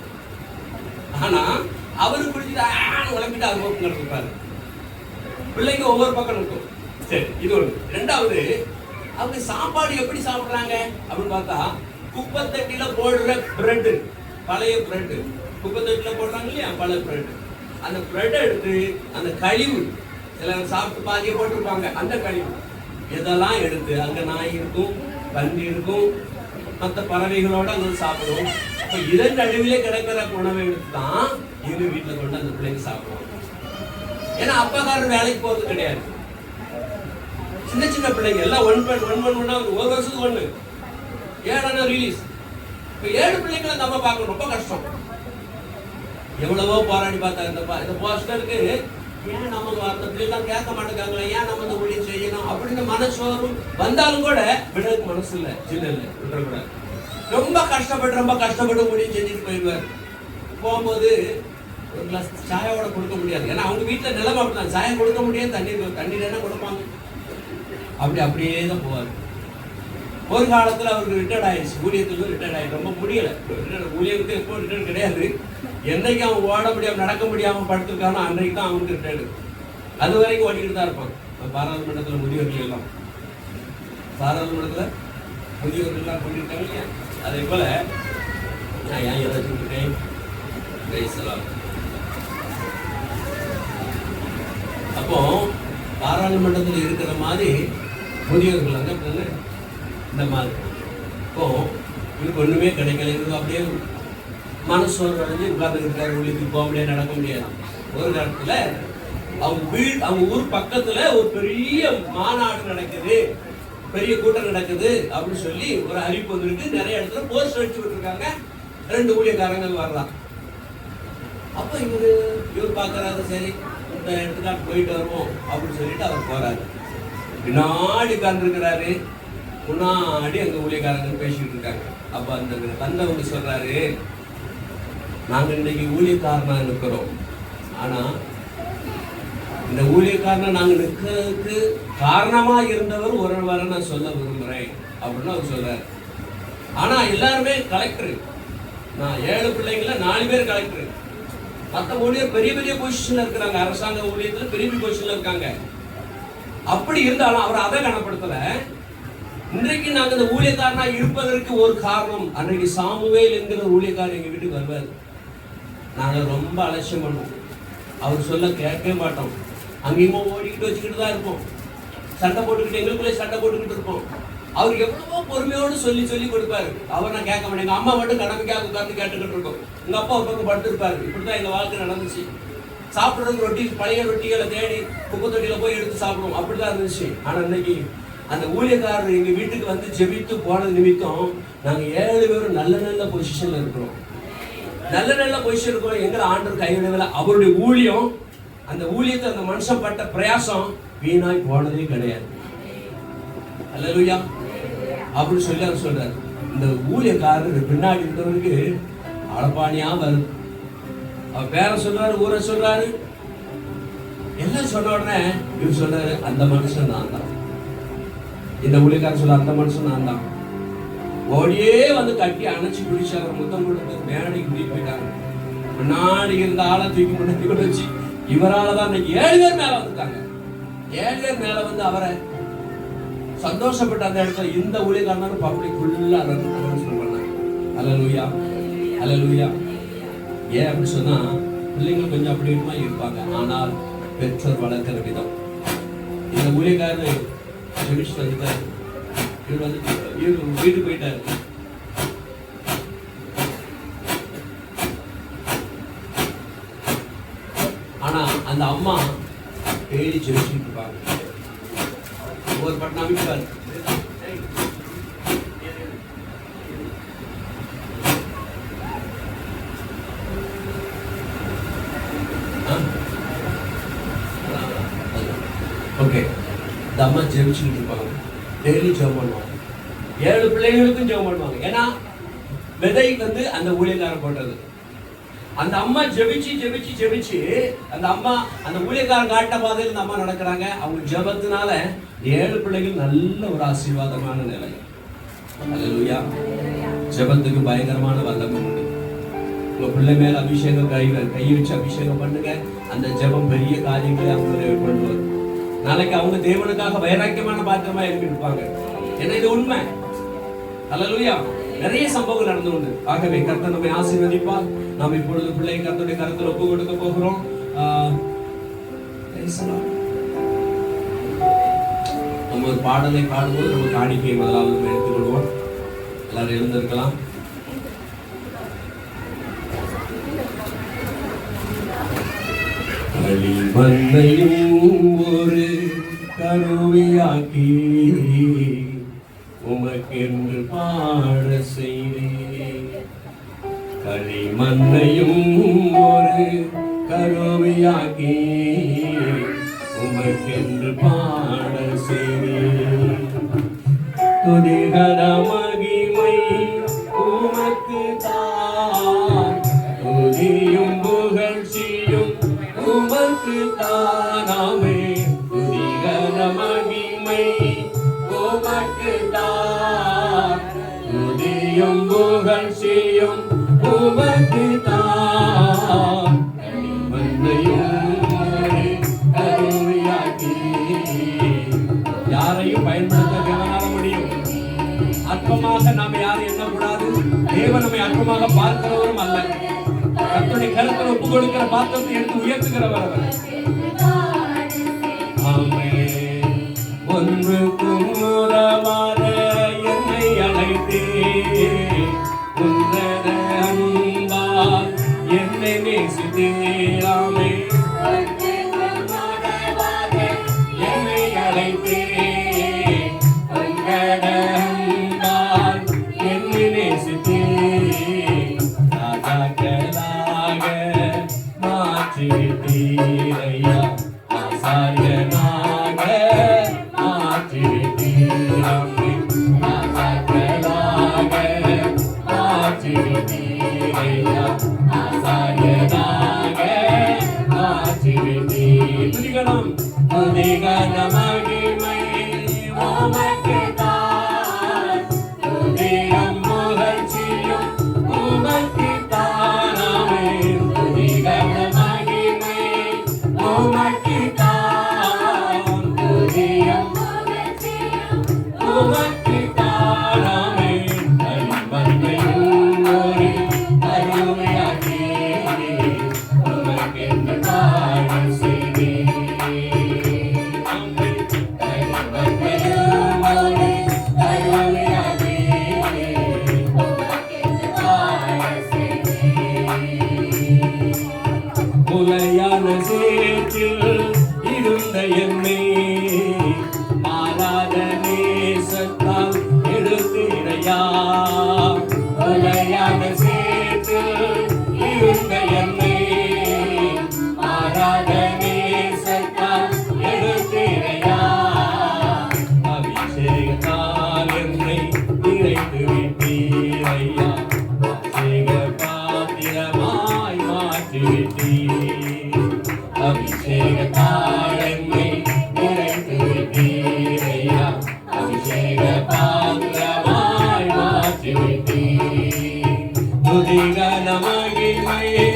ஆனா அவரு குடிச்சிட்டு உழம்பிட்டு அவர் பக்கம் இருப்பாரு. பிள்ளைங்க ஒவ்வொரு பக்கம் இருக்கும். சரி, இது ஒண்ணு. ரெண்டாவது, அவங்க சாப்பாடு எப்படி சாப்பிடுறாங்க அப்படின்னு பார்த்தா, குப்பத்தட்டில போடுற பிரெட், பழைய பிரெட் குப்பத்தட்டில போடுறாங்க இல்லையா, பழைய பிரெட். அந்த பிரெட் எடுத்து அந்த கழிவு, சிலர் சாப்பிட்டு பாதியை போட்டிருப்பாங்க, அந்த கழிவு இதெல்லாம் எடுத்து அங்க நாய் இருக்கும், பன்றி இருக்கும், மற்ற பறவைகளோட அங்க சாப்பிடும். அப்ப இதன் நடுவிலே கிடைக்கிற உணவை எடுத்து தான் எங்க வீட்டுல கொண்டு அந்த பிள்ளைங்க சாப்பிடுவாங்க. ஏன்னா அப்பாக்காரர் வேலைக்கு போறது கிடையாது. சின்ன சின்ன பிள்ளைங்க எல்லாம் ஒரு வருஷத்துக்கு ஒண்ணு 7 ரிலீஸ். இப்ப 7 பிள்ளைங்களை நம்ம பார்க்கணும், ரொம்ப கஷ்டம். எவ்வளவோ போராடி பார்த்தாங்க. இந்த போஸ்டருக்கு ஏன் நமக்கு அந்த பிள்ளைலாம் கேட்க மாட்டேங்காங்களே, ஏன் நம்ம இந்த ஊழியம் செய்யணும் அப்படின்னு மனசோர்வு வந்தாலும் கூட விடுறதுக்கு மனசு இல்லை, இல்லை விட்டுறக்கூடாது. ரொம்ப கஷ்டப்பட்டு ஊழியம் செஞ்சுட்டு போயிடுவார். போகும்போது ஒரு கிளாஸ் சாயோட கொடுக்க முடியாது, ஏன்னா அவங்க வீட்டில் நிலைமை அப்படிதான், சாயம் கொடுக்க முடியாது, தண்ணீர் என்ன கொடுப்பாங்க, அப்படியே தான் போவார். ஒரு காலத்தில் அவருக்கு ரிட்டையர்ட் ஆயிடுச்சு, ஊழியத்துக்கு ரிட்டையர்ட் ஆயிடுச்சு, ரொம்ப முடியலை. ஊழியத்துக்கு எப்போ ரிட்டையர்ட் கிடையாது, என்னைக்கு அவன் ஓட முடியாமல் நடக்க முடியாமல் படுத்திருக்கானோ அன்றைக்கு தான் அவனுக்கு ரிட்டையர்டு. அது வரைக்கும் ஓடிக்கிட்டு தான் இருப்பான். பாராளுமன்றத்தில் முதியோர்கள் எல்லாம் கொண்டிருக்காங்க இல்லையா, அதே போல நான் ஏன் ஏதாச்சும் இருக்கேன் பேசலாம். அப்போ பாராளுமன்றத்தில் இருக்கிற மாதிரி முதியோர்கள் அங்கே இந்த மாதிரி இப்போ இவருக்கு ஒண்ணுமே கிடைக்கல, அப்படியே மனசோர்வு அடைஞ்சு உட்கார்ந்துருக்காரு, ஊழியத்துக்கு போக முடியாது, நடக்க முடியாது. ஒரு நேரத்துல அவங்க ஊர் பக்கத்துல ஒரு பெரிய மாநாடு நடக்குது, பெரிய கூட்டம் நடக்குது அப்படின்னு சொல்லி ஒரு அறிவிப்பு வந்திருக்கு. நிறைய இடத்துல போஸ்டர் அடிச்சு விட்டுருக்காங்க, 2 ஊழியக்காரங்க வரலாம். அப்ப இவர் பாக்குறாரு, சரி இந்த இடத்துக்காக போயிட்டு வருவோம் அப்படின்னு சொல்லிட்டு அவர் போறாரு. பின்னாடி உட்கார்ந்துருக்கிறாரு, முன்னாடி அங்க ஊழியக்காரங்க பேசிட்டு இருக்காங்க. அப்ப அந்த தந்தை வந்து சொல்றாரு, நாங்க இன்னைக்கு ஊழியக்காரனா இருக்கிறோம், ஆனா இந்த ஊழியக்காரனை நாங்க நிற்கிறதுக்கு காரணமா இருந்தவர் ஒருவரை நான் சொல்ல விரும்புறேன் அப்படின்னு அவர் சொல்றாரு. ஆனா எல்லாருமே கலெக்டர், நான் 7 பிள்ளைங்கள 4 பேர் கலெக்டர், மற்ற ஊழியர் பெரிய பெரிய பொசிஷன்ல இருக்கிறாங்க, அரசாங்க ஊழியத்துல பெரிய பெரிய பொசிஷன்ல இருக்காங்க. அப்படி இருந்தாலும் அவர் அதை கனப்படுத்தல. இன்றைக்கு நாங்க இந்த ஊழியக்காரனா இருப்பதற்கு ஒரு காரணம், அன்றைக்கு சாமுவேல் என்கிற ஊழியக்காரர் எங்க வீட்டுக்கு வருவார். நாங்க ரொம்ப அலட்சியம் பண்ணுவோம், அவர் சொல்ல கேட்கவே மாட்டோம். அங்கேயுமா ஓடிக்கிட்டு வச்சுக்கிட்டு தான் இருப்போம், சண்டை போட்டுக்கிட்டு எங்களுக்குள்ளே சண்டை போட்டுக்கிட்டு இருப்போம். அவர் எவ்வளவோ பொறுமையோடு சொல்லி சொல்லி கொடுப்பாரு. அவர் நான் கேட்க மாட்டேன். எங்க அம்மா மட்டும் கடமைக்காக உட்கார்ந்து கேட்டுக்கிட்டு இருக்கோம். எங்க அப்பா ஒரு பக்கம் படுத்திருப்பாரு. இப்படிதான் எங்க வாழ்க்கை நடந்துச்சு. சாப்பிடுறது ரொட்டி, பழைய ரொட்டிகளை தேடி குப்பை தொட்டியில போய் எடுத்து சாப்பிடுவோம். அப்படிதான் இருந்துச்சு. ஆனா இன்னைக்கு அந்த ஊழியக்காரர் எங்க வீட்டுக்கு வந்து ஜெபித்து போனது நிமித்தம் நாங்க 7 பேரும் நல்ல நல்ல பொசிஷன்ல இருக்கிறோம். நல்ல நல்ல பொசிஷன் இருக்கிறோம். எங்களை ஆண்டவர் கைவிடவில்லை. அவருடைய ஊழியம், அந்த ஊழியத்தை அந்த மனுஷன் பட்ட பிரயாசம் வீணாய் போனதே கிடையாது. அல்லேலூயா அப்படின்னு சொல்லி அவர் சொல்றாரு. இந்த ஊழியக்காரர் பின்னாடி இருந்தவருக்கு அழப்பானியா வருது. அவர் பேரை சொல்றாரு, ஊரை சொல்றாரு, எல்லாம் சொன்ன உடனே இவர் சொல்றாரு, அந்த மனுஷன் நான் தான். இந்த ஊழியக்காரர் சொல்ற, அந்த மனுஷன் நான் தான். ஓடியே வந்து கட்டி அணைச்சு பிடிச்சு அவர் முத்தம் கொடுத்து மேடைக்கு கூட்டிட்டு போயிட்டாங்க. முன்னாடி இருந்த ஆளை தூக்கி முன்னாடி கொண்டு வச்சு இவரால் தான் இன்னைக்கு 7 பேர் மேல வந்துட்டாங்க. 7 பேர் மேல வந்து அவரை சந்தோஷப்பட்ட அந்த இடத்துல இந்த ஊழியக்காரன் பப்ளிக் ஃபுல்லா அனௌன்ஸ்மென்ட் பண்ணாங்க. அல்லேலூயா, அல்லேலூயா. ஏன் அப்படி சொன்னா, பிள்ளைங்க கொஞ்சம் அப்படி இருக்குமா இருப்பாங்க, ஆனால் பெற்றோர் வளர்க்கிற விதம். இந்த ஊழியக்காரர் ஜெபிச்சு வந்துட்டாரு. இவர் வந்து வீட்டுக்கு போயிட்டாரு. ஆனா அந்த அம்மா டெய்லி ஜெபிச்சுட்டு இருப்பாங்க. ஒரு பட்டம் அமைப்பார். ஓகே, இந்த அம்மா ஜெபிச்சுட்டு இருப்பாங்க. டெய்லி ஜெபம் பண்ணுவாங்க. 7 பிள்ளைகளுக்கும் ஜெபம் பண்ணுவாங்க. ஏன்னா விதை வந்து அந்த ஊழியக்காரன் போட்டது. அந்த அம்மா ஜெபிச்சு ஜெபிச்சு ஜெபிச்சு அந்த அம்மா அந்த ஊழியக்காரன் காட்ட பாதையில் இந்த அம்மா நடக்கிறாங்க. அவங்க ஜெபத்தினால 7 பிள்ளைகள் நல்ல ஒரு ஆசீர்வாதமான நிலை. அல்லேலூயா. ஜெபத்துக்கு பயங்கரமான வல்லமை உண்டு. உங்க பிள்ளை மேல அபிஷேகம் கை வச்சு அபிஷேகம் பண்ணுங்க. அந்த ஜெபம் பெரிய காரியங்களை அவங்க கொண்டு வரும். நாளைக்கு அவங்க தேவனுக்காக வைராக்கியமான பாத்திரமா இருப்பாங்க. ஏன்னா இது உண்மை. அல்லேலூயா. நிறைய சம்பவங்கள் நடந்து உண்டு. ஆகவே கர்த்தர் நம்மை ஆசீர்வதிப்பார். நாம் இப்பொழுது பிள்ளை கர்த்தருடைய கருத்தில் ஒப்பு கொடுக்க போகிறோம். நம்ம ஒரு பாடலை பாடும்போது நம்ம காணிக்கையை முதலாவது நம்ம எடுத்துக்கொள்வோம். எல்லாரும் எழுந்திருக்கலாம். களிமண்ணையும் ஒரு கருவியாக்கி உமக்கென்று பாட செய்தேன். களிமண்ணையும் ஒரு கருவியாக்கி உமக்கென்று பாட செய்தேன். துதிகர மகிமை உமக்கு தான், துதியும் புகழ்ச்சியும் உமக்கு தானாமே. துதிகர மகிமை உமக்கு தான், துதியும் புகழ்ச்சியும் உமக்கு தான். கருவியாக்கி யாரையும் பயன்படுத்த தேவனால முடியும். அற்பமாக நாம் யாரும் எண்ணக்கூடாது. தேவன் நம்மை அற்பமாக பார்க்கிறவரும் அல்ல. கர்த்தருடைய கருத்தில் ஒப்பு கொடுக்கிற பாத்திரத்தை எடுத்து உயர்த்துகிறவர் அவர். ஒன்றுக்கும் உறவாத என்னை அழைத்தே, உன்னத அன்பால் என்னை நேசித்தீராமே. என்னை அழைத்தே, உன்னத அன்பால் என்னை நேசித்தே. ராஜாக்களாக மாற்றிவிட்டீரையா, ஆசாரியனாக மாற்றிவிட்டீராமே. ராஜாக்களாக மாற்றிவிட்டீரையா, ஆசாரியனாக மாற்றிவிட்டீர். துதிகரம் துதிகர மகிமை உமக்கு தான், துதியும் புகழ்ச்சியும் உமக்கு தானாமே. துதிகர மகிமை உமக்கு தான், துதியும் புகழ்ச்சியும் உமக்கு சேற்றில் இருந்த என்னை மாறாத நேசத்தால் எடுத்தீரையா. தொலையாத சேற்றில் இருந்த என்னை மாறாத நேசத்தால் எடுத்தீரையா. அபிஷேகத்தால் என்னை நிறைத்து விட்டீரையா. அபிஷேக பாத்திரமாய் மாற்றி விட்டீர். அபிஷேகத்தால் என்னை நிறைத்து விட்டீரையா. அபிஷேக பாத்திரமாய் மாற்றி விட்டீர். துதிகன மகிமையே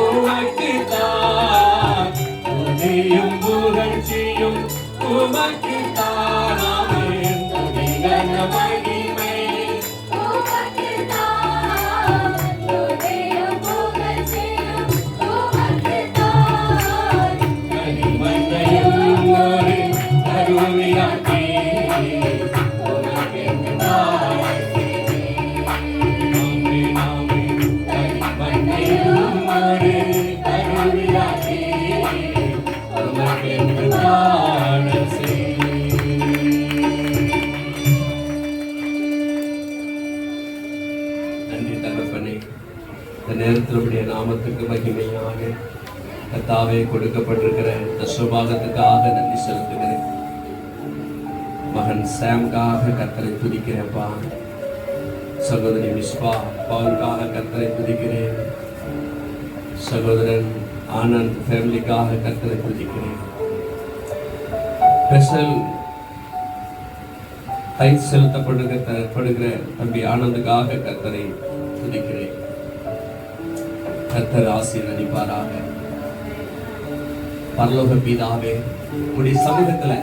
உமக்குத்தான். துதியும் புகழ்ச்சியும் உமக்குத்தான். ஆமென். துதிகன மகிமையே கனிமண்ணையும் ஒரு கருவியாக்கி உமக்கென்று வாழ்த்தினேன். ஆமென், ஆமென். கனிமண்ணையும் ஒரு கருவியாக்கி உமக்கென்று வாழ செய்தேன். நன்றி தகப்பனே. இந்த நேரத்தில் உடைய நாமத்துக்கு மகிமையாக கர்த்தாவே கொடுக்கப்பட்டிருக்கிற இந்த சுபாகத்துக்காக நன்றி செலுத்துகிறேன். மகன் சாம்காக கர்த்தரை துதிக்கிறேன்ப்பா. சகோதரி மிஸ்பா அப்பாவுக்காக கர்த்தரை துதிக்கிறேன். சகோதரன் ஆனந்த் ஃபேமிலிக்காக கர்த்தரை துதிக்கிறேன். ஸ்பெஷல் டைட் செலுத்தப்படுகிற தம்பி ஆனந்துக்காக கர்த்தரை துதிக்கிறேன். கர்த்தர் ஆசீர்வதிப்பாராக. பரலோக பிதாவே, உடைய சமூகத்துல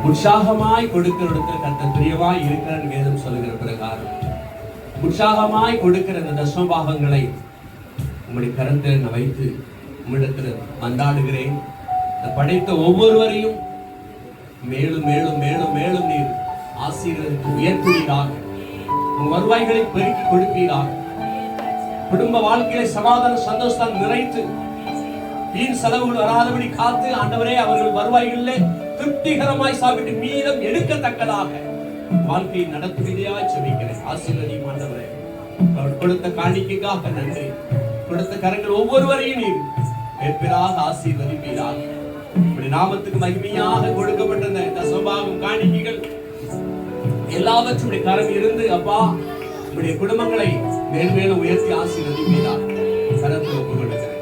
உற்சாகமாய் கொடுக்கிற இடத்துல கர்த்தர் பிரியமாய் இருக்கிற வேதம் சொல்லுகிற பிரகாரம் உற்சாகமாய் கொடுக்கிற இந்த தசமபாகங்களை உங்களுடைய கரத்தில் நான் வைத்து உம்மிடத்தில் மன்றாடுகிறேன். படைத்த ஒவ்வொருவரையும் மேலும் மேலும் மேலும் மேலும் நீர் ஆசீர்வதித்து உயர்த்துவீராக. உன் வருவாய்களை பெருக்கி கொடுப்பீராக. குடும்ப வாழ்க்கையில சமாதான சந்தோஷம் நிறைத்து வீண் செலவுகள் வராதபடி காத்து ஆண்டவரே அவர்கள் வருவாய்களிலே திருப்திகரமாய் சாப்பிட்டு மீதம் எடுக்கத்தக்கதாக வாழ்க்கையை நடத்துவதையாய் செபிக்கிறேன். ஆசீர்வதியும் ஆண்டவரே. அவர் கொடுத்த காணிக்கைக்காக நன்றி. கொடுத்த கரங்கள் ஒவ்வொருவரையும் நீர் வெற்பெறாக ஆசீர்வதிப்பீராக. இப்படி நாமத்துக்கு மகிமையாக கொடுக்கப்பட்ட இந்த தசமபாகம் காணிக்கைகள் எல்லாவற்றுடைய கரம் இருந்து அப்பா உங்களுடைய குடும்பங்களை மேல்மேலும் உயர்த்தி ஆசீர்வதிப்பீராக. கரத்தில் ஒப்புக் கொடுக்கிறேன்.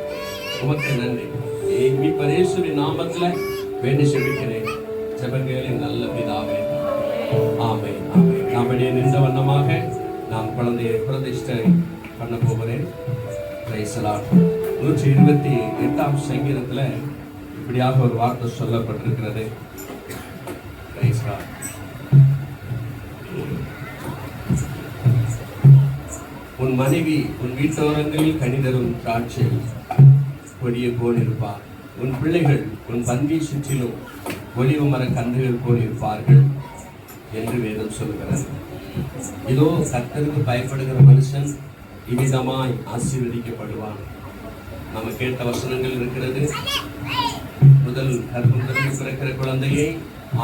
உமக்கு நன்றி. மீட்பர் இயேசுவின் நாமத்துல வேண்டி செபிக்கிறேன். ஜெபங்களின் நல்ல பிதாவே. ஆமென், ஆமென். நம்முடைய நின்ற வண்ணமாக நாம் குழந்தையை பிரதிஷ்டை பண்ண போகிறேன். Price the Lord. 128ஆம் சங்கீதத்துல இப்படியாக ஒரு வார்த்தை சொல்லப்பட்டிருக்கிறது. Price the Lord. உன் மனைவி உன் வீட்டோரங்களில் கனிதரும் திராட்சை கொடியை போல் இருப்பார். உன் பிள்ளைகள் உன் பந்தி சுற்றிலும் ஒலிவு மர கன்றுகள் போல் இருப்பார்கள் என்று வேதம் சொல்கிறது. இதோ கர்த்தருக்கு பயப்படுகிற மனுஷன் இவ்விதமாய் ஆசீர்வதிக்கப்படுவான். நம்ம கேட்ட வசனங்கள் இருக்கிறது. முதல் கர்ப்பம் பிறக்கிற குழந்தையை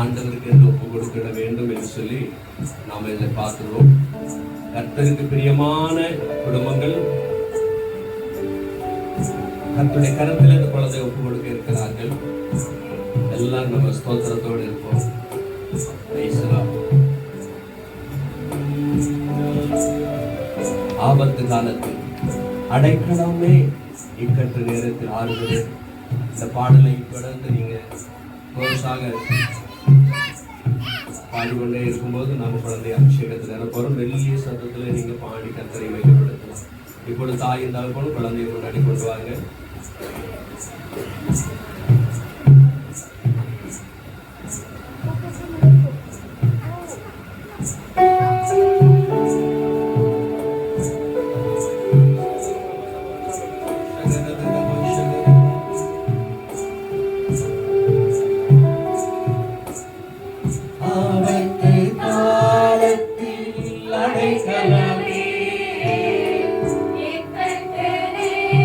ஆண்டவருக்கு என்று ஒப்பு கொடுக்கிட வேண்டும் என்று சொல்லி நாம் இதை பார்க்கிறோம். கர்த்தருக்கு பிரியமான குடும்பங்கள் கர்த்தருடைய கரத்தில் இந்த குழந்தை ஒப்பு கொடுக்க இருக்கிறார்கள். எல்லாரும் நம்ம ஸ்தோத்திரத்தோடு இருப்போம். ஆபத்து காலத்தில் அடைக்கலமே இக்கட்டு நேரத்தில் ஆறுவது. இந்த பாடலை தொடர்ந்து நீங்க கோர்ஸாக பாடிக்கொண்டே இருக்கும்போது நம்ம குழந்தை அபிஷேகத்தில் எனப்போம் வெளியே சத்தத்தில் நீங்க பாடி கர்த்தரை மையப்படுத்தலாம். இப்பொழுது தாய் இருந்தாலும் போல குழந்தையை முன்னாடி கொண்டு வாங்க.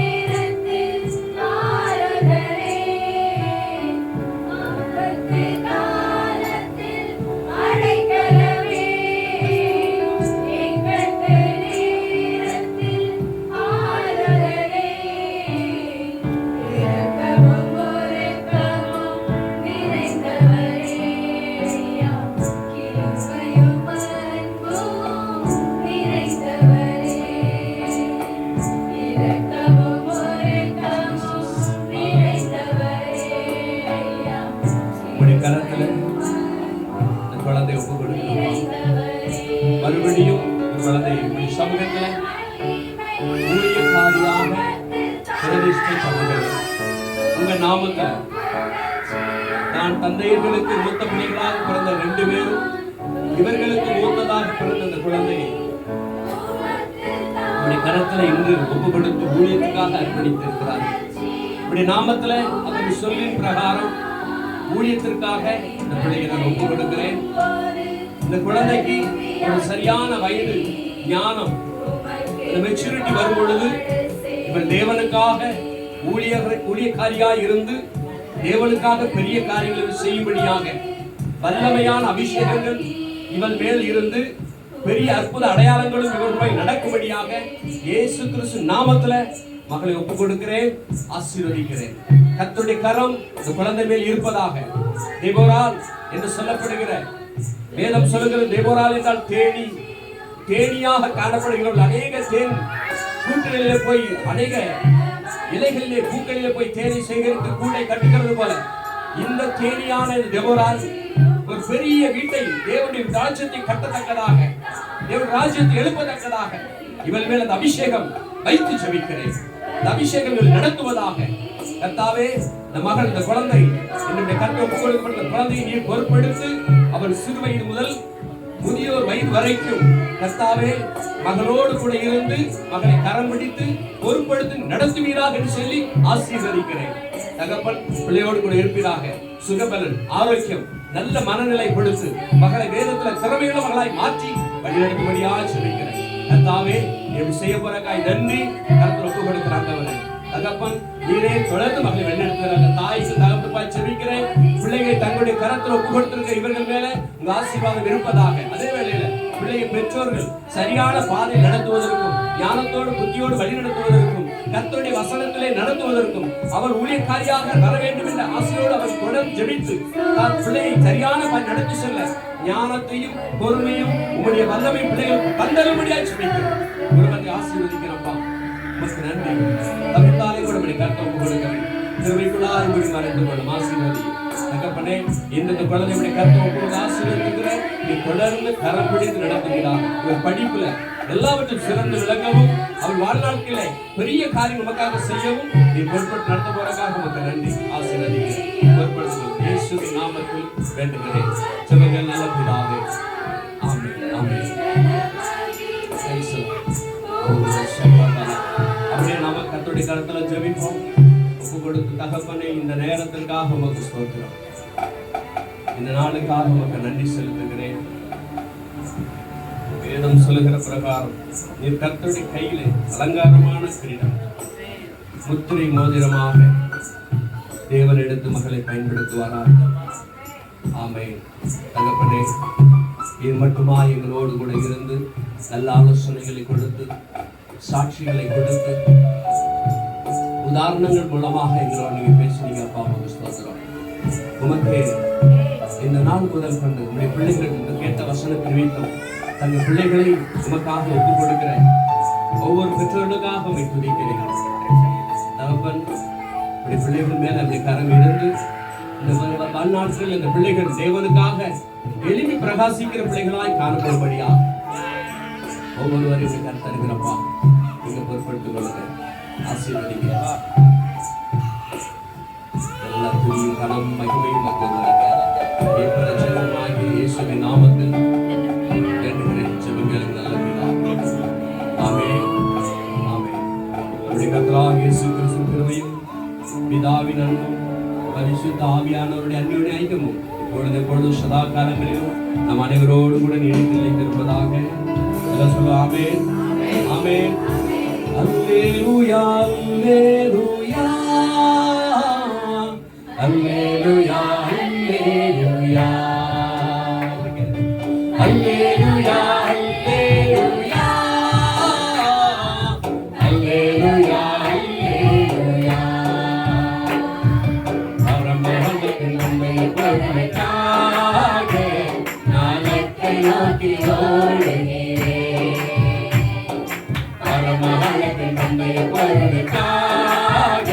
நேரத்தில் நாமத்துல ஊழியக்காரியாக பிரதிஷ்டைப்படுகிறது. உங்க நாமத்துல நான் தந்தையர்களுக்கு மூத்த பிள்ளைகளாக பிறந்த 2 பேரும் இவர்களுக்கு மூத்ததாக பிறந்த அந்த குழந்தையை உடைய கரத்துல இன்று ஒப்பு கொடுத்து ஊழியத்துக்காக அர்ப்பணித்திருக்கிறார்கள். உடைய நாமத்துல அவர் சொல்லின் பிரகாரம் ஊழியத்திற்காக இந்த பிள்ளையை நான் ஒப்பு கொடுக்கிறேன். இந்த குழந்தைக்கு ஒரு சரியான வயது ஞானம் மெச்சூரிட்டி வரும் பொழுது இவள் தேவனுக்காக ஊழியக்காரியாய் இருந்து தேவனுக்காக பெரிய காரியங்களை செய்யும்படியாக வல்லமையான அபிஷேகங்கள் இவள் மேல் இருந்து பெரிய அற்புத அடையாளங்களும் இவர்கள் நடக்கும்படியாக இயேசு கிறிஸ்து நாமத்துல மகளை ஒப்புக் கொடுக்கிறேன், ஆசீர்வதிக்கிறேன். கர்த்தருடைய கரம் இந்த குழந்தை மேல் இருப்பதாக. தேபோரால் என்று சொல்லப்படுகிற வேதம் சொல்லுகிற தேபோரால் என்றால் தேனியாக காணப்படுகிறவர்கள் அநேக தேன் கூட்டுகளிலே போய் அநேக இலைகளிலே பூக்களிலே போய் தேனை சேகரித்து கூடை கட்டுகிறது போல இந்த தேனியான தேபோரால் ஒரு பெரிய வீட்டை தேவனுடைய ராஜ்யத்தை கட்டத்தக்கதாக தேவனுடைய ராஜ்யத்தை எழுப்பத்தக்கதாக இவள் மேல் அந்த அபிஷேகம் வைத்து ஜெபிக்கிறேன். இந்த அபிஷேகங்கள் நடத்துவதாக. கர்த்தாவே, இந்த மகள் இந்த குழந்தை என்னுடைய கர்த்தர் ஒப்புக் கொடுக்கப்பட்ட குழந்தையை நீர் பொறுப்பெடுத்து அவள் சிறு வயது முதல் முதியோர் வயது வரைக்கும் கர்த்தாவே மகளோடு கூட இருந்து மகளை கரம் பிடித்து பொறுப்படுத்தி நடத்துவீராக என்று சொல்லி ஆசீர்வதிக்கிறேன். தகப்பன் பிள்ளையோடு கூட இருப்பீராக. சுகபலன், ஆரோக்கியம், நல்ல மனநிலை கொடுத்து மகளை வேதத்துல திறமையுள்ள மகளாய் மாற்றி வழிநடத்தும்படியாக சொல்லிக்கிறேன். கர்த்தாவே, எப்படி செய்ய போறக்காய் நன்றி. கர்த்தர் ஒப்புக் கொடுக்கிறாங்க. தகப்பன் நீரே தொடர்ந்து மக்களை வழிநடத்துகிறாங்க. தாய்க்கு தகப்பன் செபிக்கிறேன். பிள்ளைகளை தங்களுடைய கரத்தில் ஒப்பு கொடுத்திருக்க இவர்கள் மேல உங்க ஆசீர்வாதம் இருப்பதாக. அதே வேளையில பிள்ளையை பெற்றோர்கள் சரியான பாதை நடத்துவதற்கும் ஞானத்தோடு புத்தியோடு வழி நடத்துவதற்கும் கர்த்தருடைய வசனத்திலே நடத்துவதற்கும் அவர் ஊழியக்காரியாக வர வேண்டும் என்ற ஆசையோடு அவர் தொடர்ந்து ஜெபித்து தான் பிள்ளையை சரியான நடத்தி செல்ல ஞானத்தையும் பொறுமையும் உங்களுடைய வல்லமை பிள்ளைகளுக்கு தந்தரும்படியாக ஜெபிக்கிறோம். குடும்பத்தை ஆசீர்வதிக்கிறப்பா, உமக்கு நன்றி. தவிர்த்தாலே கூட கர்த்தர் ஒப்புக் கொடுக்கிறேன். திருவைக்குள்ளாய் மூடி மறைந்து கொள்ளும் ஆசீர்வதி. தகப்பனே, இந்த குழந்தையுடைய கர்த்தர் ஒப்புக் ஆசீர்வதிக்கிறேன். நீ தொடர்ந்து கரம் பிடித்து நடத்துகிறார். இவர் படிப்புல எல்லாவற்றும் சிறந்து விளங்கவும் அவள் வாழ்நாட்களே பெரிய காரியம் நமக்காக செய்யவும் நீ பொறுப்பட்டு நடத்த போறதுக்காக உமக்கு நன்றி. ஆசீர்வதிக்கிறேன். பொறுப்படுத்துங்கள். இயேசுவின் நாமத்தில் வேண்டுகிறேன். ஜெபங்கள் நல்ல பிதாவே. ஆமென். ஆமென். அப்படியே நாம கர்த்தருடைய கரத்துல ஜெபிப்போம். ஒப்பு கொடுத்து தகப்பனே, இந்த நேரத்திற்காக உமக்கு ஸ்தோத்திரம். இந்த நாளுக்காக உமக்கு நன்றி செலுத்துகிறேன். வேதம் சொல்லுகிற பிரகாரம் நீர் கர்த்தருடைய கையிலே அலங்காரமான கிரீடம் முத்திரை மோதிரமாக தேவன் எடுத்து மகளை பயன்படுத்துவாரார். ஆமென். தகப்பனே, இது மட்டுமா எங்களோடு கூட இருந்து நல்ல ஆலோசனைகளை கொடுத்து சாட்சிகளை கொடுத்து உதாரணங்கள் மூலமாக எங்களோட நீங்க பேசுனீங்க. அப்பா, உமக்கு ஸ்தோத்திரம். உமக்கு இந்த நாள் முதல் கொண்டு உங்களுடைய பிள்ளைகள் கேட்ட வசனத்தின் வீட்டும் தங்கள் பிள்ளைகளை உமக்காக ஒப்புக் கொடுக்கிற ஒவ்வொரு பெற்றோர்களுக்காக உம்மை துதிக்கிறேன். தகப்பன், உடைய பிள்ளைகள் மேல அப்படி கரம் இருந்து இந்த வாழ்நாட்கள் இந்த பிள்ளைகள் தேவனுக்காக எளிமை பிரகாசிக்கிற பிள்ளைகளாய் காணப்படும்படியா ஒவ்வொருவரையும் கருத்தருகிறப்பா நீங்க பொறுப்படுத்திக் கொள்ளுங்க. ஆசீர்வதிங்க. எல்லா துதியும் கனம் மகிமையும் மக்களுக்காக இயேசுவின் நாமத்தில் வேண்டுகிறேன். ஜெபங்கள் நல்ல பிதாவே. ஆமென். ஆமென். நம்முடைய கர்த்தராகிய இயேசு கிறிஸ்துவின் கிருபையும் பிதாவின் அன்பும் பரிசுத்த ஆவியானவருடைய அன்பின் ஐக்கியமும் எப்பொழுதும் சதா காலங்களிலும் நம் அனைவரோடு கூட நீடித்து நிலைத்திருப்பதாக. எல்லாம் சொல்லுவோம். ஆமென். ஆமென். அல்லேலூயா, அல்லேலூயா, அல்லேலூயா, அல்லேலூயா, அல்லேலூயா, அல்லேலூயா, அல்லேலூயா, அல்லேலூயா. பரமபதத்தின் நன்மையை பொறுமைக்காக நாளத்தை நோக்கி ஓடுகிறேன். பரமபதத்தின் நன்மையை பொறுமைக்காக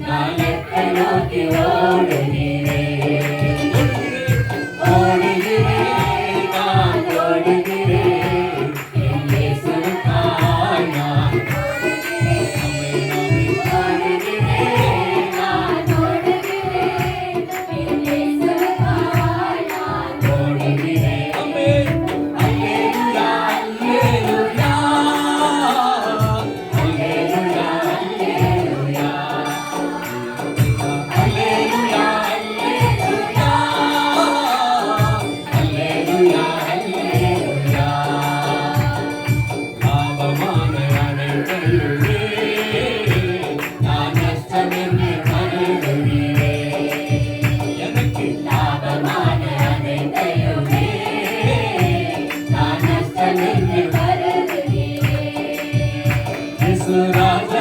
நாளத்தை நோக்கி ஓடுகிறேன். ஓடுகிறேன், நான் ஓடுகிறேன் என் இயேசுவுக்காக. ராஜா